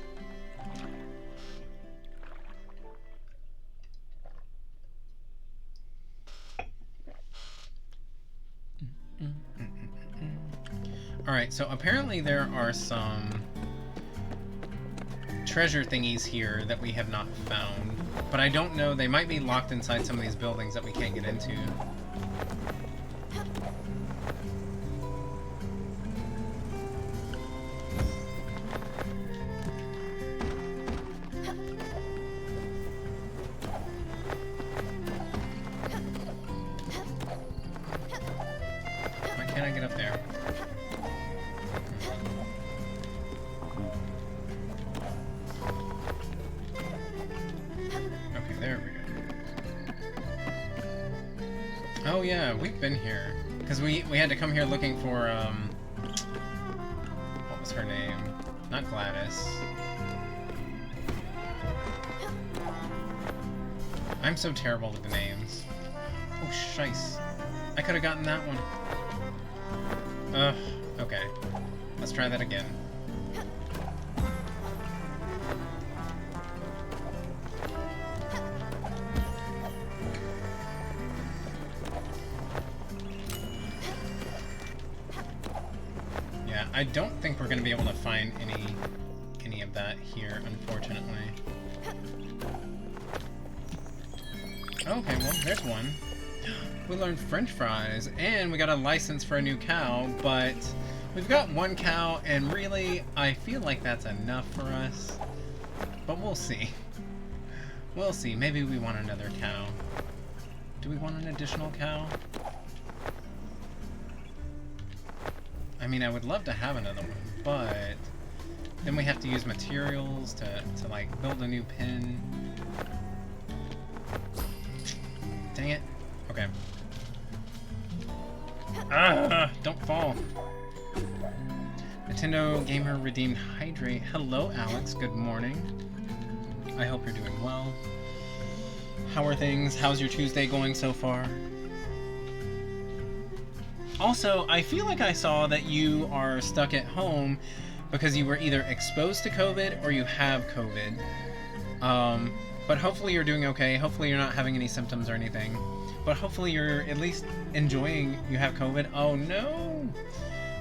Alright, so apparently there are some treasure thingies here that we have not found. But I don't know, they might be locked inside some of these buildings that we can't get into. Why can't I get up there? Okay, there we go. Oh yeah, we've been here. Because we had to come here looking for, what was her name? Not Gladys. I'm so terrible with the names. Oh, shice. I could have gotten that one. Ugh, okay. Let's try that again. Yeah, I don't think we're going to be able to find any of that here, unfortunately. Okay, well, there's one. We learned French fries, and we got a license for a new cow, but we've got one cow, and really, I feel like that's enough for us. But we'll see. We'll see. Maybe we want another cow. Do we want an additional cow? I mean, I would love to have another one, but then we have to use materials to like, build a new pen. Dang it. Okay. Ah, don't fall. Nintendo Gamer Redeemed Hydrate. Hello, Alex. Good morning. I hope you're doing well. How are things? How's your Tuesday going so far? Also, I feel like I saw that you are stuck at home because you were either exposed to COVID or you have COVID. But hopefully you're doing okay. Hopefully you're not having any symptoms or anything. But hopefully you're at least enjoying you have COVID. Oh no!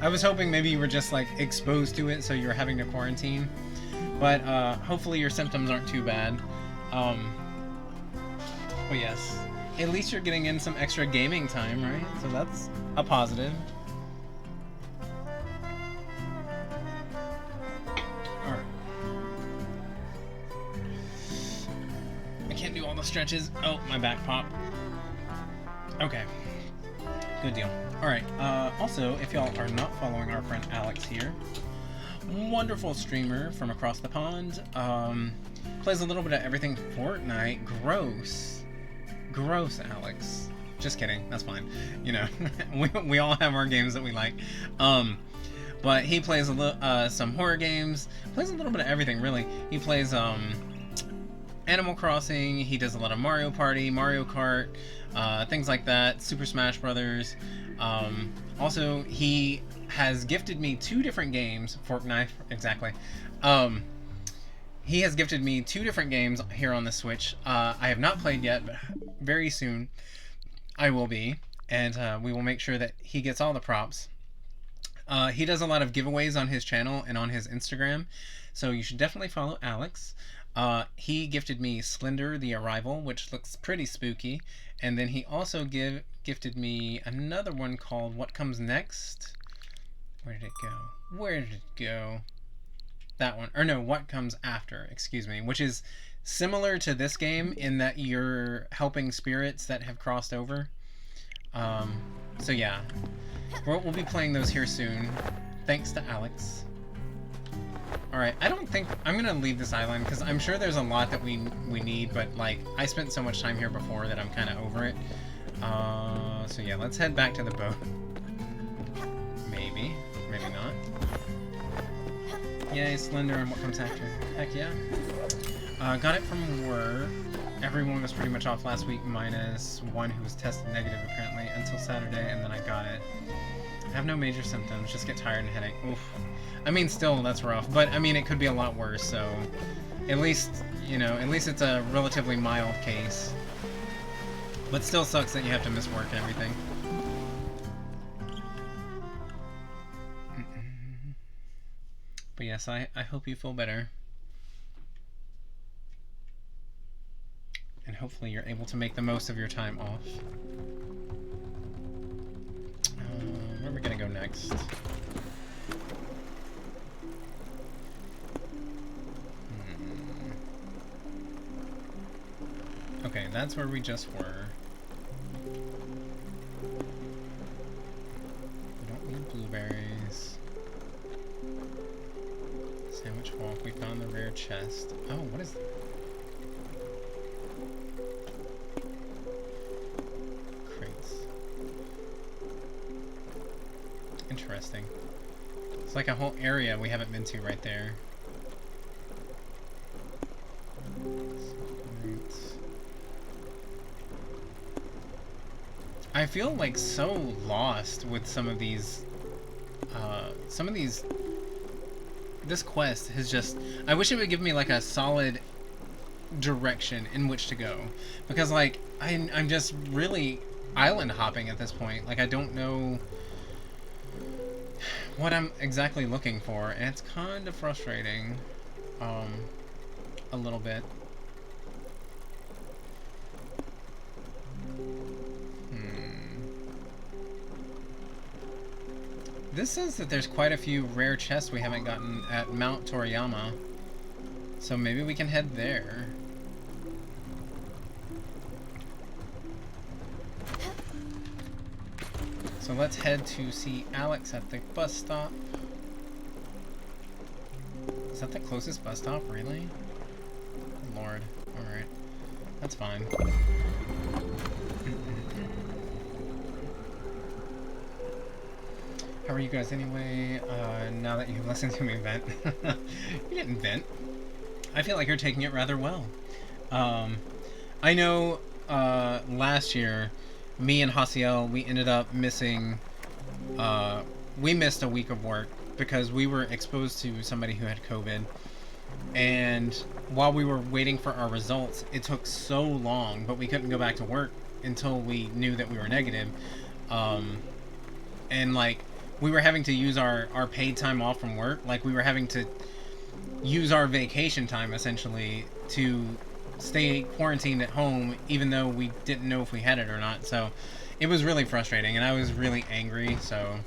I was hoping maybe you were just like exposed to it so you're having to quarantine. But hopefully your symptoms aren't too bad. Well, yes. At least you're getting in some extra gaming time, right? So that's a positive. Alright. I can't do all the stretches. Oh, my back popped. Okay. Good deal. Alright, also, if y'all are not following our friend Alex here, wonderful streamer from across the pond, plays a little bit of everything Fortnite. Gross. Gross, Alex. Just kidding. That's fine. You know, we all have our games that we like. But he plays some horror games. Plays a little bit of everything, really. He plays Animal Crossing. He does a lot of Mario Party, Mario Kart, things like that. Super Smash Brothers. Also, he has gifted me 2 different games. Fork knife, exactly. He has gifted me 2 different games here on the Switch. I have not played yet, but very soon I will be. And we will make sure that he gets all the props. He does a lot of giveaways on his channel and on his Instagram. So you should definitely follow Alex. He gifted me Slender the Arrival, which looks pretty spooky. And then he also gifted me another one called What Comes Next. Where did it go? Where did it go? That one. Or no, What Comes After, excuse me. Which is similar to this game in that you're helping spirits that have crossed over. So yeah. We'll be playing those here soon. Thanks to Alex. Alright, I don't think... I'm gonna leave this island, because I'm sure there's a lot that we need, but, like, I spent so much time here before that I'm kind of over it. So yeah, let's head back to the boat. Maybe. Maybe not. Yay, Slender and What Comes After. Heck yeah. Got it from work. Everyone was pretty much off last week, minus one who was tested negative, apparently, until Saturday, and then I got it. I have no major symptoms, just get tired and headache. Oof. I mean, still, that's rough, but, I mean, it could be a lot worse, so... At least, you know, at least it's a relatively mild case. But still sucks that you have to miss work and everything. But yes, I hope you feel better. And hopefully you're able to make the most of your time off. Where are we gonna go next? Okay, that's where we just were. We don't need blueberries. Sandwich Walk, we found the rare chest. Oh, what is that? Crates. Interesting. It's like a whole area we haven't been to right there. I feel like so lost with some of these. This quest has just. I wish it would give me like a solid direction in which to go, because like I'm just really island hopping at this point. Like I don't know what I'm exactly looking for, and it's kind of frustrating, a little bit. This says that there's quite a few rare chests we haven't gotten at Mount Toriyama, so maybe we can head there. So let's head to see Alex at the bus stop. Is that the closest bus stop, really? Lord. Alright. That's fine. How are you guys anyway? Now that you've listened to me vent. You didn't vent. I feel like you're taking it rather well. I know last year, me and Hasiel, we ended up missing, we missed a week of work because we were exposed to somebody who had COVID. And while we were waiting for our results, it took so long, but we couldn't go back to work until we knew that we were negative. And like, we were having to use our paid time off from work. Like, we were having to use our vacation time, essentially, to stay quarantined at home, even though we didn't know if we had it or not. So, it was really frustrating, and I was really angry, so...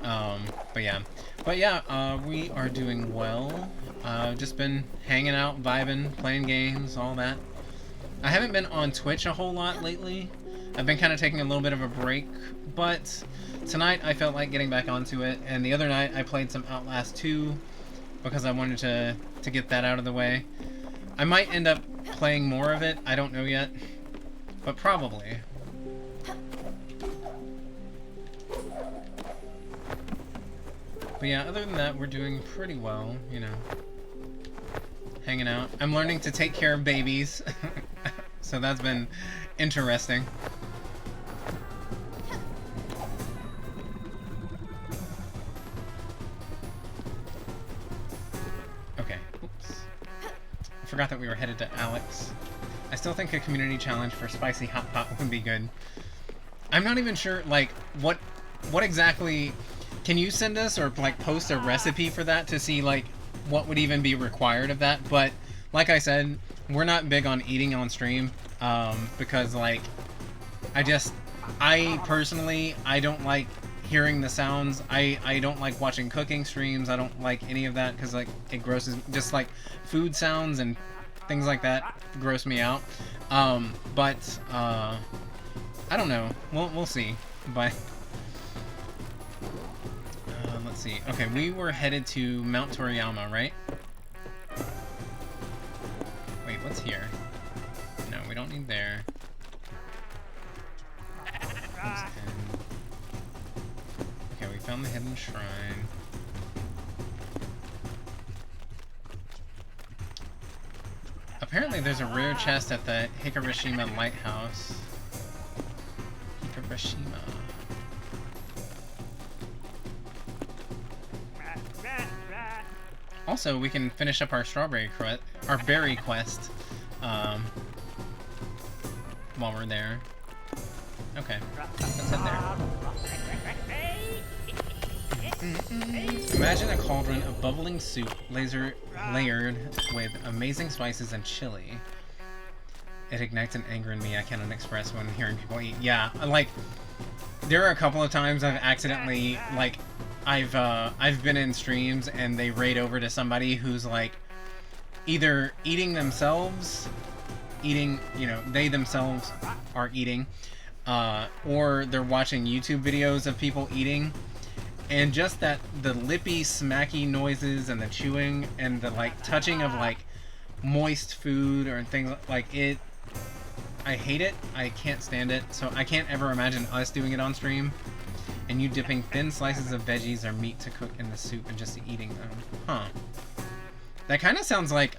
But yeah, we are doing well. Just been hanging out, vibing, playing games, all that. I haven't been on Twitch a whole lot lately. I've been kind of taking a little bit of a break, but tonight I felt like getting back onto it, and the other night I played some Outlast 2 because I wanted to get that out of the way. I might end up playing more of it, I don't know yet, but probably. But yeah, other than that, we're doing pretty well, you know. Hanging out. I'm learning to take care of babies, so that's been interesting. Okay, oops. I forgot that we were headed to Alex. I still think a community challenge for spicy hot pot would be good. I'm not even sure, like, what exactly... Can you send us or, like, post a recipe for that to see, like, what would even be required of that? But, like I said, we're not big on eating on stream, because, like, I personally, I don't like hearing the sounds. I don't like watching cooking streams. I don't like any of that because, like, it grosses, just, like, food sounds and things like that gross me out. But, I don't know. We'll see. But... let's see. Okay, we were headed to Mount Toriyama, right? Wait, what's here? No, we don't need there. Okay, we found the hidden shrine. Apparently there's a rare chest at the Hikarashima Lighthouse. Hikarashima. Also, we can finish up our berry quest, while we're there. Okay, let's head there. Imagine a cauldron of bubbling soup, layered with amazing spices and chili. It ignites an anger in me I cannot express when hearing people eat. Yeah, like, there are a couple of times I've accidentally, like, I've been in streams and they raid over to somebody who's like either eating themselves, you know, they themselves are eating, or they're watching YouTube videos of people eating, and just that the lippy, smacky noises and the chewing and the like touching of like moist food or things like it. I hate it. I can't stand it. So I can't ever imagine us doing it on stream. And you dipping thin slices of veggies or meat to cook in the soup and just eating them. Huh. That kind of sounds like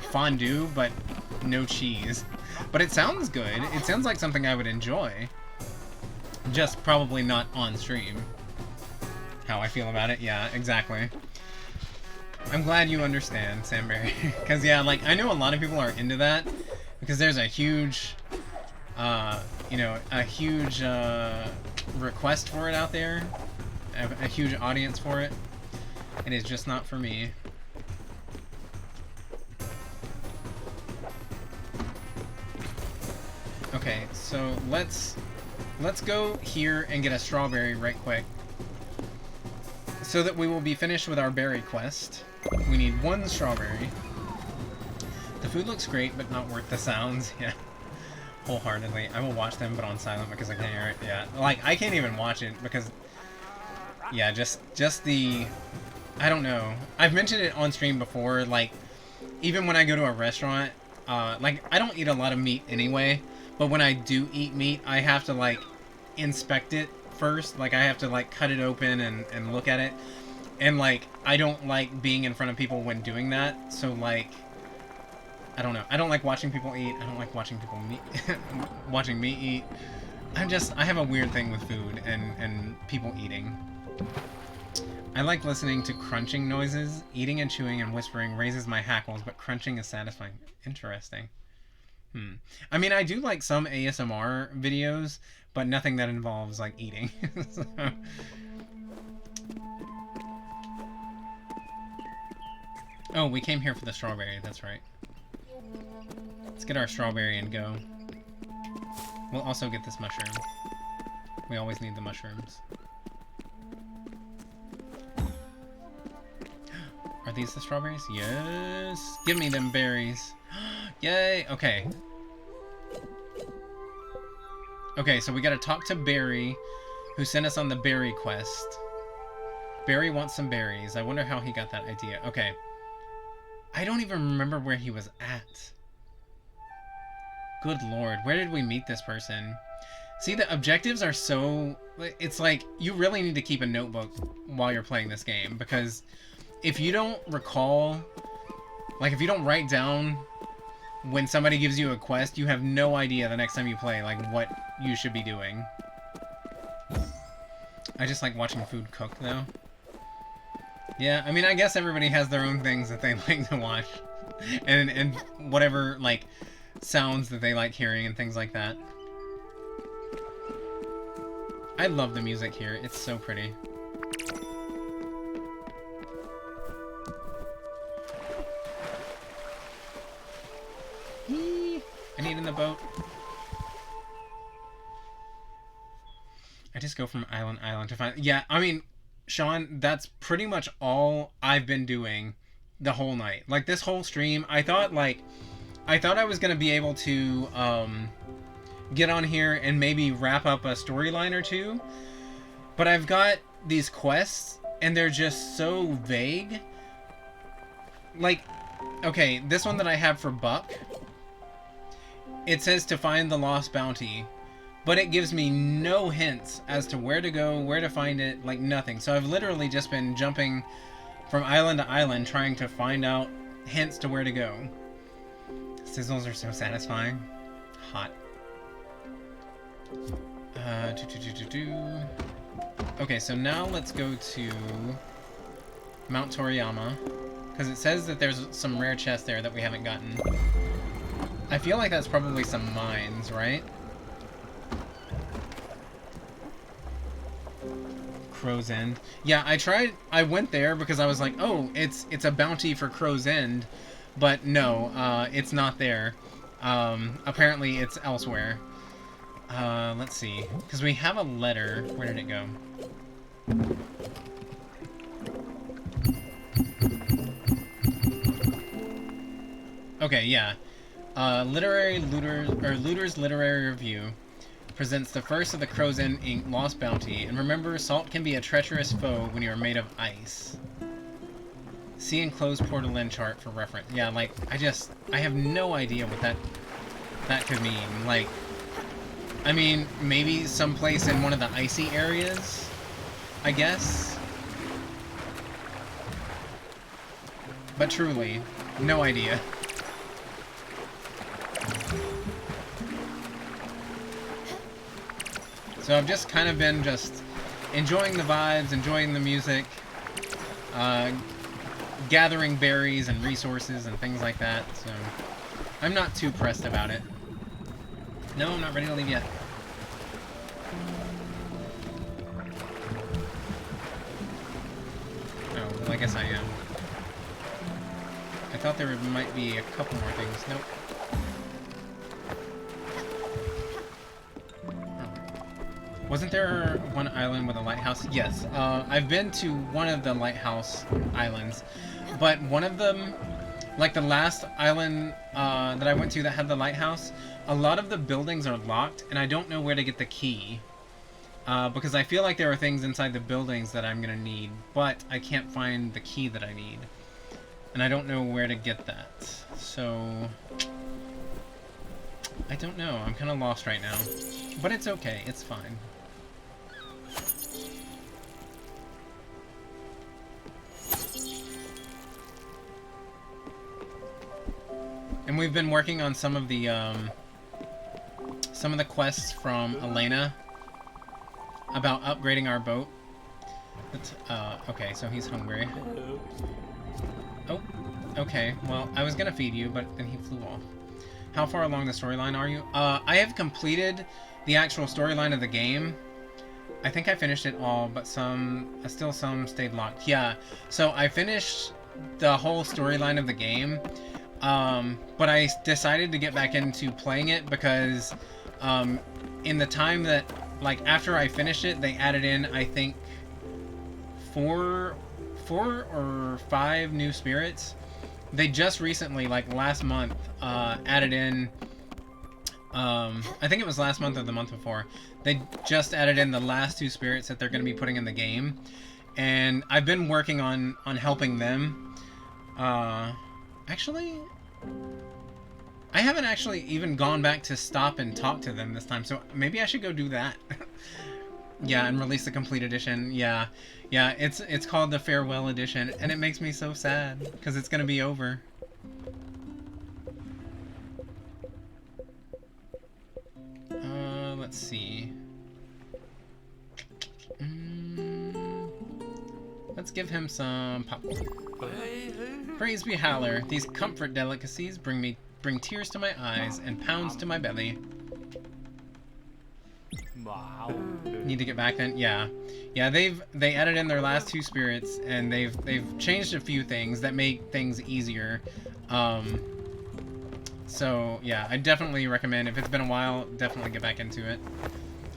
fondue, but no cheese. But it sounds good. It sounds like something I would enjoy. Just probably not on stream. How I feel about it? Yeah, exactly. I'm glad you understand, Samberry. Because, yeah, like, I know a lot of people are into that. Because there's a huge, you know, a huge request for it out there. A huge audience for it. It is just not for me. Okay, so let's go here and get a strawberry right quick. So that we will be finished with our berry quest. We need 1 strawberry. The food looks great, but not worth the sounds. Yeah. Wholeheartedly. I will watch them, but on silent because I can't hear it. Yeah. Like, I can't even watch it because... Yeah, just the... I don't know. I've mentioned it on stream before, like, even when I go to a restaurant, like, I don't eat a lot of meat anyway, but when I do eat meat, I have to, like, inspect it first. Like, I have to, like, cut it open and look at it. And, like, I don't like being in front of people when doing that, so, like, I don't know. I don't like watching people eat. I don't like watching people watching me eat. I have a weird thing with food and people eating. I like listening to crunching noises. Eating and chewing and whispering raises my hackles, but crunching is satisfying. Interesting. I mean, I do like some ASMR videos, but nothing that involves, like, eating. So. Oh, we came here for the strawberry. That's right. Let's get our strawberry and go. We'll also get this mushroom. We always need the mushrooms. Are these the strawberries? Yes! Give me them berries! Yay! Okay. Okay, so we gotta talk to Barry, who sent us on the berry quest. Barry wants some berries. I wonder how he got that idea. Okay. I don't even remember where he was at. Good lord, where did we meet this person? See, the objectives are so... It's like, you really need to keep a notebook while you're playing this game, because if you don't recall... Like, if you don't write down when somebody gives you a quest, you have no idea the next time you play, like, what you should be doing. I just like watching food cook, though. Yeah, I mean, I guess everybody has their own things that they like to watch. And whatever, like, sounds that they like hearing and things like that. I love the music here. It's so pretty. I need in the boat. I just go from island to island to find... Yeah, I mean, Sean, that's pretty much all I've been doing the whole night. Like, this whole stream, I thought I was going to be able to get on here and maybe wrap up a storyline or two. But I've got these quests, and they're just so vague. Like, okay, this one that I have for Buck, it says to find the lost bounty, but it gives me no hints as to where to go, where to find it, like nothing. So I've literally just been jumping from island to island trying to find out hints to where to go. Sizzles are so satisfying. Hot. Okay, so now let's go to Mount Toriyama, because it says that there's some rare chests there that we haven't gotten. I feel like that's probably some mines, right? Crow's End. Yeah, I went there because I was like, oh, it's a bounty for Crow's End, but no, it's not there. Apparently it's elsewhere. Let's see, because we have a letter. Where did it go? Okay, yeah. Looter's Literary Review presents the first of the Crow's End Inc. Lost Bounty, and remember, salt can be a treacherous foe when you are made of ice. See enclosed Portalin chart for reference. Yeah, like, I have no idea what that could mean. Like, I mean, maybe someplace in one of the icy areas, I guess. But truly, no idea. So I've just kind of been just enjoying the vibes, enjoying the music, gathering berries and resources and things like that, so I'm not too pressed about it. No, I'm not ready to leave yet. Oh, well, I guess I am. I thought there might be a couple more things. Nope. Wasn't there one island with a lighthouse? Yes. I've been to one of the lighthouse islands, but one of them, like the last island that I went to that had the lighthouse, a lot of the buildings are locked, and I don't know where to get the key. Because I feel like there are things inside the buildings that I'm going to need, but I can't find the key that I need. And I don't know where to get that. So I don't know. I'm kind of lost right now. But it's okay. It's fine. And we've been working on some of the quests from Elena about upgrading our boat. But, okay, so he's hungry. Oh, okay. Well, I was gonna feed you, but then he flew off. How far along the storyline are you? I have completed the actual storyline of the game. I think I finished it all, but still some stayed locked. Yeah, so I finished the whole storyline of the game, but I decided to get back into playing it because in the time that, like, after I finished it, they added in, I think, four or five new spirits. They just recently, like last month, added in, I think it was last month or the month before, they just added in the last two spirits that they're going to be putting in the game, and I've been working on helping them. Actually, I haven't actually even gone back to stop and talk to them this time, so maybe I should go do that. Yeah, and release the complete edition. Yeah, it's called the Farewell Edition, and it makes me so sad, because it's gonna be over. Let's see. Let's give him some popcorn. Praise be Haller, these comfort delicacies bring tears to my eyes and pounds to my belly. Wow. Need to get back then? Yeah. Yeah, they added in their last two spirits, and they've changed a few things that make things easier. So yeah, I definitely recommend, if it's been a while, definitely get back into it.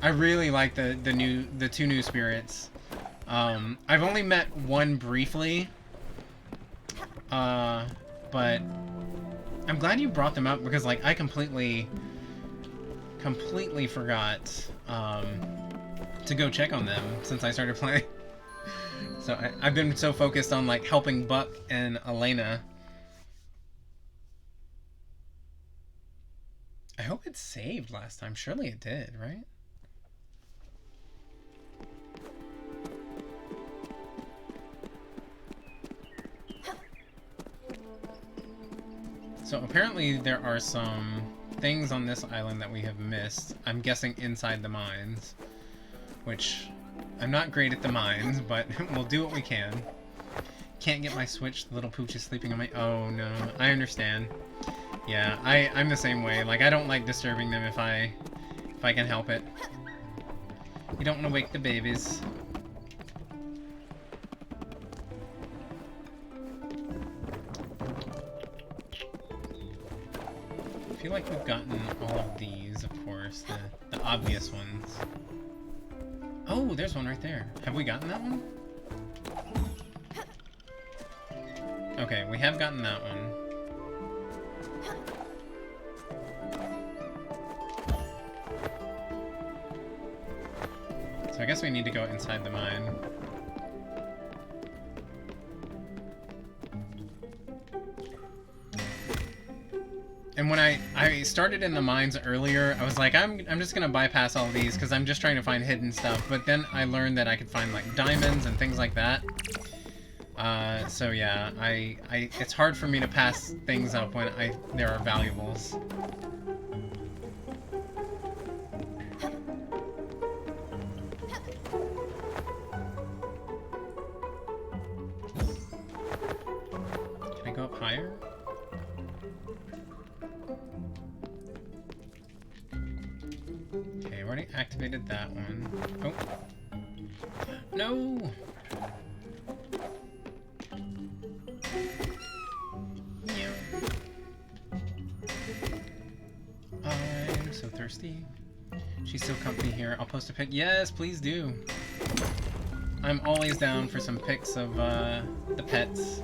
I really like the two new spirits. I've only met one briefly, but I'm glad you brought them up, because like I completely forgot to go check on them since I started playing. So I've been so focused on like helping Buck and Elena. I hope it saved last time. Surely it did, right? So apparently there are some things on this island that we have missed. I'm guessing inside the mines, which I'm not great at the mines, but we'll do what we can. Can't get my switch. The little pooch is sleeping on my... Oh no, I understand. Yeah, I'm the same way. Like, I don't like disturbing them if I can help it. You don't want to wake the babies. I feel like we've gotten all of these, of course, the obvious ones. Oh, there's one right there. Have we gotten that one? Okay, we have gotten that one. So I guess we need to go inside the mine. And when I started in the mines earlier, I was like, I'm just gonna bypass all these because I'm just trying to find hidden stuff. But then I learned that I could find like diamonds and things like that. So yeah, it's hard for me to pass things up when there are valuables. Can I go up higher? Okay, I already activated that one. Oh. No! I'm so thirsty. She's so comfy here. I'll post a pic. Yes, please do. I'm always down for some pics of the pets.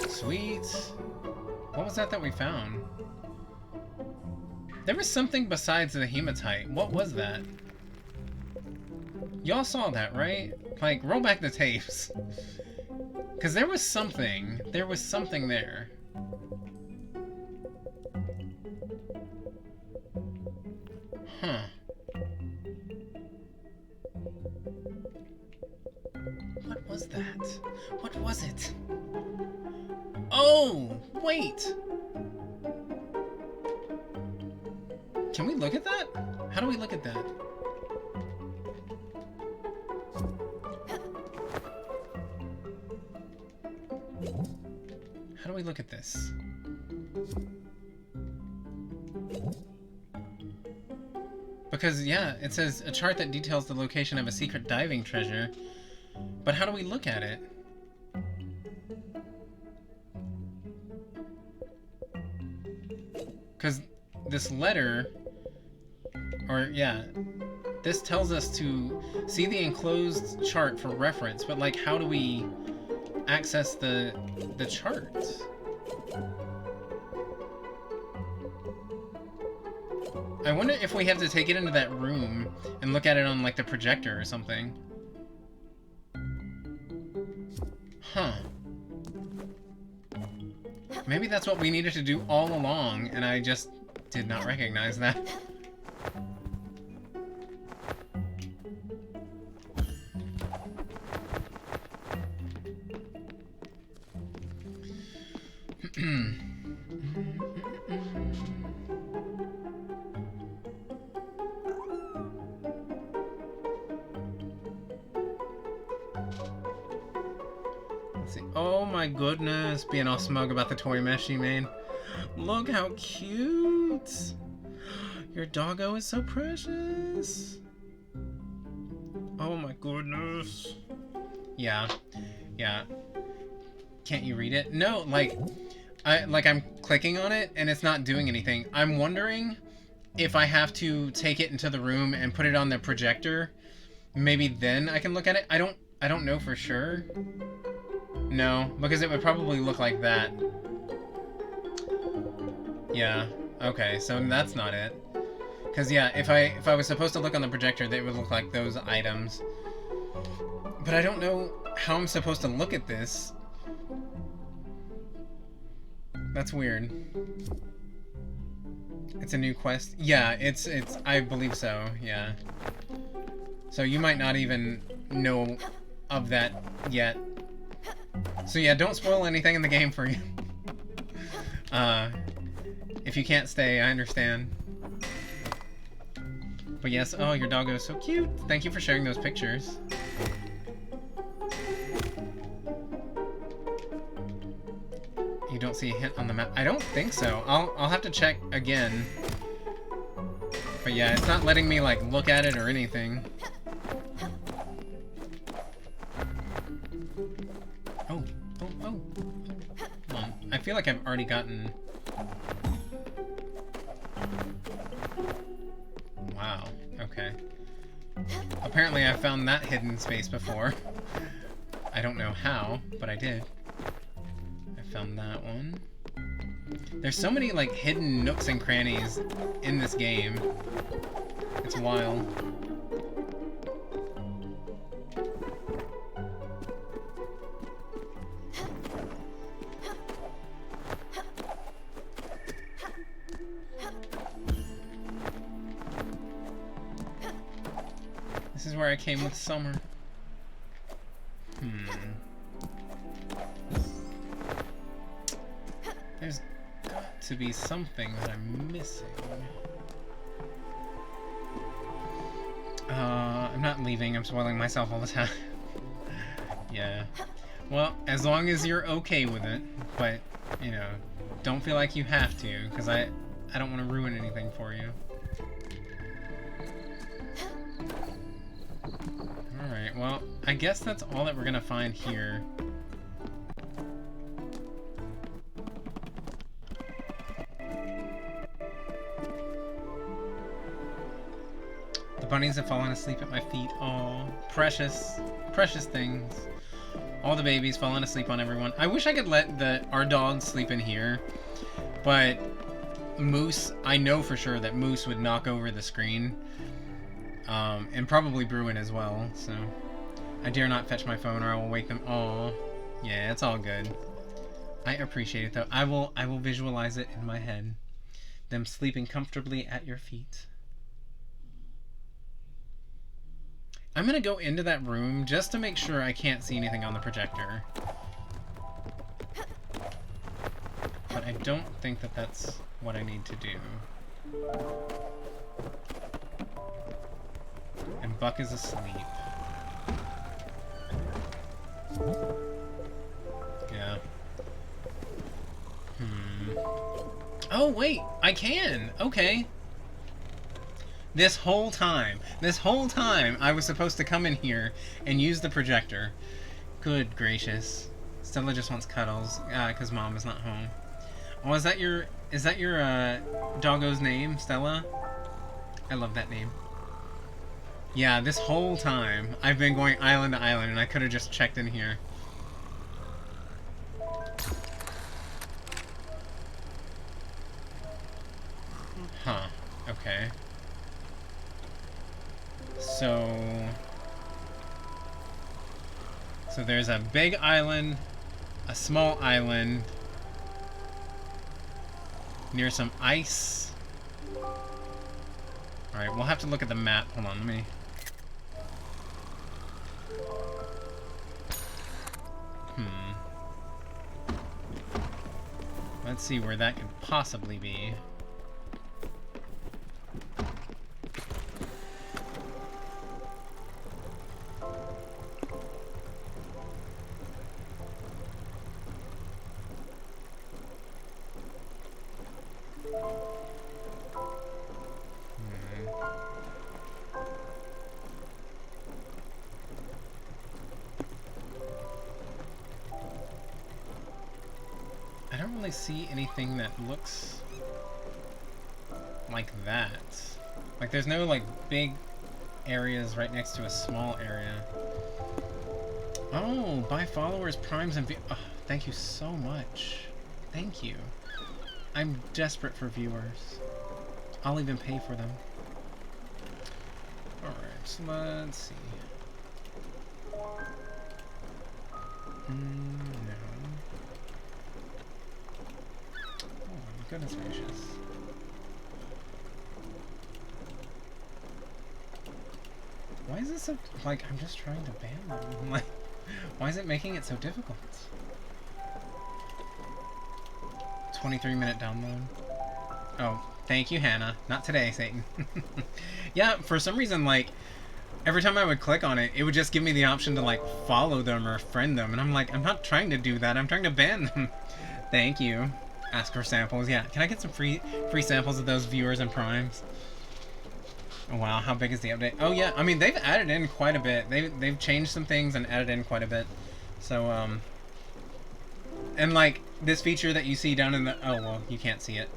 Sweet. What was that we found? There was something besides the hematite. What was that? Y'all saw that, right? Like, roll back the tapes. Because there was something. There was something there. Huh. What was that? What was it? Oh! Wait! Can we look at that? How do we look at that? How do we look at this? Because, yeah, it says a chart that details the location of a secret diving treasure. But how do we look at it? Because this letter, or yeah, this tells us to see the enclosed chart for reference, but like, how do we access the chart? I wonder if we have to take it into that room and look at it on like the projector or something. Huh. Maybe that's what we needed to do all along, and I just did not recognize that. Oh my goodness, being all smug about the toy mesh she made. Look how cute! Your doggo is so precious! Oh my goodness. Yeah. Yeah. Can't you read it? No, like I'm clicking on it and it's not doing anything. I'm wondering if I have to take it into the room and put it on the projector. Maybe then I can look at it. I don't know for sure. No, because it would probably look like that. Yeah. Okay, so that's not it. Because yeah, if I was supposed to look on the projector, they would look like those items. But I don't know how I'm supposed to look at this. That's weird. It's a new quest. Yeah, it's I believe so. Yeah. So you might not even know of that yet. So yeah, don't spoil anything in the game for you. If you can't stay, I understand. But yes, oh, your doggo is so cute. Thank you for sharing those pictures. You don't see a hint on the map? I don't think so. I'll have to check again. But yeah, it's not letting me like look at it or anything. Oh. Come on. I feel like I've already gotten... Wow. Okay. Apparently I found that hidden space before. I don't know how, but I did. I found that one. There's so many like hidden nooks and crannies in this game. It's wild. where I came with summer. There's got to be something that I'm missing. I'm not leaving. I'm spoiling myself all the time. Yeah. Well, as long as you're okay with it, but, you know, don't feel like you have to, because I don't want to ruin anything for you. Alright, well, I guess that's all that we're gonna find here. The bunnies have fallen asleep at my feet. Oh, precious, precious things. All the babies falling asleep on everyone. I wish I could let our dogs sleep in here, but Moose, I know for sure that Moose would knock over the screen. And probably Bruin as well, so I dare not fetch my phone or I will wake them. Oh, yeah, it's all good. I appreciate it though. I will visualize it in my head. Them sleeping comfortably at your feet. I'm gonna go into that room just to make sure I can't see anything on the projector. But I don't think that that's what I need to do. And Buck is asleep. Yeah. Oh, wait! I can! Okay. This whole time, I was supposed to come in here and use the projector. Good gracious. Stella just wants cuddles, because Mom is not home. Oh, is that your doggo's name, Stella? I love that name. Yeah, this whole time, I've been going island to island, and I could have just checked in here. Huh. Okay. So there's a big island, a small island, near some ice. Alright, we'll have to look at the map. Hold on, let me... Let's see where that could possibly be. I don't really see anything that looks like that. Like, there's no, like, big areas right next to a small area. Oh, buy followers, primes, and oh, thank you so much. Thank you. I'm desperate for viewers. I'll even pay for them. Alright, so let's see. No. Oh, goodness gracious. Why is this so, like, I'm just trying to ban them. Like, why is it making it so difficult? 23-minute download. Oh, thank you, Hannah. Not today, Satan. Yeah, for some reason, like, every time I would click on it, it would just give me the option to, like, follow them or friend them. And I'm like, I'm not trying to do that. I'm trying to ban them. Thank you. Ask for samples. Yeah, can I get some free samples of those viewers and primes? Oh, wow, how big is the update? Oh, yeah, I mean, they've added in quite a bit. They've changed some things and added in quite a bit. So, and, like, this feature that you see down in the... Oh, well, you can't see it.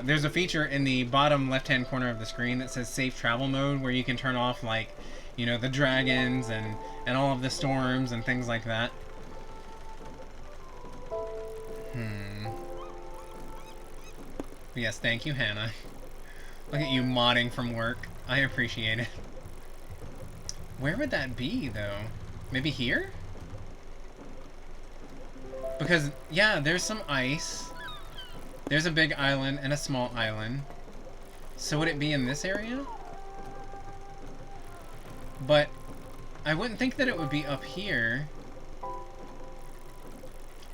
There's a feature in the bottom left-hand corner of the screen that says Safe Travel Mode, where you can turn off, like, you know, the dragons and all of the storms and things like that. But yes, thank you, Hannah. Look at you modding from work. I appreciate it. Where would that be, though? Maybe here? Because, yeah, there's some ice. There's a big island and a small island. So would it be in this area? But I wouldn't think that it would be up here.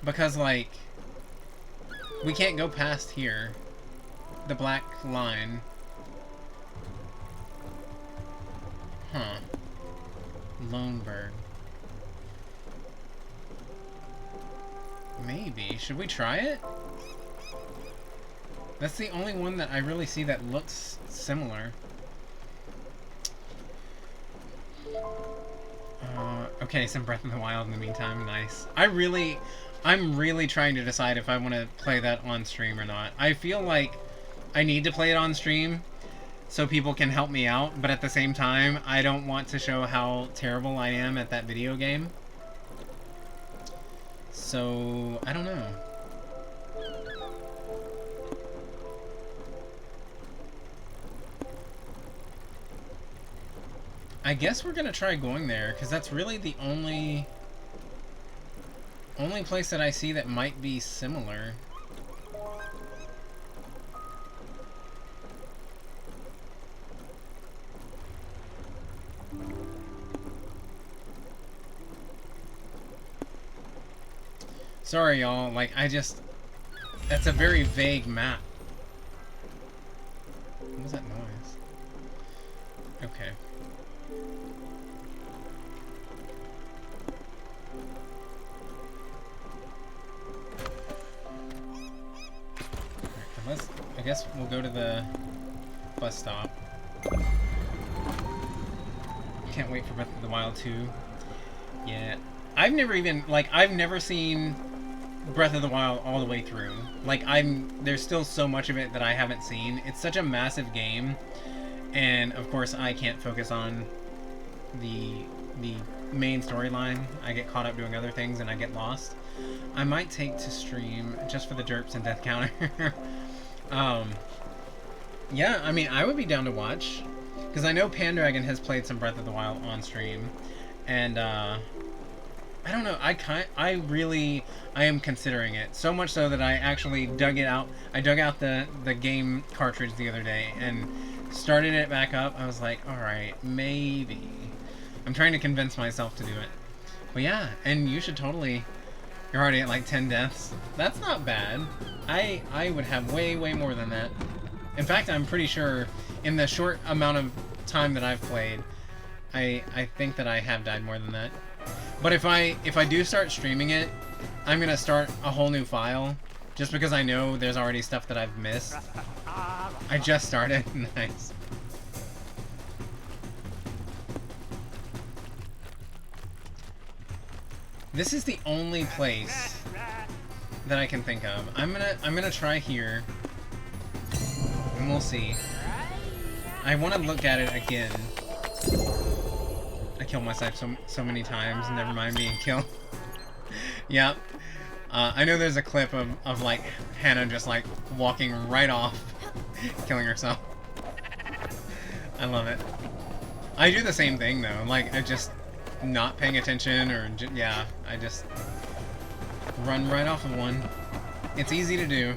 Because, like, we can't go past here. The black line. Huh. Lone bird. Maybe. Should we try it? That's the only one that I really see that looks similar. Okay, some Breath of the Wild in the meantime. Nice. I'm really trying to decide if I want to play that on stream or not. I feel like I need to play it on stream so people can help me out, but at the same time, I don't want to show how terrible I am at that video game. So, I don't know. I guess we're gonna try going there, because that's really the only place that I see that might be similar. Sorry, y'all. Like, that's a very vague map. What was that noise? Okay. I guess we'll go to the bus stop. Can't wait for Breath of the Wild 2. Yeah. I've never seen Breath of the Wild all the way through. Like, there's still so much of it that I haven't seen. It's such a massive game, and of course I can't focus on the main storyline. I get caught up doing other things and I get lost. I might take to stream just for the derps and death counter. Yeah, I mean, I would be down to watch, because I know Pandragon has played some Breath of the Wild on stream, and I don't know, I am considering it, so much so that I actually dug out the game cartridge the other day and started it back up. I was like, alright, maybe. I'm trying to convince myself to do it. But yeah, and you should totally... You're already at like 10 deaths. That's not bad. I would have way more than that. In fact, I'm pretty sure in the short amount of time that I've played, I think that I have died more than that. But if I do start streaming it, I'm gonna start a whole new file, just because I know there's already stuff that I've missed. I just started. Nice. This is the only place that I can think of. I'm gonna try here, and we'll see. I want to look at it again. I killed myself so many times. Never mind being killed. Yep. I know there's a clip of like Hannah just like walking right off, killing herself. I love it. I do the same thing though. Like, I just not paying attention, or yeah, I just run right off of one. It's easy to do.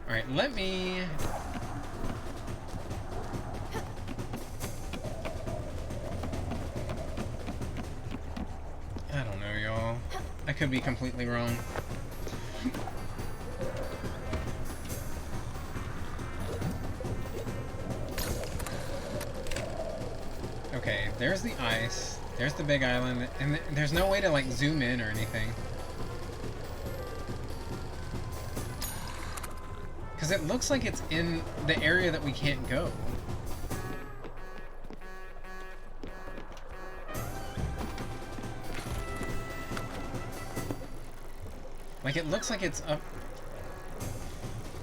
Alright, let me... I don't know, y'all. I could be completely wrong. Okay, there's the ice, there's the big island, and there's no way to, like, zoom in or anything. Because it looks like it's in the area that we can't go. Like, it looks like it's up...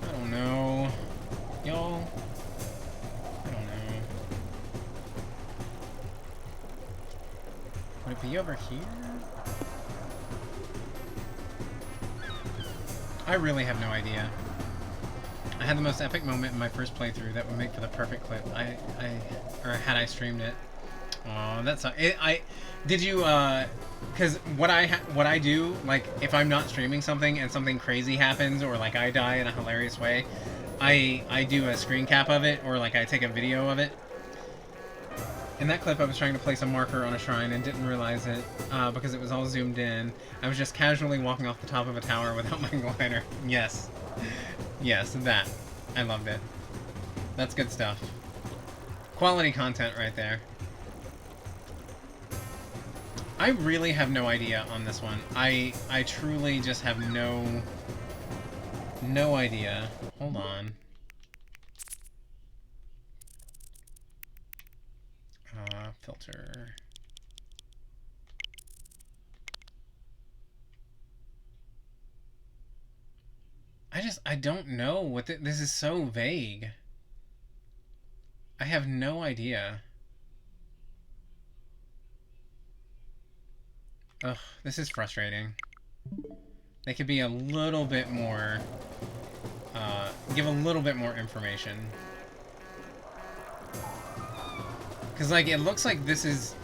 I don't know. Y'all... I don't know. Would it be over here? I really have no idea. I had the most epic moment in my first playthrough that would make for the perfect clip. Or had I streamed it. Oh, that's did you because what I do, like, if I'm not streaming something and something crazy happens, or like I die in a hilarious way, I do a screen cap of it, or like I take a video of it. In that clip, I was trying to place a marker on a shrine and didn't realize it because it was all zoomed in. I was just casually walking off the top of a tower without my glider. Yes. Yes, that. I loved it. That's good stuff. Quality content right there. I really have no idea on this one. I truly just have no idea. Hold on. Filter. I don't know what this is so vague. I have no idea. Ugh, this is frustrating. They could be a little bit more, give a little bit more information. Because, like, it looks like this is,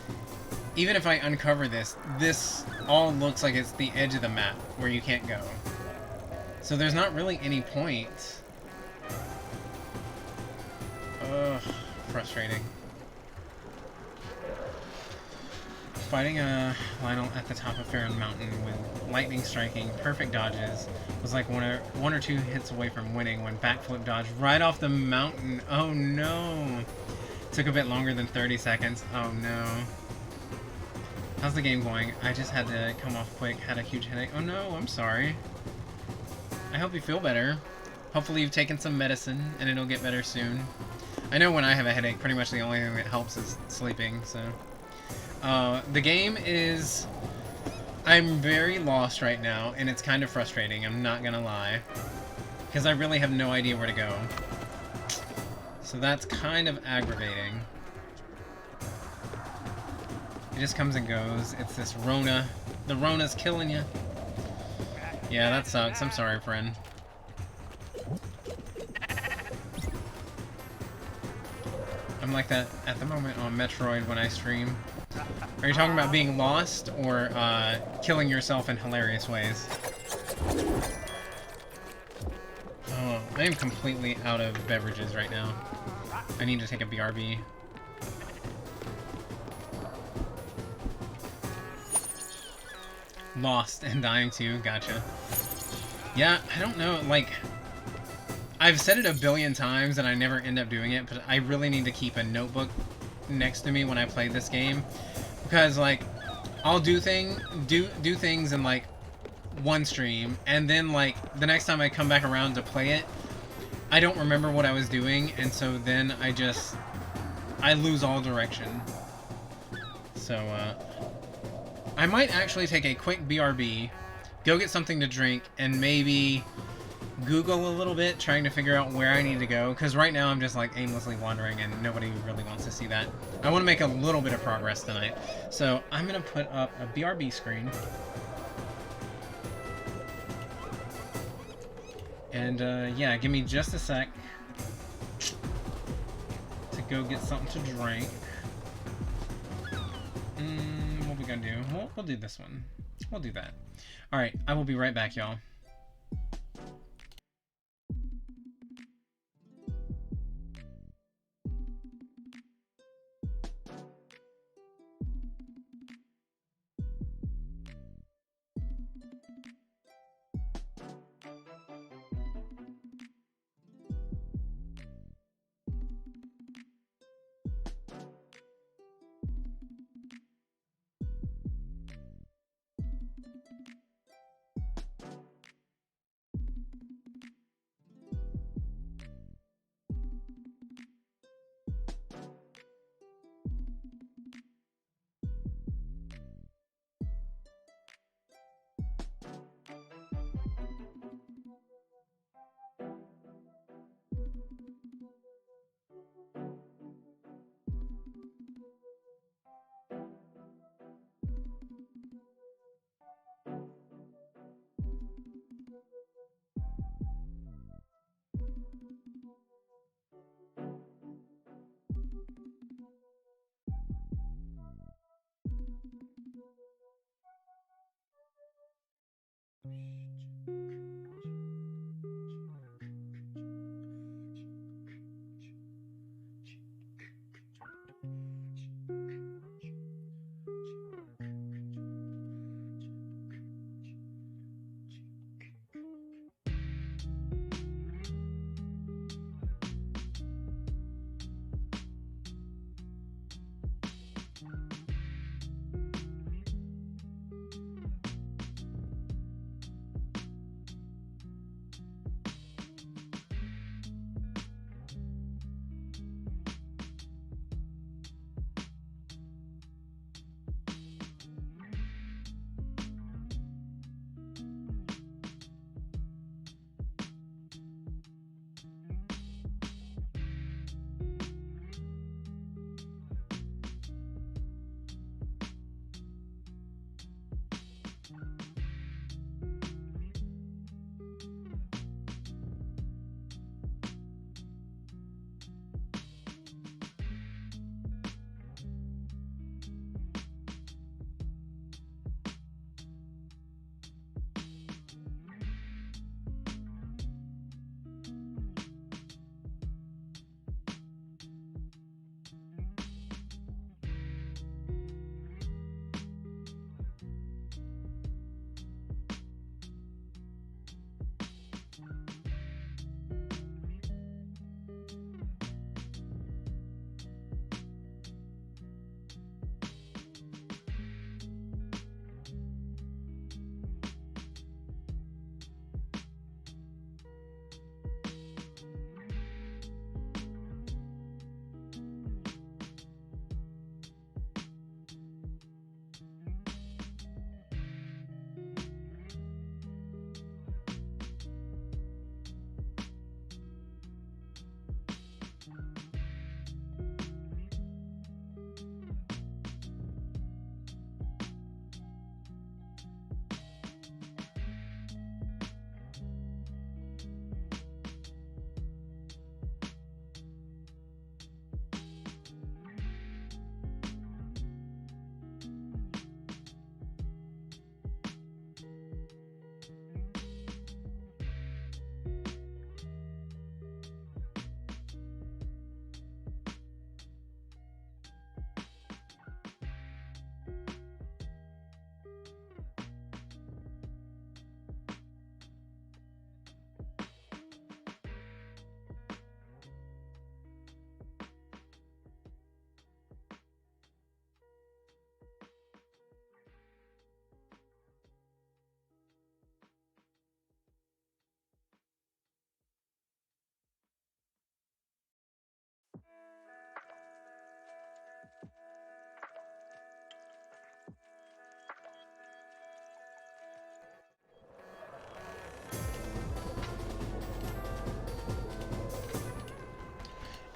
even if I uncover this, this all looks like it's the edge of the map where you can't go. So there's not really any point. Ugh, frustrating. Fighting a Lionel at the top of Farron Mountain with lightning striking, perfect dodges was like one or two hits away from winning when backflip dodge right off the mountain. Oh no! Took a bit longer than 30 seconds. Oh no. How's the game going? I just had to come off quick, had a huge headache. Oh no, I'm sorry. I hope you feel better. Hopefully you've taken some medicine and it'll get better soon. I know when I have a headache, pretty much the only thing that helps is sleeping, so... the game is... I'm very lost right now, and it's kind of frustrating, I'm not gonna lie. Because I really have no idea where to go. So that's kind of aggravating. It just comes and goes. It's this Rona. The Rona's killing you. Yeah, that sucks. I'm sorry, friend. I'm like that at the moment on Metroid when I stream. Are you talking about being lost or killing yourself in hilarious ways? Oh, I am completely out of beverages right now. I need to take a BRB. Lost and dying too, gotcha. Yeah, I don't know, like... I've said it a billion times and I never end up doing it, but I really need to keep a notebook next to me when I play this game. Because, like, I'll do things in, like, one stream, and then, like, the next time I come back around to play it, I don't remember what I was doing, and so then I lose all direction. So, I might actually take a quick BRB, go get something to drink, and maybe Google a little bit, trying to figure out where I need to go, because right now I'm just, like, aimlessly wandering, and nobody really wants to see that. I want to make a little bit of progress tonight, so I'm going to put up a BRB screen. And, yeah, give me just a sec to go get something to drink. What are we gonna do? We'll do this one. We'll do that. Alright, I will be right back, y'all.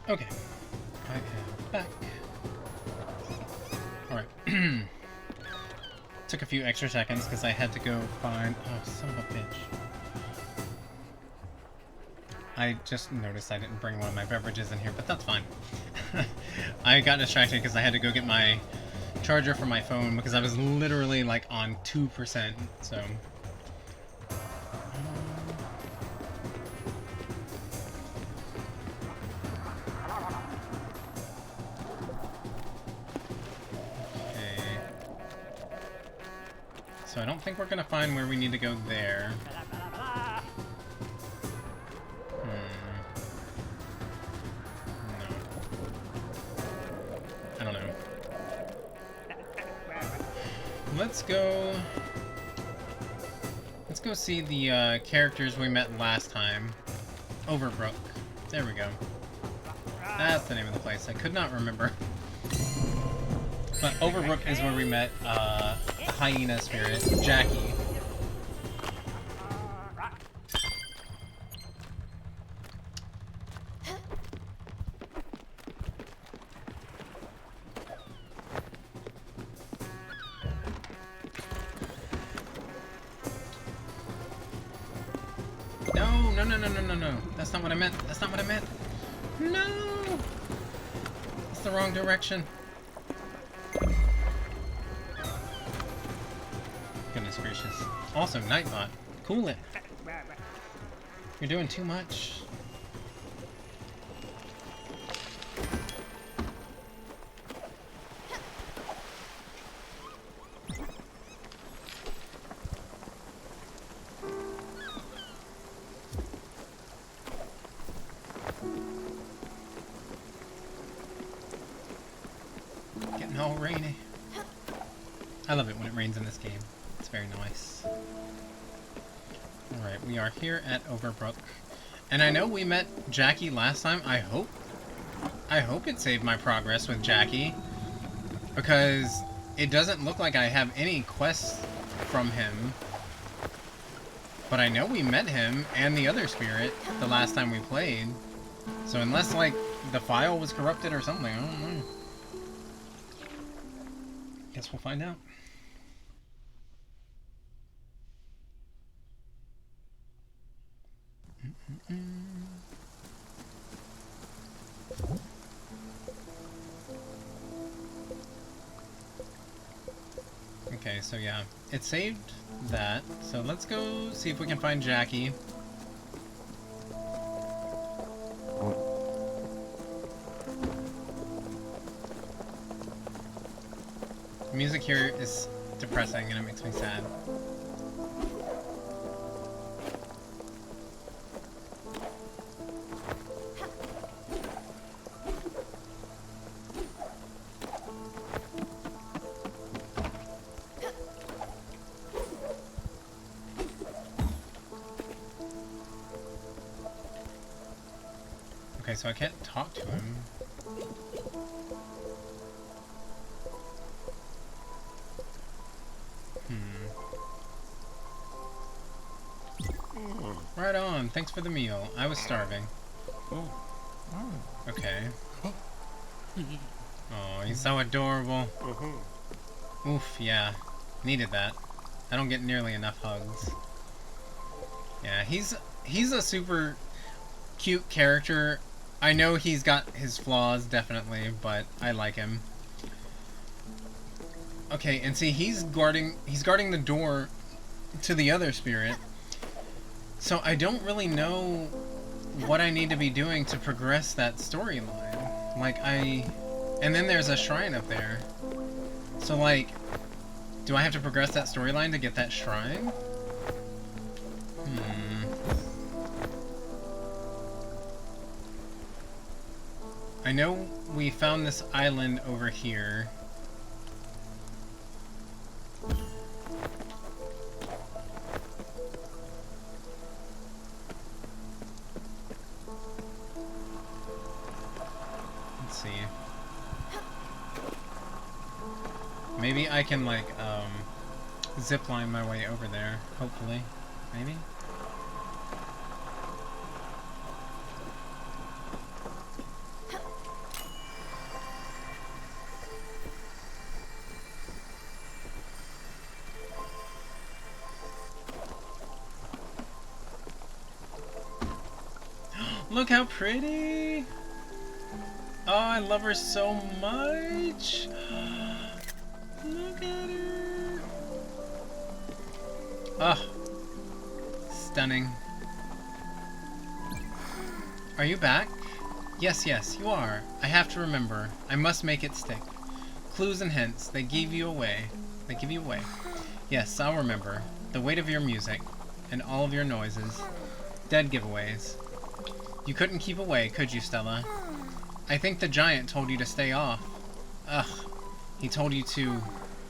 Okay. I am back. Alright. Took a few extra seconds because I had to go find... Oh, son of a bitch. I just noticed I didn't bring one of my beverages in here, but that's fine. I got distracted because I had to go get my charger for my phone because I was literally like on 2%, so... So I don't think we're gonna find where we need to go there. No. I don't know. Let's go see the characters we met last time. Overbrook. There we go. That's the name of the place. I could not remember. But Overbrook is where we met the hyena spirit, Jackie. No. That's not what I meant. That's not what I meant. No! It's the wrong direction. Goodness gracious. Also, Nightbot. Cool it. You're doing too much. Getting all rainy. I love it when it rains in this game. It's very nice. Alright, we are here at Overbrook. And I know we met Jackie last time. I hope it saved my progress with Jackie. Because it doesn't look like I have any quests from him. But I know we met him and the other spirit the last time we played. So unless, like, the file was corrupted or something, I don't know. Guess we'll find out. Okay, so yeah, it saved that. So let's go see if we can find Jackie. The music here is depressing and it makes me sad. Okay, so I can't talk to him. Right on. Thanks for the meal. I was starving. Okay. Oh, he's so adorable. Oof, yeah. Needed that. I don't get nearly enough hugs. Yeah, he's a super cute character. I know he's got his flaws, definitely, but I like him. Okay, and see, he's guarding the door to the other spirit. So I don't really know what I need to be doing to progress that storyline. Like, and then there's a shrine up there. So, like, do I have to progress that storyline to get that shrine? I know we found this island over here. Let's see. Maybe I can, like, zipline my way over there, hopefully. Maybe? Look how pretty! Oh, I love her so much! Look at her! Oh, stunning. Are you back? Yes, yes, you are. I have to remember. I must make it stick. Clues and hints, they give you away. They give you away. Yes, I'll remember. The weight of your music, and all of your noises. Dead giveaways. You couldn't keep away, could you, Stella? I think the giant told you to stay off. Ugh. He told you to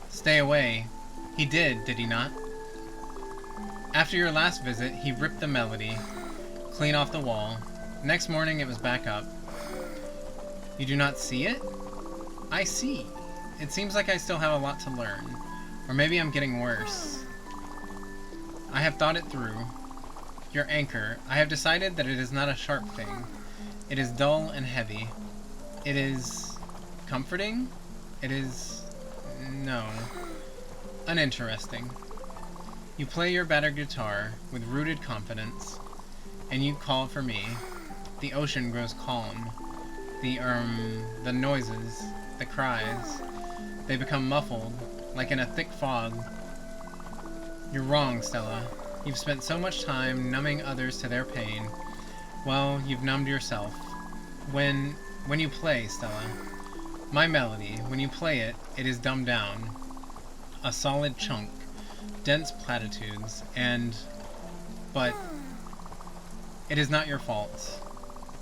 stay away. He did he not? After your last visit, he ripped the melody clean off the wall. Next morning, it was back up. You do not see it? I see. It seems like I still have a lot to learn. Or maybe I'm getting worse. I have thought it through. Your anchor. I have decided that it is not a sharp thing. It is dull and heavy. It is comforting? It is... no. Uninteresting. You play your battered guitar with rooted confidence, and you call for me. The ocean grows calm. The noises, the cries, they become muffled, like in a thick fog. You're wrong, Stella. You've spent so much time numbing others to their pain. Well, you've numbed yourself. When you play, Stella, my melody, when you play it, it is dumbed down. A solid chunk, dense platitudes, but it is not your fault.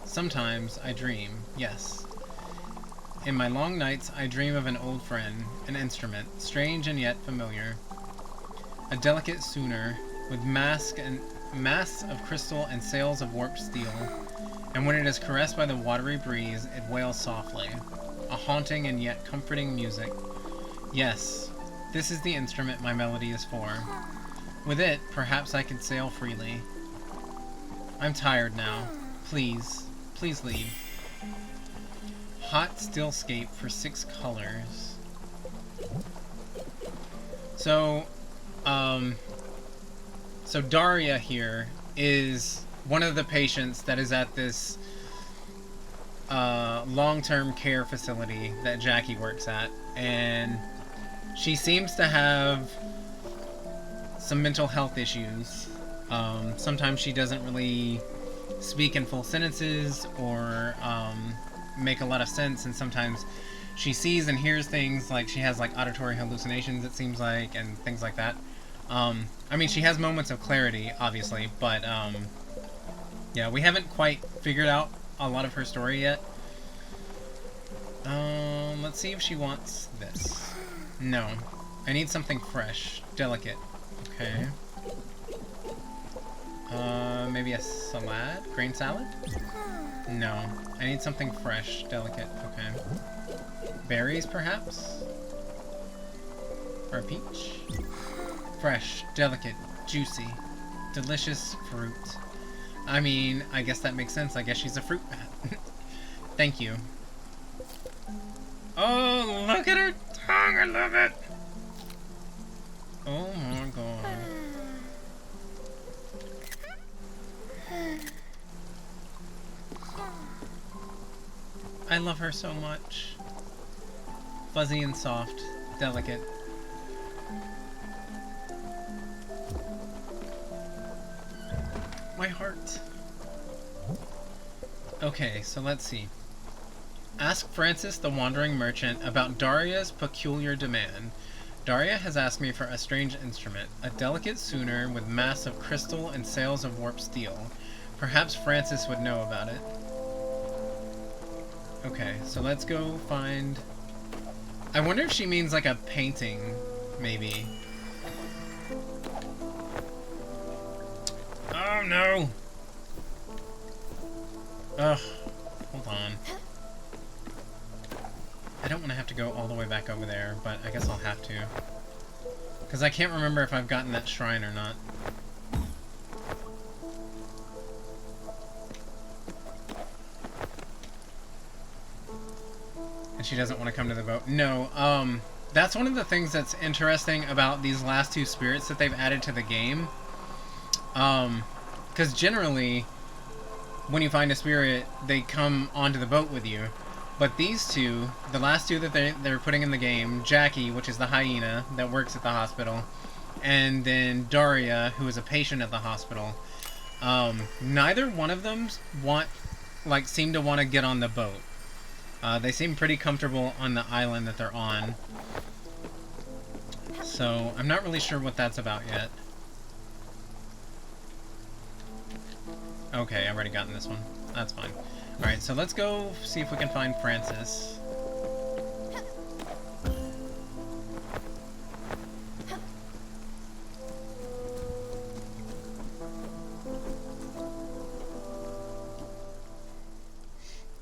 Sometimes I dream, yes. In my long nights, I dream of an old friend, an instrument, strange and yet familiar. A delicate sooner, with masts of crystal and sails of warped steel, and when it is caressed by the watery breeze, it wails softly. A haunting and yet comforting music. Yes, this is the instrument my melody is for. With it, perhaps I could sail freely. I'm tired now. Please leave. Hot stillscape for 6 colors. So Daria here is one of the patients that is at this long-term care facility that Jackie works at, and she seems to have some mental health issues. Sometimes she doesn't really speak in full sentences or make a lot of sense, and sometimes she sees and hears things, like she has like auditory hallucinations, it seems like, and things like that. I mean, she has moments of clarity, obviously, but yeah, we haven't quite figured out a lot of her story yet. Let's see if she wants this. No. I need something fresh, delicate. Okay. Maybe a salad? Grain salad? No. I need something fresh, delicate. Okay. Berries, perhaps? Or a peach? Fresh, delicate, juicy, delicious fruit. I mean, I guess that makes sense. I guess she's a fruit bat. Thank you. Oh, look at her tongue! I love it! Oh my god. I love her so much. Fuzzy and soft, delicate. My heart. Okay, so let's see. Ask Francis the Wandering Merchant about Daria's peculiar demand. Daria has asked me for a strange instrument, a delicate sooner with mass of crystal and sails of warped steel. Perhaps Francis would know about it. Okay, so let's go find... I wonder if she means like a painting, maybe. Oh no! Ugh, hold on. I don't want to have to go all the way back over there, but I guess I'll have to. Because I can't remember if I've gotten that shrine or not. And she doesn't want to come to the boat. No, that's one of the things that's interesting about these last 2 spirits that they've added to the game. Because generally, when you find a spirit, they come onto the boat with you. But these two, the last two that they're putting in the game, Jackie, which is the hyena that works at the hospital, and then Daria, who is a patient at the hospital, neither one of them seem to want to get on the boat. They seem pretty comfortable on the island that they're on. So, I'm not really sure what that's about yet. Okay, I've already gotten this one. That's fine. Alright, so let's go see if we can find Francis.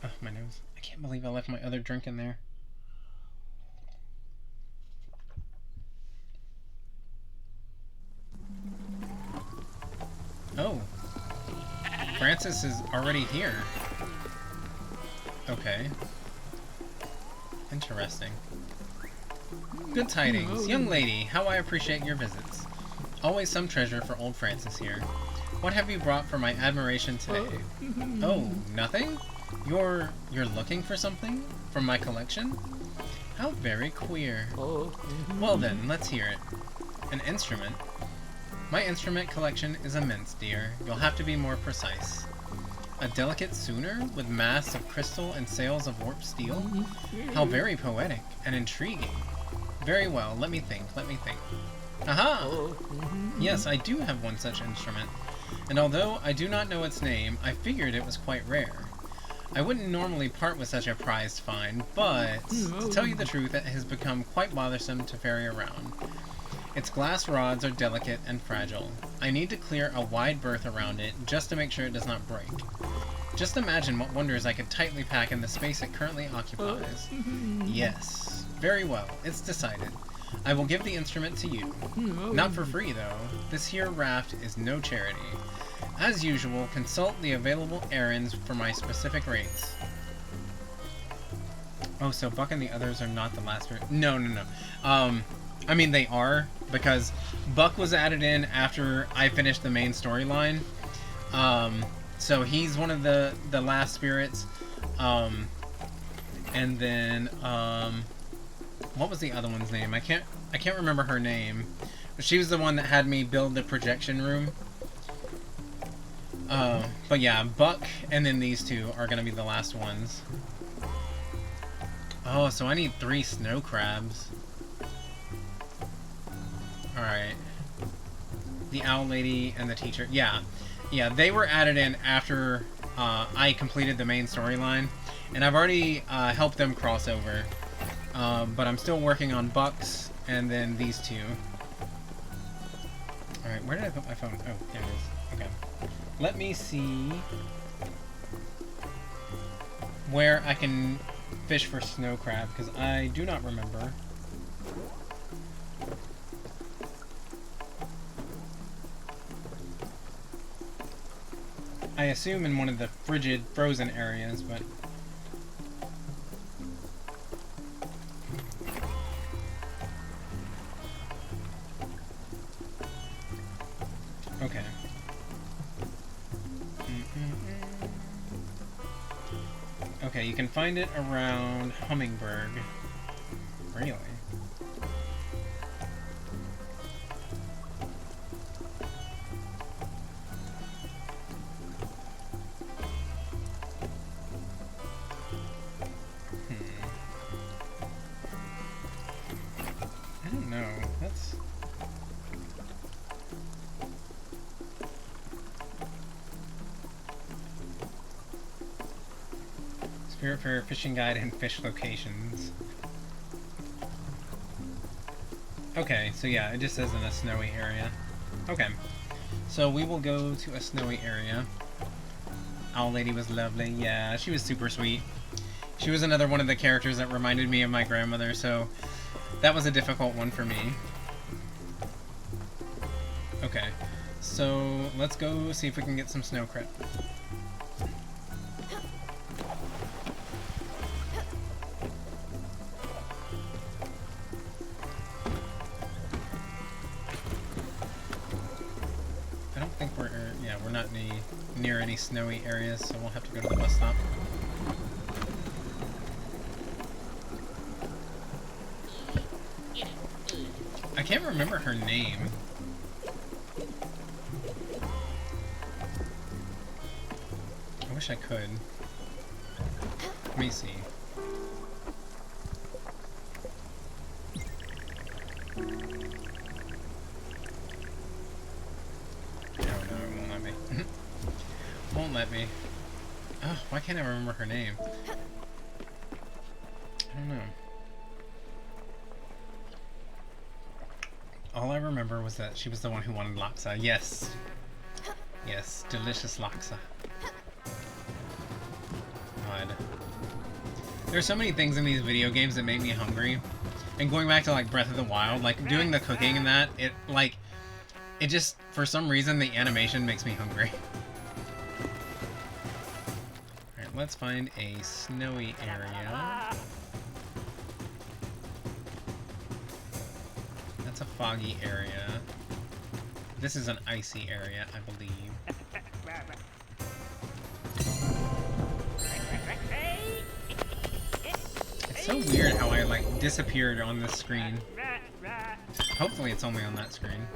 Oh, my nose. I can't believe I left my other drink in there. Oh. Francis is already here. Okay. Interesting. Good tidings. Young lady, how I appreciate your visits. Always some treasure for old Francis here. What have you brought for my admiration today? Oh, nothing? You're looking for something? From my collection? How very queer. Well then, let's hear it. An instrument? My instrument collection is immense, dear. You'll have to be more precise. A delicate sooner with masts of crystal and sails of warped steel? How very poetic and intriguing. Very well, let me think. Aha! Yes, I do have one such instrument. And although I do not know its name, I figured it was quite rare. I wouldn't normally part with such a prized find, but to tell you the truth, it has become quite bothersome to ferry around. Its glass rods are delicate and fragile. I need to clear a wide berth around it just to make sure it does not break. Just imagine what wonders I could tightly pack in the space it currently occupies. Yes. Very well. It's decided. I will give the instrument to you. Not for free, though. This here raft is no charity. As usual, consult the available errands for my specific rates. Oh, so Buck and the others are not the last... No. I mean, they are, because Buck was added in after I finished the main storyline. So he's one of the last spirits. And then, what was the other one's name? I can't remember her name. But she was the one that had me build the projection room. But yeah, Buck and then these two are going to be the last ones. Oh, so I need 3 snow crabs. Alright. The owl lady and the teacher. Yeah, they were added in after I completed the main storyline. And I've already helped them cross over. But I'm still working on Buck's and then these two. Alright, where did I put my phone? Oh, there it is. Okay. Let me see where I can fish for snow crab, because I do not remember. I assume in one of the frigid, frozen areas, but... Okay. Okay, you can find it around Hummingberg. Really? I don't know. That's... Spiritfarer fishing guide and fish locations. Okay, so yeah, it just says in a snowy area. Okay, so we will go to a snowy area. Owl lady was lovely. Yeah, she was super sweet. She was another one of the characters that reminded me of my grandmother, so that was a difficult one for me. Okay, so let's go see if we can get some snow crab. near any snowy areas, so we'll have to go to the bus stop. I can't remember her name. I wish I could. Let me see. Won't let me. Oh, why can't I remember her name? I don't know. All I remember was that she was the one who wanted laksa. Yes. Yes, delicious laksa. God. There's so many things in these video games that make me hungry. And going back to like Breath of the Wild, like doing the cooking and that, it just, for some reason, the animation makes me hungry. Alright, let's find a snowy area. That's a foggy area. This is an icy area, I believe. It's so weird how I, like, disappeared on this screen. Hopefully it's only on that screen.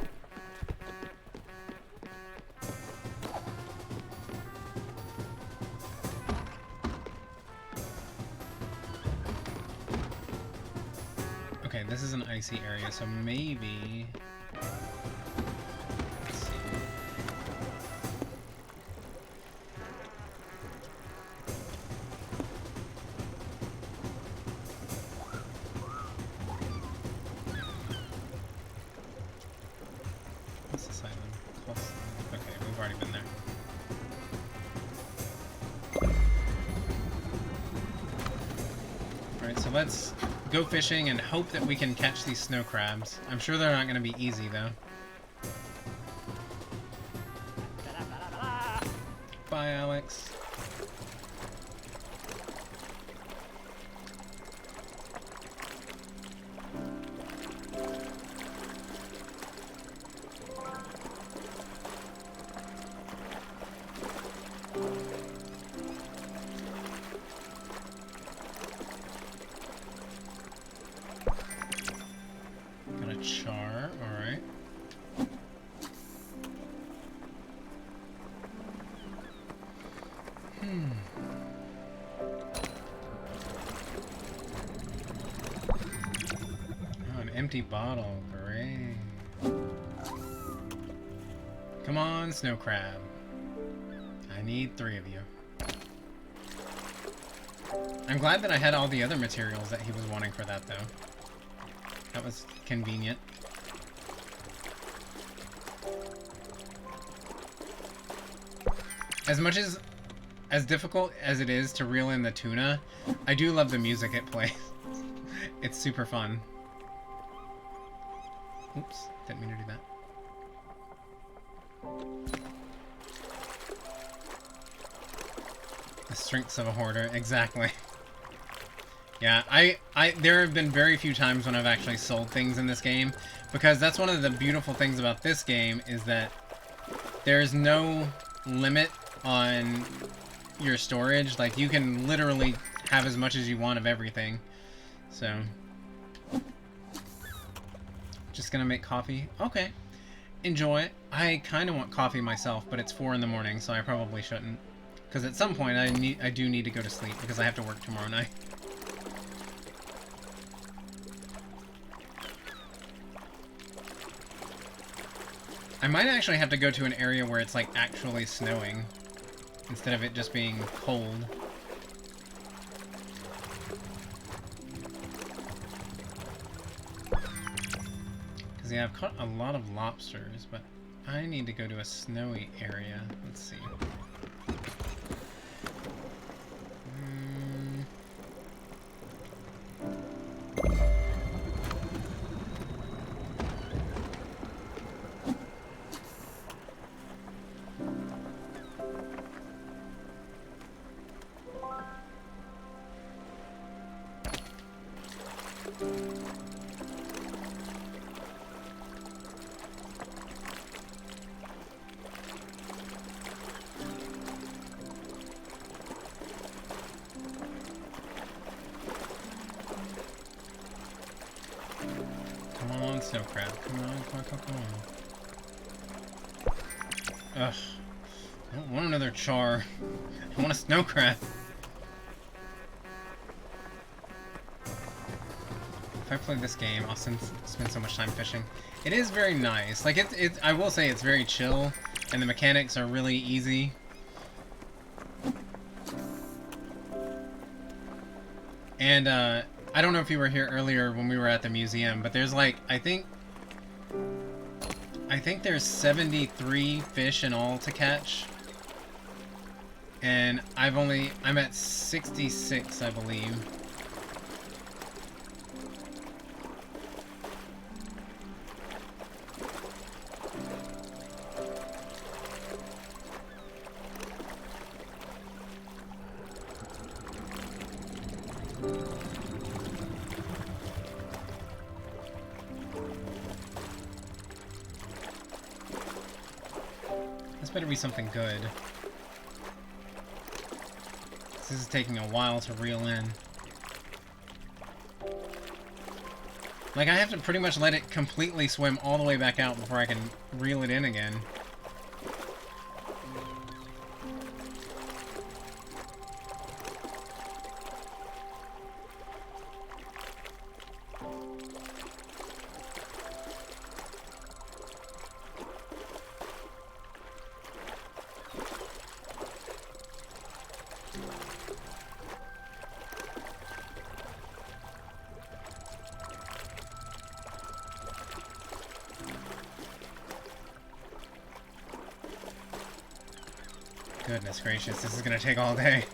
Okay, this is an icy area, so maybe... Let's see. What's this island? Close. Okay, we've already been there. Alright, so let's go fishing and hope that we can catch these snow crabs. I'm sure they're not going to be easy, though. Bye, Alex. Char, alright. Oh, an empty bottle. Great. Come on, snow crab. I need 3 of you. I'm glad that I had all the other materials that he was wanting for that, though. That was convenient. As much as difficult as it is to reel in the tuna, I do love the music it plays. It's super fun. Oops, didn't mean to do that. The strengths of a hoarder, exactly. Yeah, there have been very few times when I've actually sold things in this game, because that's one of the beautiful things about this game, is that there's no limit on your storage. Like, you can literally have as much as you want of everything. So, just gonna make coffee. Okay, enjoy it. I kind of want coffee myself, but it's 4 in the morning, so I probably shouldn't. Because at some point I do need to go to sleep, because I have to work tomorrow night. I might actually have to go to an area where it's like actually snowing, instead of it just being cold. Because yeah, I've caught a lot of lobsters, but I need to go to a snowy area. Let's see. snow crab. Come on, come on, come on, come on. Ugh. I don't want another char. I want a snow crab. If I play this game, I'll spend so much time fishing. It is very nice. Like, I will say it's very chill, and the mechanics are really easy. And, I don't know if you were here earlier when we were at the museum, but there's like, I think there's 73 fish in all to catch. And I'm at 66, I believe. This better be something good. This is taking a while to reel in. Like, I have to pretty much let it completely swim all the way back out before I can reel it in again. Goodness gracious, this is gonna take all day.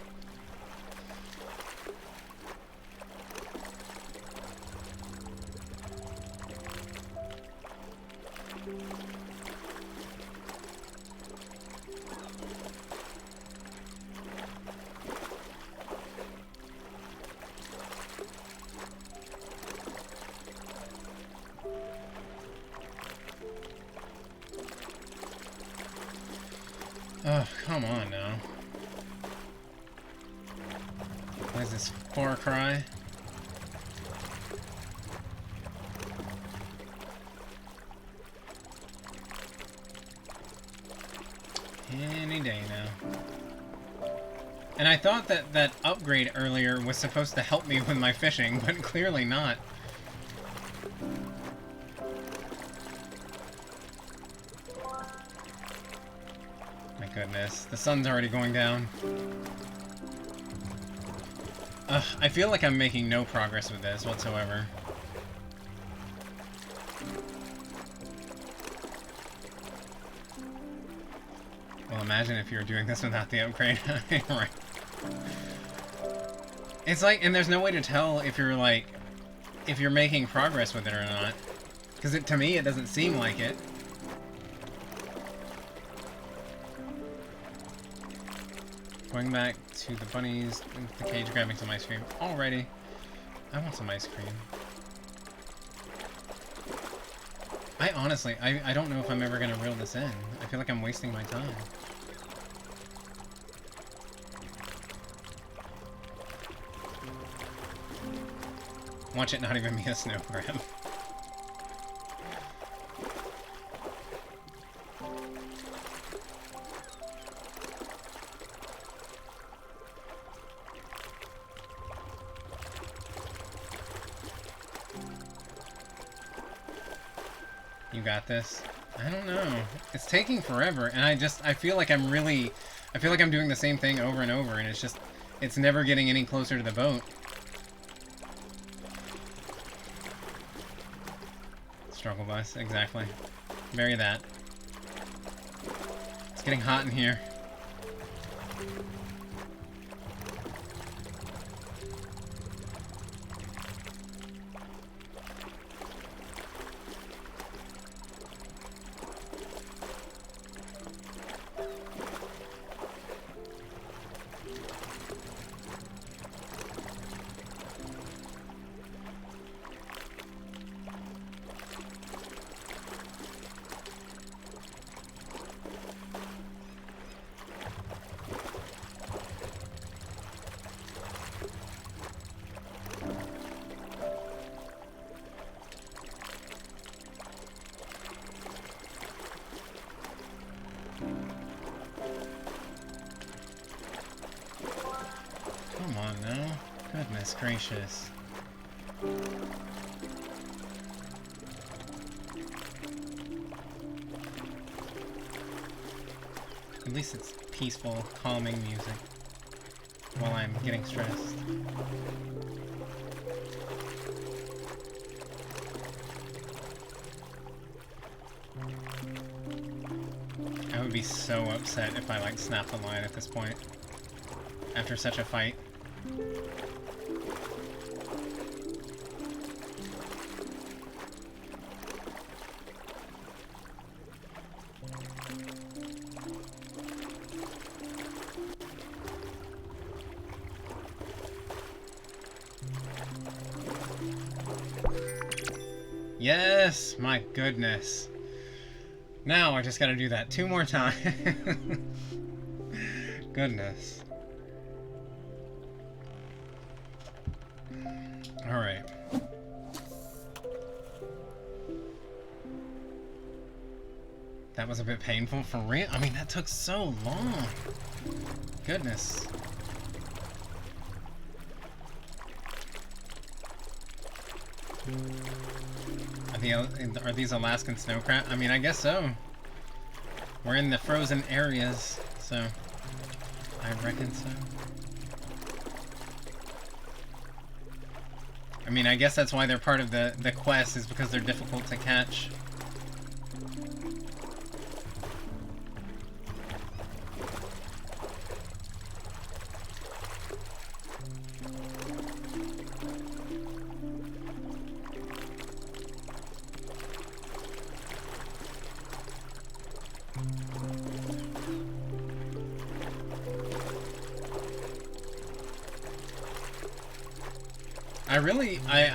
Oh, come on now. What is this, Far Cry? Any day now. And I thought that that upgrade earlier was supposed to help me with my fishing, but clearly not. Goodness, the sun's already going down. I feel like I'm making no progress with this whatsoever. Well, imagine if you were doing this without the upgrade. Right. It's like, and there's no way to tell if you're like, if you're making progress with it or not. Because to me, it doesn't seem like it. Going back to the bunnies, the cage, grabbing some ice cream. Alrighty. I want some ice cream. I honestly, I don't know if I'm ever gonna reel this in. I feel like I'm wasting my time. Watch it not even be a snow crab. You got this? I don't know. It's taking forever, and I feel like I'm doing the same thing over and over, and it's never getting any closer to the boat. Struggle bus, exactly. Bury that. It's getting hot in here. Come on now. Goodness gracious. At least it's peaceful, calming music while I'm getting stressed. I would be so upset if I, like, snapped the line at this point. After such a fight. Yes! My goodness. Now I just gotta do that 2 more times. Goodness. Alright. That was a bit painful for real. I mean, that took so long. Goodness. Are these Alaskan snow crab? I mean, I guess so. We're in the frozen areas, so I reckon so. I mean, I guess that's why they're part of the quest, is because they're difficult to catch.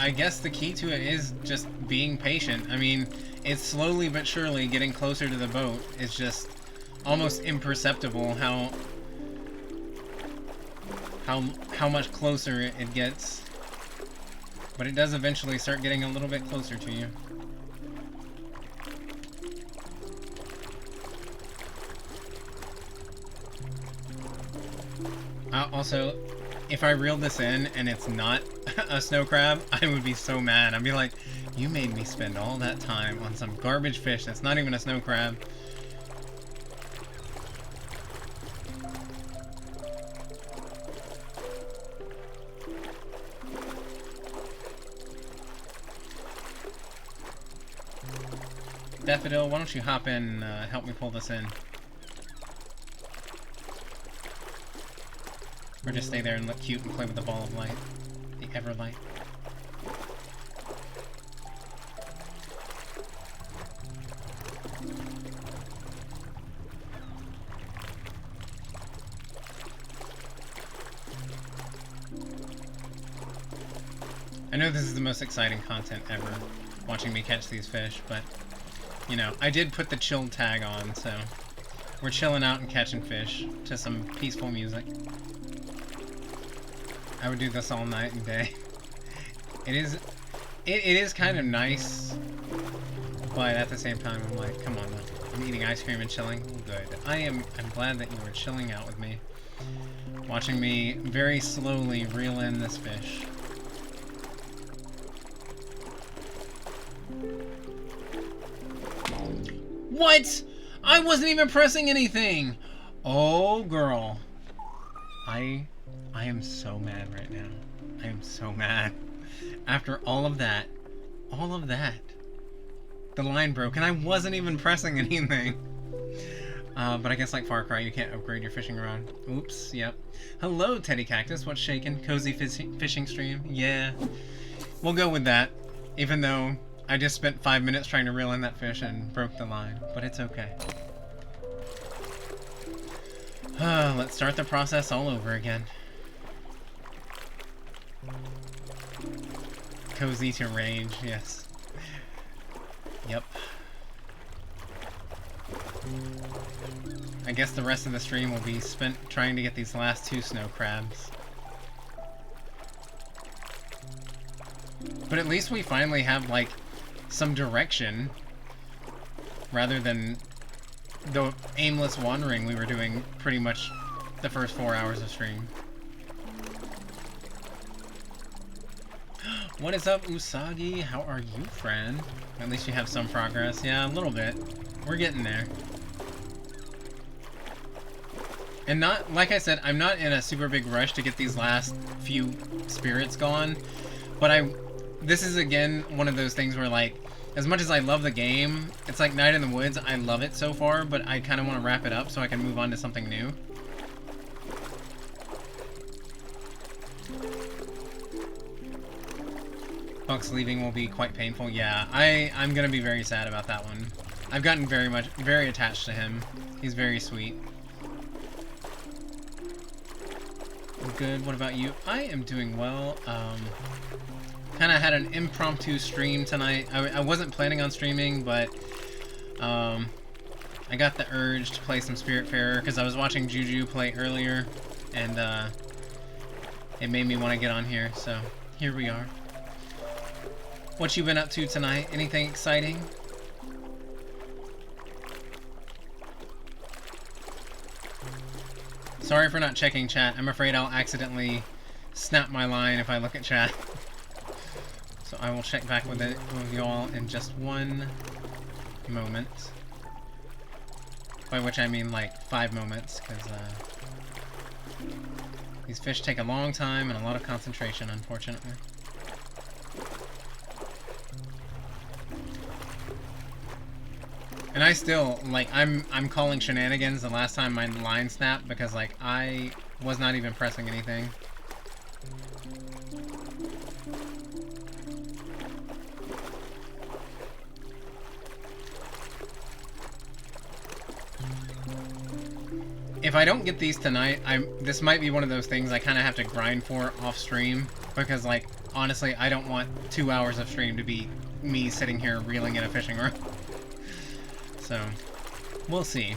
I guess the key to it is just being patient. I mean, it's slowly but surely getting closer to the boat. It's just almost imperceptible how much closer it gets. But it does eventually start getting a little bit closer to you. Also, if I reel this in and it's not a snow crab, I would be so mad. I'd be like, you made me spend all that time on some garbage fish that's not even a snow crab. Daffodil, why don't you hop in and help me pull this in? Or just stay there and look cute and play with the ball of light. The Everlight. I know this is the most exciting content ever, watching me catch these fish, but, you know, I did put the chill tag on, so we're chilling out and catching fish to some peaceful music. I would do this all night and day. It is kind of nice, but at the same time, I'm like, come on, man. I'm eating ice cream and chilling. Good. I'm glad that you were chilling out with me, watching me very slowly reel in this fish. What? I wasn't even pressing anything. Oh, girl. I am so mad right now. I am so mad. After all of that, the line broke and I wasn't even pressing anything. But I guess like Far Cry, you can't upgrade your fishing rod. Oops, yep. Hello, Teddy Cactus. What's shaking? Cozy fishing stream? Yeah. We'll go with that. Even though I just spent 5 minutes trying to reel in that fish and broke the line. But it's okay. Let's start the process all over again. Cozy to rage, yes. Yep. I guess the rest of the stream will be spent trying to get these last 2 snow crabs. But at least we finally have, like, some direction, rather than the aimless wandering we were doing pretty much the first 4 hours of stream. What is up, Usagi? How are you, friend? At least you have some progress. Yeah, a little bit. We're getting there. And not, like I said, I'm not in a super big rush to get these last few spirits gone. But this is, again, one of those things where, like, as much as I love the game, it's like Night in the Woods. I love it so far, but I kind of want to wrap it up so I can move on to something new. Buck's leaving will be quite painful. Yeah, I'm gonna be very sad about that one. I've gotten very attached to him. He's very sweet. Good. What about you? I am doing well. Kind of had an impromptu stream tonight. I wasn't planning on streaming, but I got the urge to play some Spiritfarer because I was watching Juju play earlier, and it made me want to get on here. So here we are. What you been up to tonight? Anything exciting? Sorry for not checking chat. I'm afraid I'll accidentally snap my line if I look at chat. So I will check back with you all in just one moment. By which I mean like 5 moments, because these fish take a long time and a lot of concentration, unfortunately. And I still, like, I'm calling shenanigans the last time my line snapped because, like, I was not even pressing anything. If I don't get these tonight, this might be one of those things I kind of have to grind for off stream because, like, honestly, I don't want 2 hours of stream to be me sitting here reeling in a fishing rod. So, we'll see.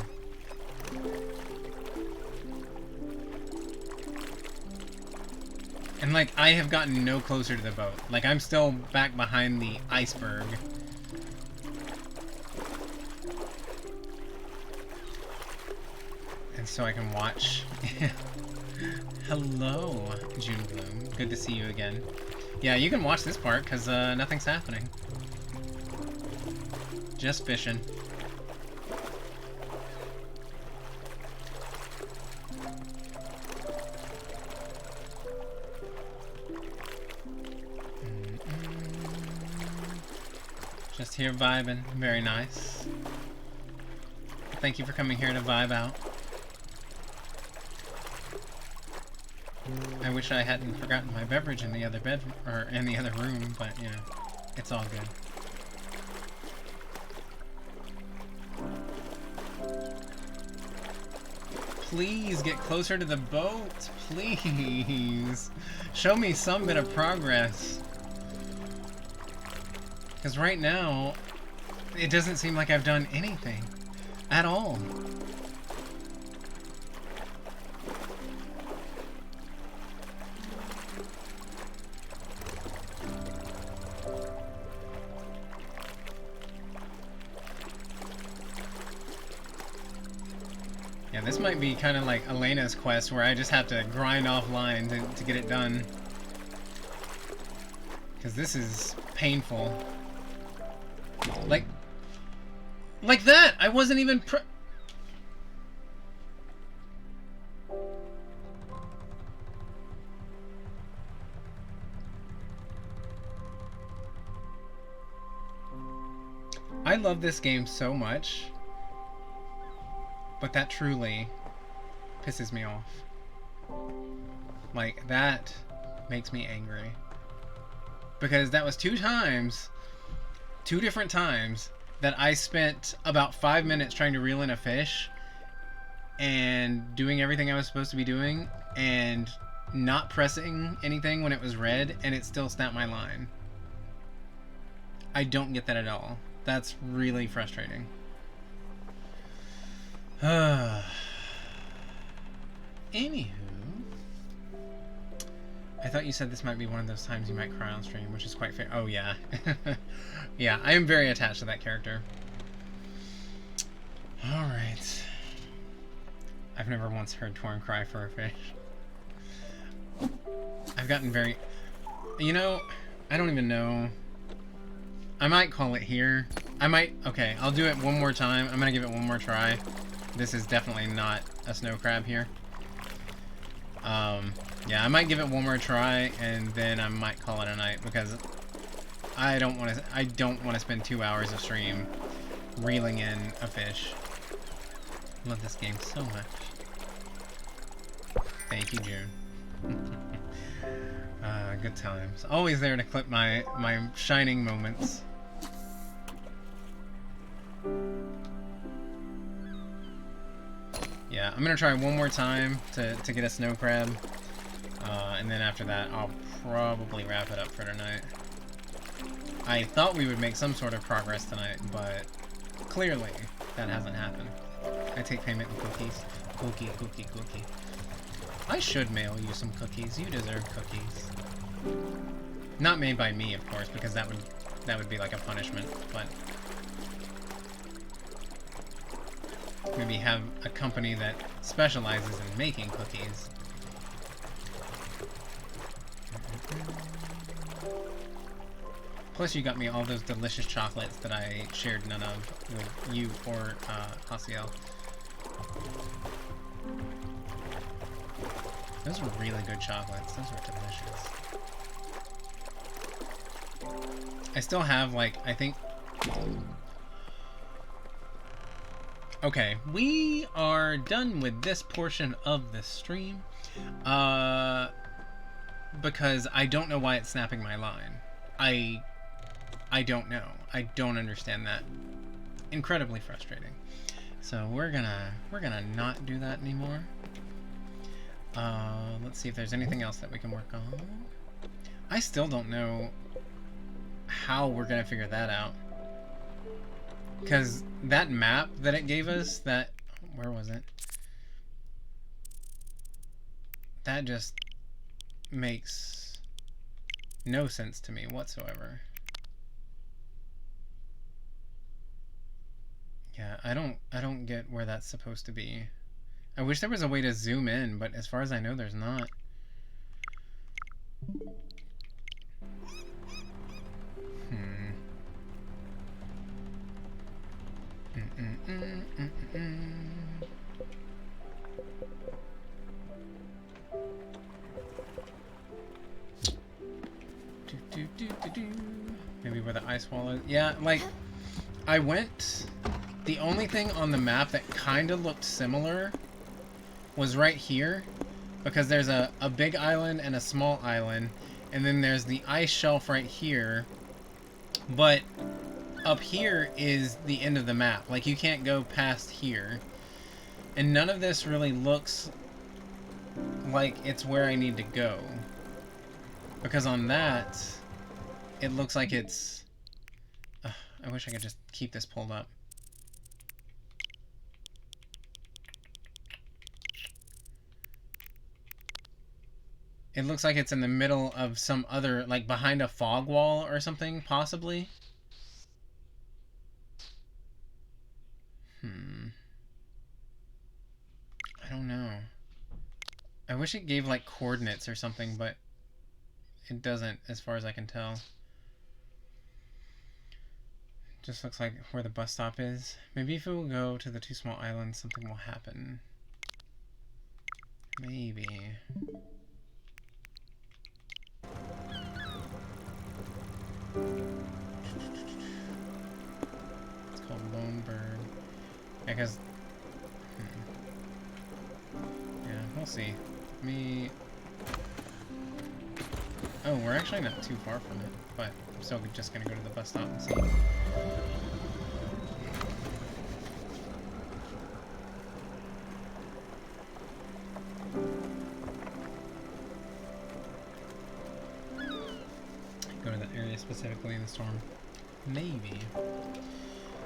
And, like, I have gotten no closer to the boat. Like, I'm still back behind the iceberg. And so I can watch. Hello, June Bloom. Good to see you again. Yeah, you can watch this part, because nothing's happening. Just fishing. Just here vibing. Very nice. Thank you for coming here to vibe out. I wish I hadn't forgotten my beverage in the other bedroom, or in the other room, but, you know, it's all good. Please get closer to the boat. Please. Show me some bit of progress. Because right now, it doesn't seem like I've done anything at all. Yeah, this might be kind of like Elena's quest where I just have to grind offline to get it done. Because this is painful. Like that! I wasn't even I love this game so much, but that truly pisses me off. Like, that makes me angry. Because that was 2 different times that I spent about 5 minutes trying to reel in a fish and doing everything I was supposed to be doing and not pressing anything when it was red, and it still snapped my line. I don't get that at all. That's really frustrating. Anywho, I thought you said this might be one of those times you might cry on stream, which is quite fair. Oh, yeah. Yeah, I am very attached to that character. Alright. I've never once heard Torn cry for a fish. I've gotten very... You know, I don't even know. I might call it here. I might... Okay, I'll do it one more time. I'm gonna give it one more try. This is definitely not a snow crab here. Yeah, I might give it one more try, and then I might call it a night, because I don't want to spend 2 hours of stream reeling in a fish. Love this game so much. Thank you, June. Good times. Always there to clip my shining moments. Yeah, I'm gonna try one more time to get a snow crab. And then after that, I'll probably wrap it up for tonight. I thought we would make some sort of progress tonight, but clearly that hasn't happened. I take payment in cookies. Cookie. I should mail you some cookies. You deserve cookies. Not made by me, of course, because that would be like a punishment, but maybe have a company that specializes in making cookies. Plus, you got me all those delicious chocolates that I shared none of with you or Hasiel. Those were really good chocolates. Those were delicious. I still have, like, I think... Okay, we are done with this portion of the stream. Because I don't know why it's snapping my line. I don't know. I don't understand that. Incredibly frustrating. So we're gonna not do that anymore. Let's see if there's anything else that we can work on. I still don't know how we're gonna figure that out. Because that map that it gave us, that... Where was it? That just makes no sense to me whatsoever. Yeah, I don't get where that's supposed to be. I wish there was a way to zoom in, but as far as I know, there's not. Maybe where the ice wall is. Yeah, like, I went... The only thing on the map that kind of looked similar was right here, because there's a big island and a small island, and then there's the ice shelf right here, but up here is the end of the map. Like, you can't go past here, and none of this really looks like it's where I need to go, because on that it looks like it's... I wish I could just keep this pulled up. It looks like it's in the middle of some other, like behind a fog wall or something, possibly. I don't know. I wish it gave like coordinates or something, but it doesn't, as far as I can tell. Just looks like where the bus stop is. Maybe if it will go to the two small islands, something will happen. Maybe. It's called Lone Bird. Yeah, because... Yeah, we'll see. Oh, we're actually not too far from it, but I'm still just gonna go to the bus stop and see. Go to that area specifically in the storm. Maybe.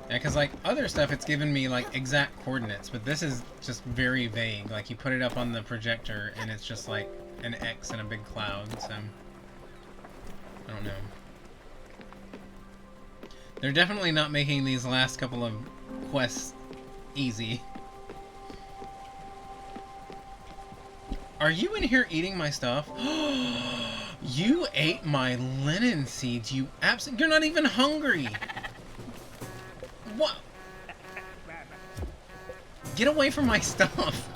Yeah, because, like, other stuff, it's given me, like, exact coordinates, but this is just very vague. Like, you put it up on the projector, and it's just, like, an X and a big cloud, so... I don't know. They're definitely not making these last couple of quests easy. Are you in here eating my stuff? You ate my linen seeds, you You're not even hungry! What? Get away from my stuff!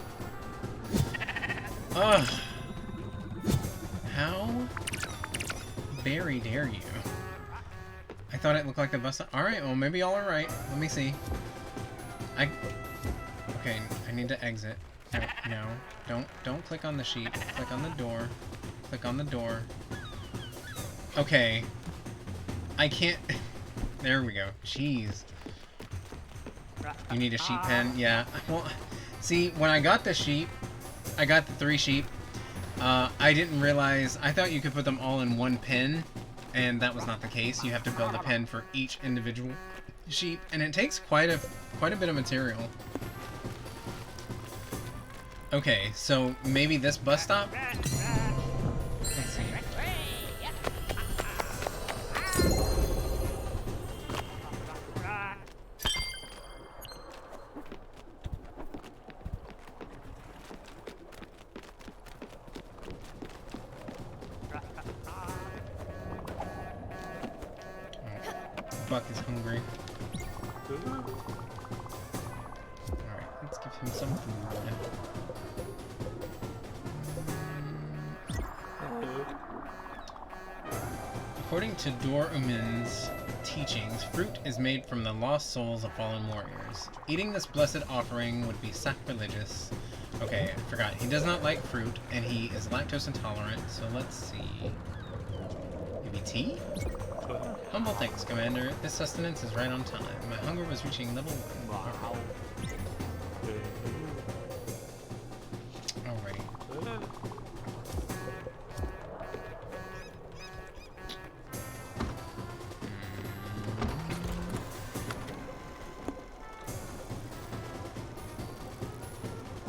Ugh. How very dare you? I thought it looked like a bus stop. Alright, well maybe y'all are right. Let me see. Okay, I need to exit. No. Don't click on the sheet. Click on the door. Click on the door. Okay. I can't... There we go. Jeez. You need a sheep pen? Yeah. Well, see, when I got the sheep, I got the 3 sheep, I didn't realize... I thought you could put them all in one pen, and that was not the case. You have to build a pen for each individual sheep, and it takes quite a bit of material. Okay, so maybe this bus stop? Let's see. Buck is hungry. Alright, let's give him some food. According to Dorumin's teachings, fruit is made from the lost souls of fallen warriors. Eating this blessed offering would be sacrilegious. Okay, I forgot. He does not like fruit, and he is lactose intolerant, so let's see. Maybe tea? Humble thanks, Commander. This sustenance is right on time. My hunger was reaching level 1. Wow. Alrighty.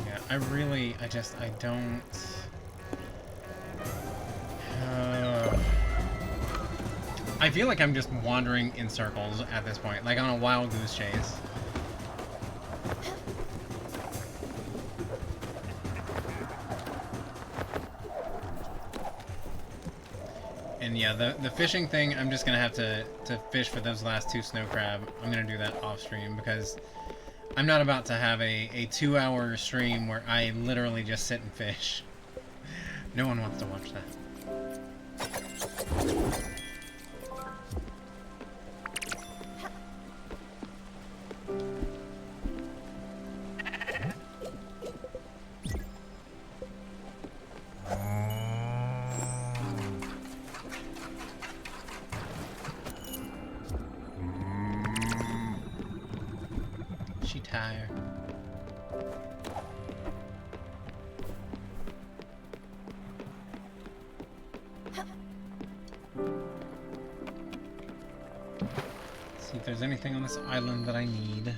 Yeah, I don't... I feel like I'm just wandering in circles at this point, like on a wild goose chase. And yeah, the fishing thing, I'm just gonna have to fish for those last 2 snow crab. I'm gonna do that off stream because I'm not about to have a 2-hour stream where I literally just sit and fish. No one wants to watch that. She tired. See if there's anything on this island that I need.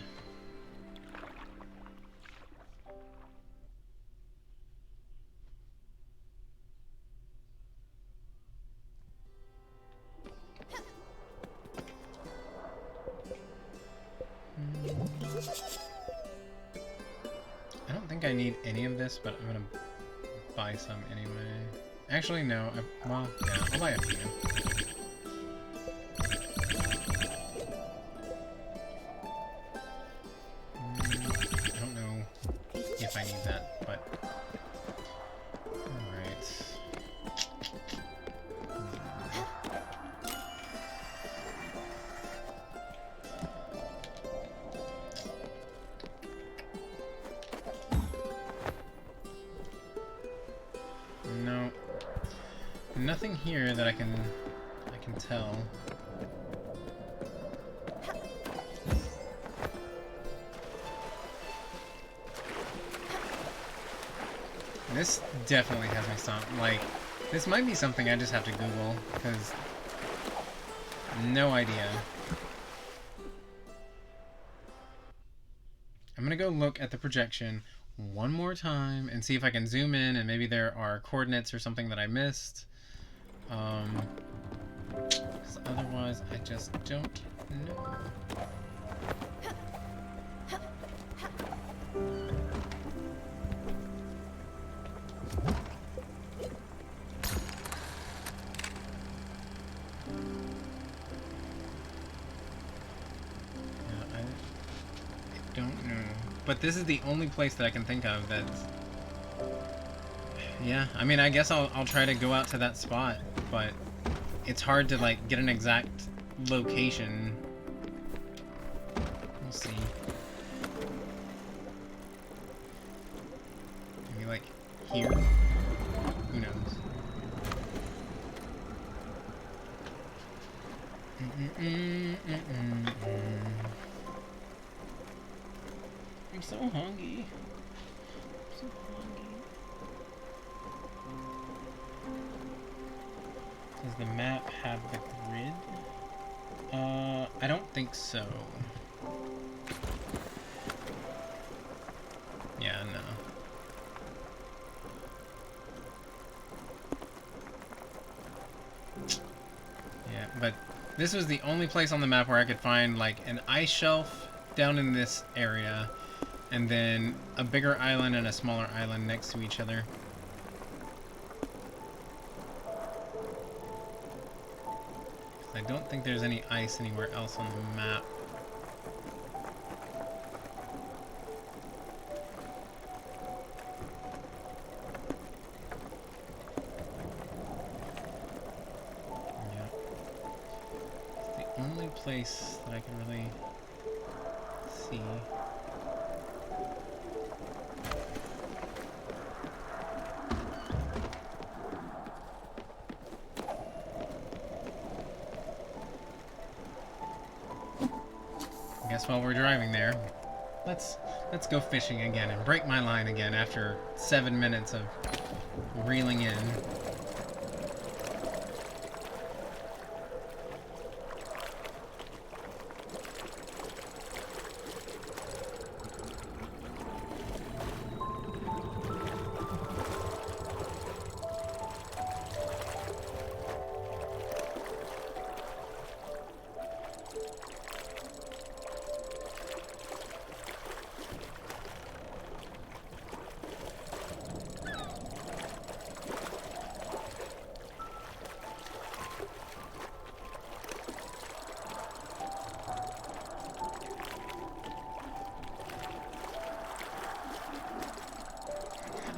I don't think I need any of this, but I'm gonna buy some anyway. Actually, no. Well, yeah, I'll buy a few. I don't know if I need that, but... Alright. No. Nothing here that I can tell. This definitely has me stumped. Like, this might be something I just have to Google, because no idea. I'm gonna go look at the projection one more time and see if I can zoom in and maybe there are coordinates or something that I missed. 'Cause otherwise I just don't know. but this is the only place that I can think of that's... Yeah, I mean, I guess I'll try to go out to that spot, but it's hard to, like, get an exact location. We'll see. Maybe, like, here? Who knows? I'm so hungry. I'm so hungry. Does the map have the grid? I don't think so. Yeah, no. Yeah, but this was the only place on the map where I could find, like, an ice shelf down in this area, and then a bigger island and a smaller island next to each other. I don't think there's any ice anywhere else on the map. Yeah. It's the only place that I can really see. I guess while we're driving there, let's go fishing again and break my line again after 7 minutes of reeling in.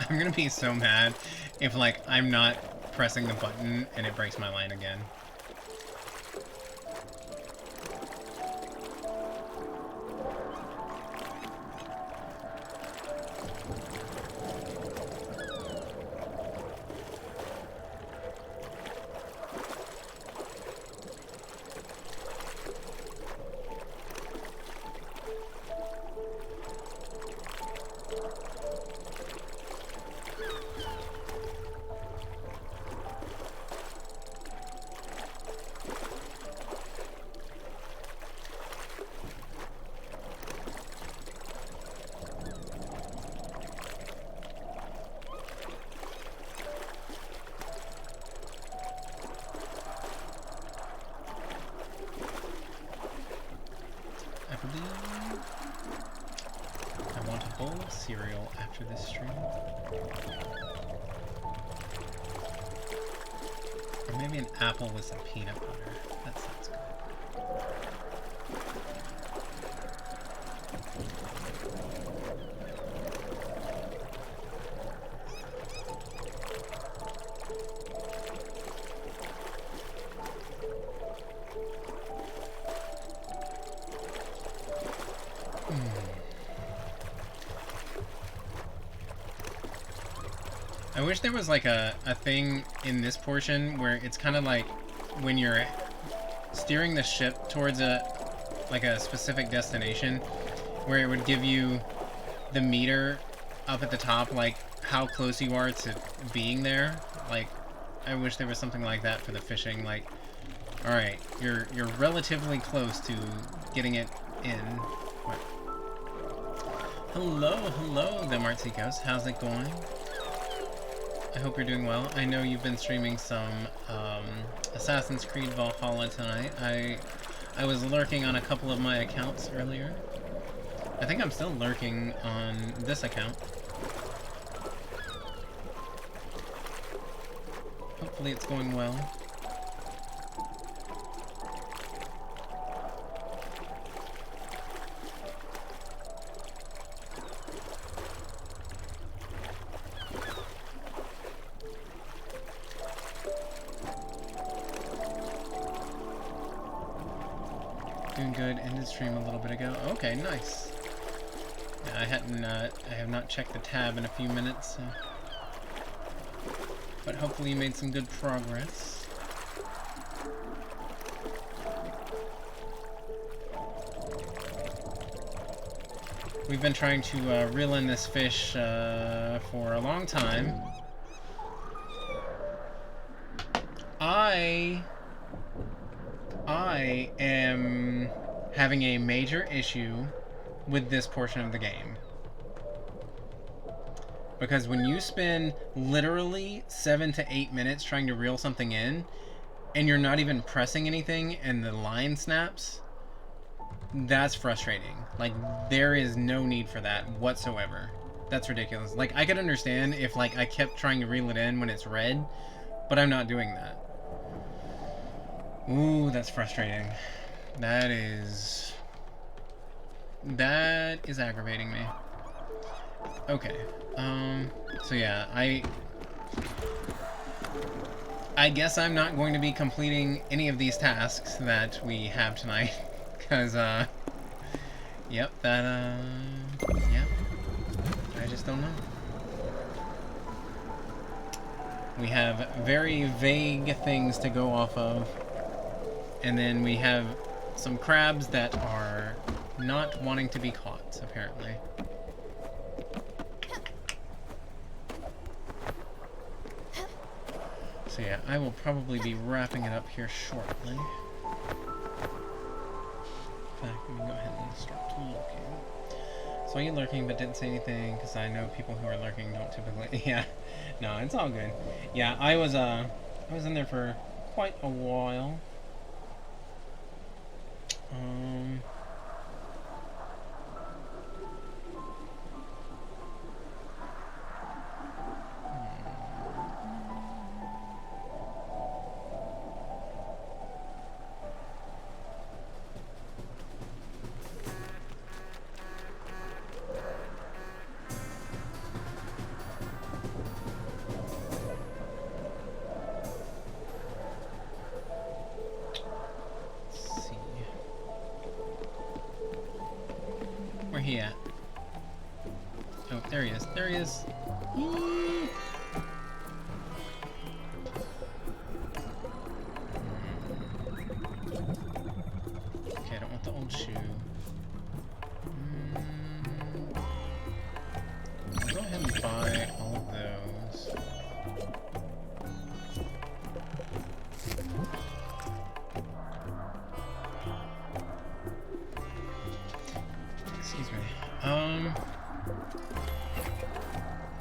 I'm gonna be so mad if, like, I'm not pressing the button and it breaks my line again. I want a bowl of cereal after this stream. Or maybe an apple with some peanut butter. That sounds good. I wish there was like a thing in this portion where it's kind of like when you're steering the ship towards a specific destination, where it would give you the meter up at the top, like how close you are to being there. Like, I wish there was something like that for the fishing. Like, all right, you're relatively close to getting it in. What? Hello, them artsy ghosts. How's it going? I hope you're doing well. I know you've been streaming some Assassin's Creed Valhalla tonight. I was lurking on a couple of my accounts earlier. I think I'm still lurking on this account. Hopefully it's going well. Doing good. Ended stream a little bit ago. Okay, nice. Yeah, I have not checked the tab in a few minutes, so. But hopefully you made some good progress. We've been trying to reel in this fish for a long time. I am having a major issue with this portion of the game. Because when you spend literally 7 to 8 minutes trying to reel something in, and you're not even pressing anything and the line snaps, that's frustrating. Like, there is no need for that whatsoever. That's ridiculous. Like, I could understand if, like, I kept trying to reel it in when it's red, but I'm not doing that. Ooh, that's frustrating. That is aggravating me. Okay. So yeah, I guess I'm not going to be completing any of these tasks that we have tonight, because, yep, yeah, I just don't know. We have very vague things to go off of, and then we have some crabs that are not wanting to be caught, apparently. So yeah, I will probably be wrapping it up here shortly. In fact, let me go ahead and start looking. Saw you lurking but didn't say anything, because I know people who are lurking don't typically... Yeah, no, it's all good. Yeah, I was in there for quite a while. Where he at? Oh, there he is. There he is. Eee! Okay, I don't want the old shoe. I'll go ahead and buy all of those. Excuse me.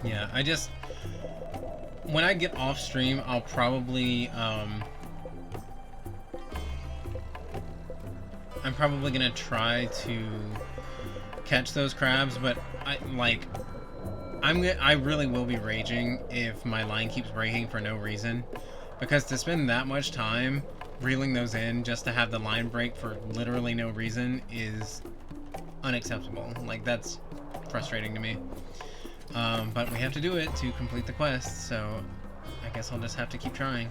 Yeah, when I get off stream, I'll probably, I'm probably gonna try to catch those crabs, but I really will be raging if my line keeps breaking for no reason, because to spend that much time reeling those in just to have the line break for literally no reason is unacceptable. Like, that's frustrating to me. But we have to do it to complete the quest, so I guess I'll just have to keep trying.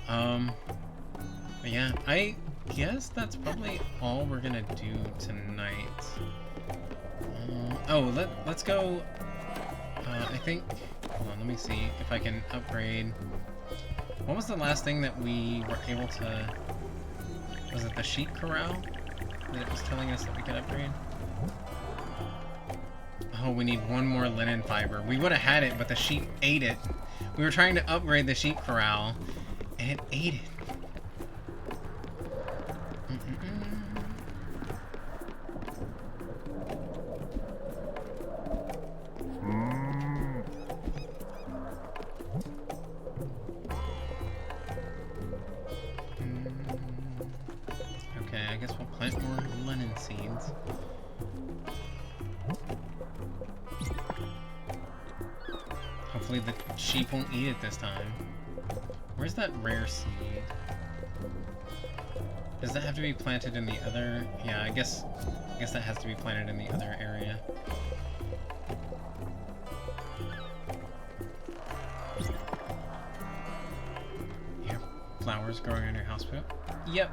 But yeah, I guess that's probably all we're gonna do tonight. Let's go. I think. Hold on, let me see if I can upgrade. What was the last thing that we were able to? Was it the sheep corral that it was telling us that we could upgrade? Oh, we need one more linen fiber. We would have had it, but the sheep ate it. We were trying to upgrade the sheep corral, and it ate it. Okay, I guess we'll plant more linen seeds. Hopefully the sheep won't eat it this time. Where's that rare seed? Does that have to be planted in the other? Yeah, I guess that has to be planted in the other area. You have flowers growing on your house, Pip? Yep.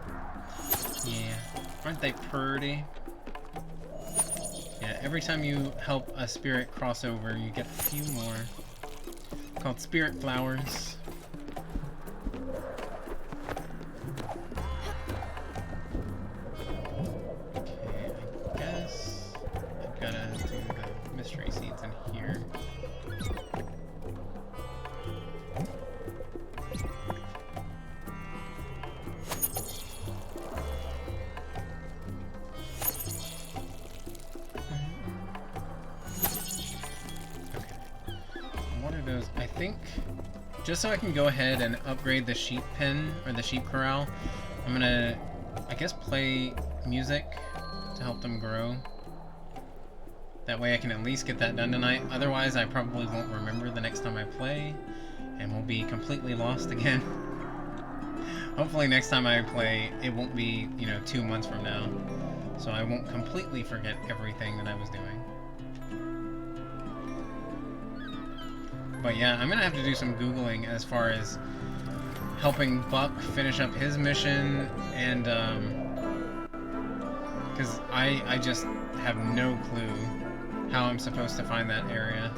Yeah. Aren't they pretty? Yeah, every time you help a spirit cross over, you get a few more. Called spirit flowers. Okay, I guess I've gotta do the mystery seeds in here. I think, just so I can go ahead and upgrade the sheep pen, or the sheep corral, I'm gonna, I guess, play music to help them grow. That way I can at least get that done tonight. Otherwise, I probably won't remember the next time I play, and we'll be completely lost again. Hopefully next time I play, it won't be, 2 months from now, so I won't completely forget everything that I was doing. But yeah, I'm gonna have to do some Googling as far as helping Buck finish up his mission, and because I just have no clue how I'm supposed to find that area.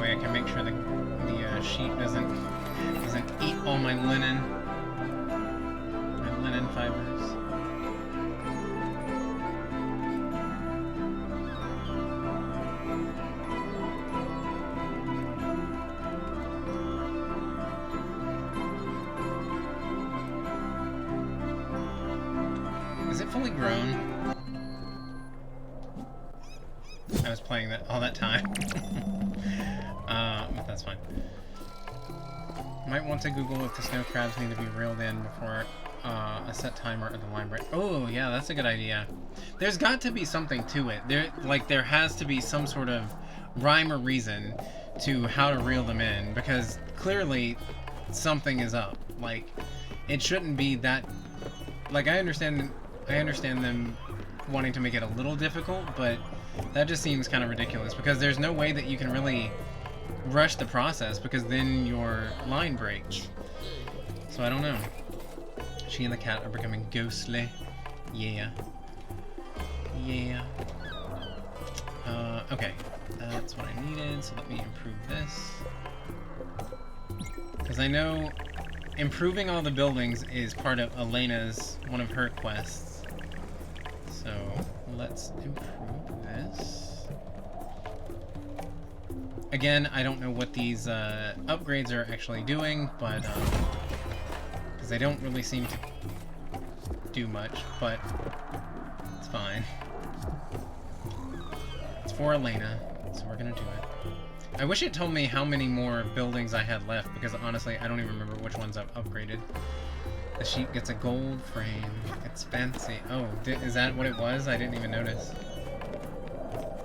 I can make sure the sheep doesn't eat all my linen fibers. Is it fully grown? I was playing that all that time. But that's fine. Might want to Google if the snow crabs need to be reeled in before a set timer at the library. Oh, yeah, that's a good idea. There's got to be something to it. There has to be some sort of rhyme or reason to how to reel them in, because clearly something is up. Like, it shouldn't be that. Like, I understand them wanting to make it a little difficult, but that just seems kind of ridiculous, because there's no way that you can really rush the process, because then your line breaks. So I don't know. She and the cat are becoming ghostly. Yeah. Yeah. Okay. That's what I needed, so let me improve this. Because I know improving all the buildings is part of Elena's, one of her quests. So let's improve this. Again, I don't know what these upgrades are actually doing, but because they don't really seem to do much, but it's fine. It's for Elena, so we're gonna do it. I wish it told me how many more buildings I had left, because honestly, I don't even remember which ones I've upgraded. The sheep gets a gold frame. It's fancy. Oh, is that what it was? I didn't even notice.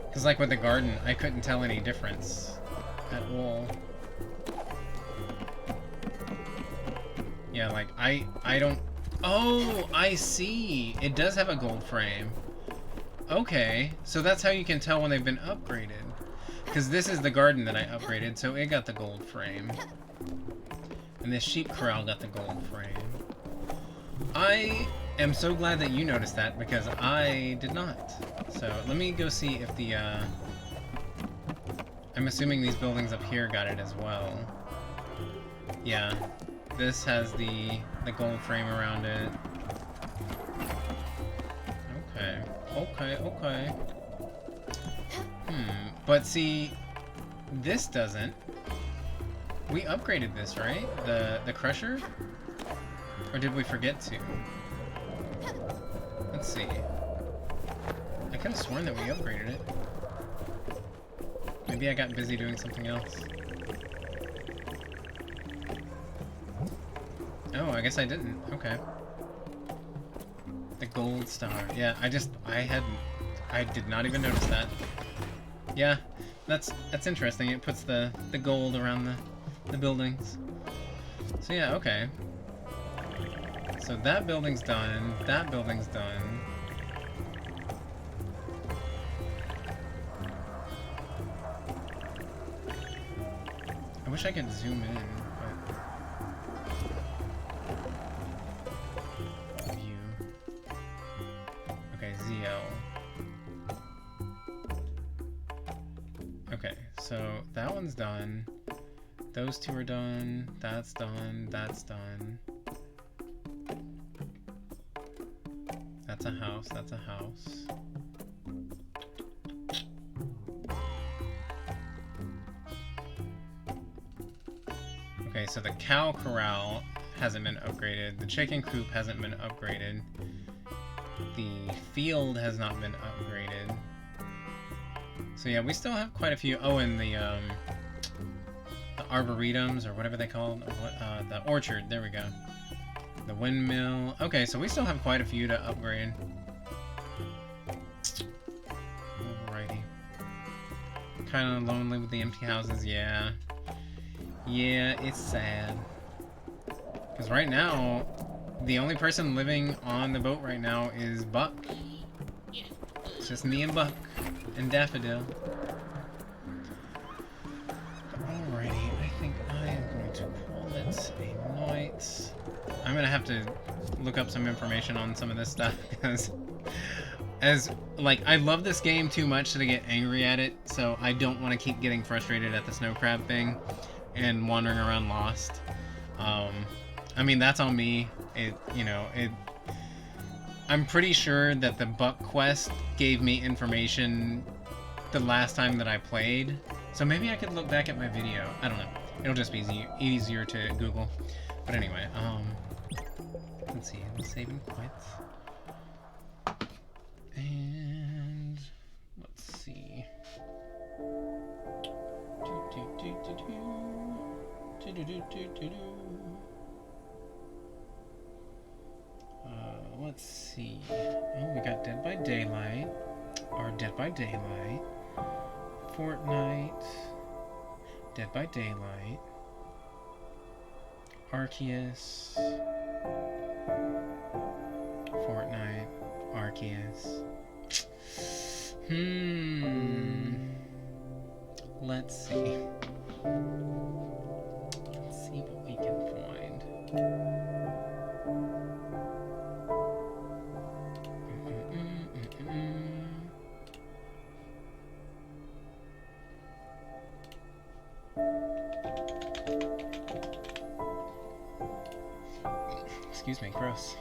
Because like with the garden, I couldn't tell any difference at all. Yeah, like, I don't... Oh, I see! It does have a gold frame. Okay, so that's how you can tell when they've been upgraded. Because this is the garden that I upgraded, so it got the gold frame. And this sheep corral got the gold frame. I am so glad that you noticed that, because I did not. So let me go see if the I'm assuming these buildings up here got it as well. Yeah, this has the gold frame around it. Okay. But see, this doesn't. We upgraded this, right? The crusher? Or did we forget to? Let's see. I could have sworn that we upgraded it. Maybe I got busy doing something else. Oh, I guess I didn't. Okay. The gold star. Yeah, I did not even notice that. Yeah, that's interesting. It puts the gold around the buildings. So yeah, okay. So that building's done. That building's done. I wish I could zoom in, but... View. Okay, ZL. Okay, so that one's done. Those two are done. That's done. That's done. That's a house. That's a house. Okay, so the cow corral hasn't been upgraded. The chicken coop hasn't been upgraded. The field has not been upgraded. So yeah, we still have quite a few. Oh, and the arboretums, or whatever they call them. The orchard, there we go. The windmill. Okay, so we still have quite a few to upgrade. Alrighty. Kind of lonely with the empty houses, yeah. Yeah, it's sad. Because right now, the only person living on the boat right now is Buck. It's just me and Buck and Daffodil. Alrighty, I think I am going to call it a night. I'm going to have to look up some information on some of this stuff, because I love this game too much to get angry at it, so I don't want to keep getting frustrated at the snow crab thing and wandering around lost. I mean, that's on me. I'm pretty sure that the Buck quest gave me information the last time that I played, so maybe I could look back at my video. I don't know. It'll just be easier to Google. But anyway, let's see. Let's save and quit. And let's see. Let's see. Oh, we got Dead by Daylight. Or Dead by Daylight. Fortnite. Dead by Daylight. Arceus. Fortnite. Arceus. Let's see. Let's see what we can find. Excuse me, gross.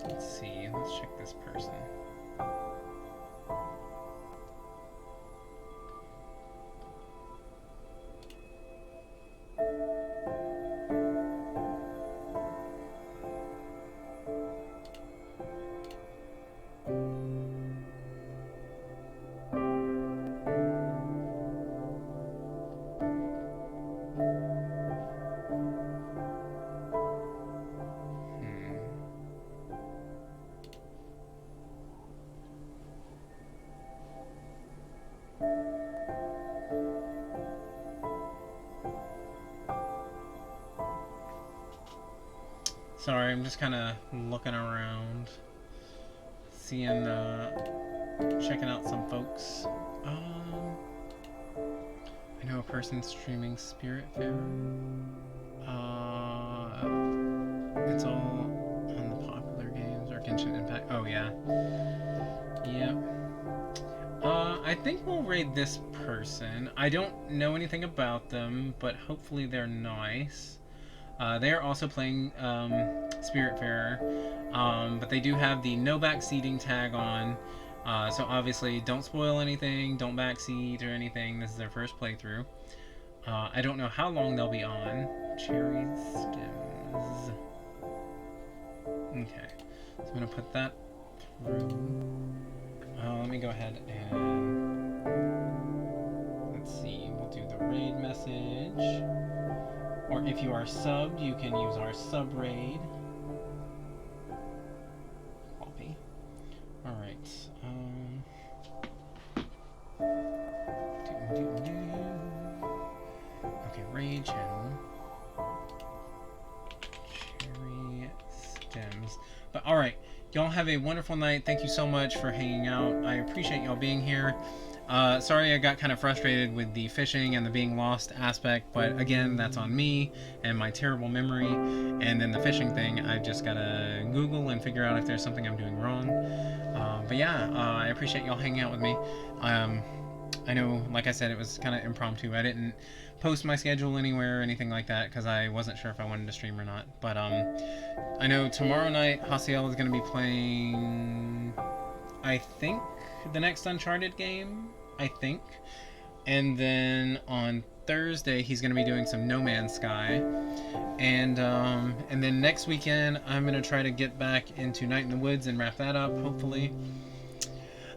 Let's see, let's check this person. Sorry, I'm just kind of looking around, seeing, checking out some folks. I know a person streaming Spiritfarer. It's all on the popular games or Genshin Impact. Oh yeah. Yep. I think we'll raid this person. I don't know anything about them, but hopefully they're nice. They are also playing Spiritfarer, but they do have the no backseating tag on. So obviously, don't spoil anything, don't backseat or anything. This is their first playthrough. I don't know how long they'll be on. Cherry stems. Okay, so I'm gonna put that through. Let me go ahead and let's see. We'll do the raid message. Or if you are subbed, you can use our sub raid. Copy. Alright. Okay, raid channel. Cherry stems. But alright, y'all have a wonderful night. Thank you so much for hanging out. I appreciate y'all being here. Sorry I got kind of frustrated with the fishing and the being lost aspect, but again, that's on me and my terrible memory. And then the fishing thing, I just gotta Google and figure out if there's something I'm doing wrong. But yeah, I appreciate y'all hanging out with me. I know, like I said, it was kind of impromptu. I didn't post my schedule anywhere or anything like that because I wasn't sure if I wanted to stream or not. But I know tomorrow night, Hasiel is going to be playing, I think, the next Uncharted game. I think. And then on Thursday he's going to be doing some No Man's Sky, and then next weekend I'm going to try to get back into Night in the Woods and wrap that up, hopefully.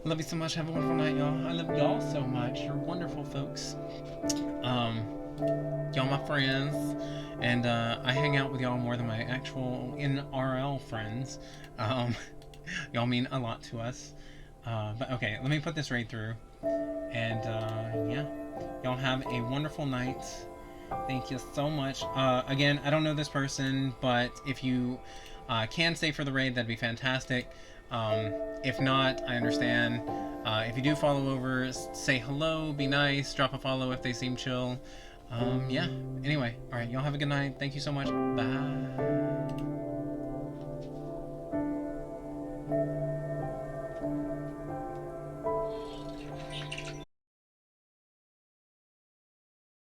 Love you so much. Have a wonderful night, y'all. I love y'all so much. You're wonderful folks. Y'all my friends, and I hang out with y'all more than my actual NRL friends. Y'all mean a lot to us. But okay, let me put this raid through. And yeah, y'all have a wonderful night. Thank you so much. Again, I don't know this person, but if you can stay for the raid, that'd be fantastic. If not, I understand. If you do follow over, say hello, be nice, drop a follow if they seem chill. Yeah, anyway, alright, y'all have a good night. Thank you so much. Bye.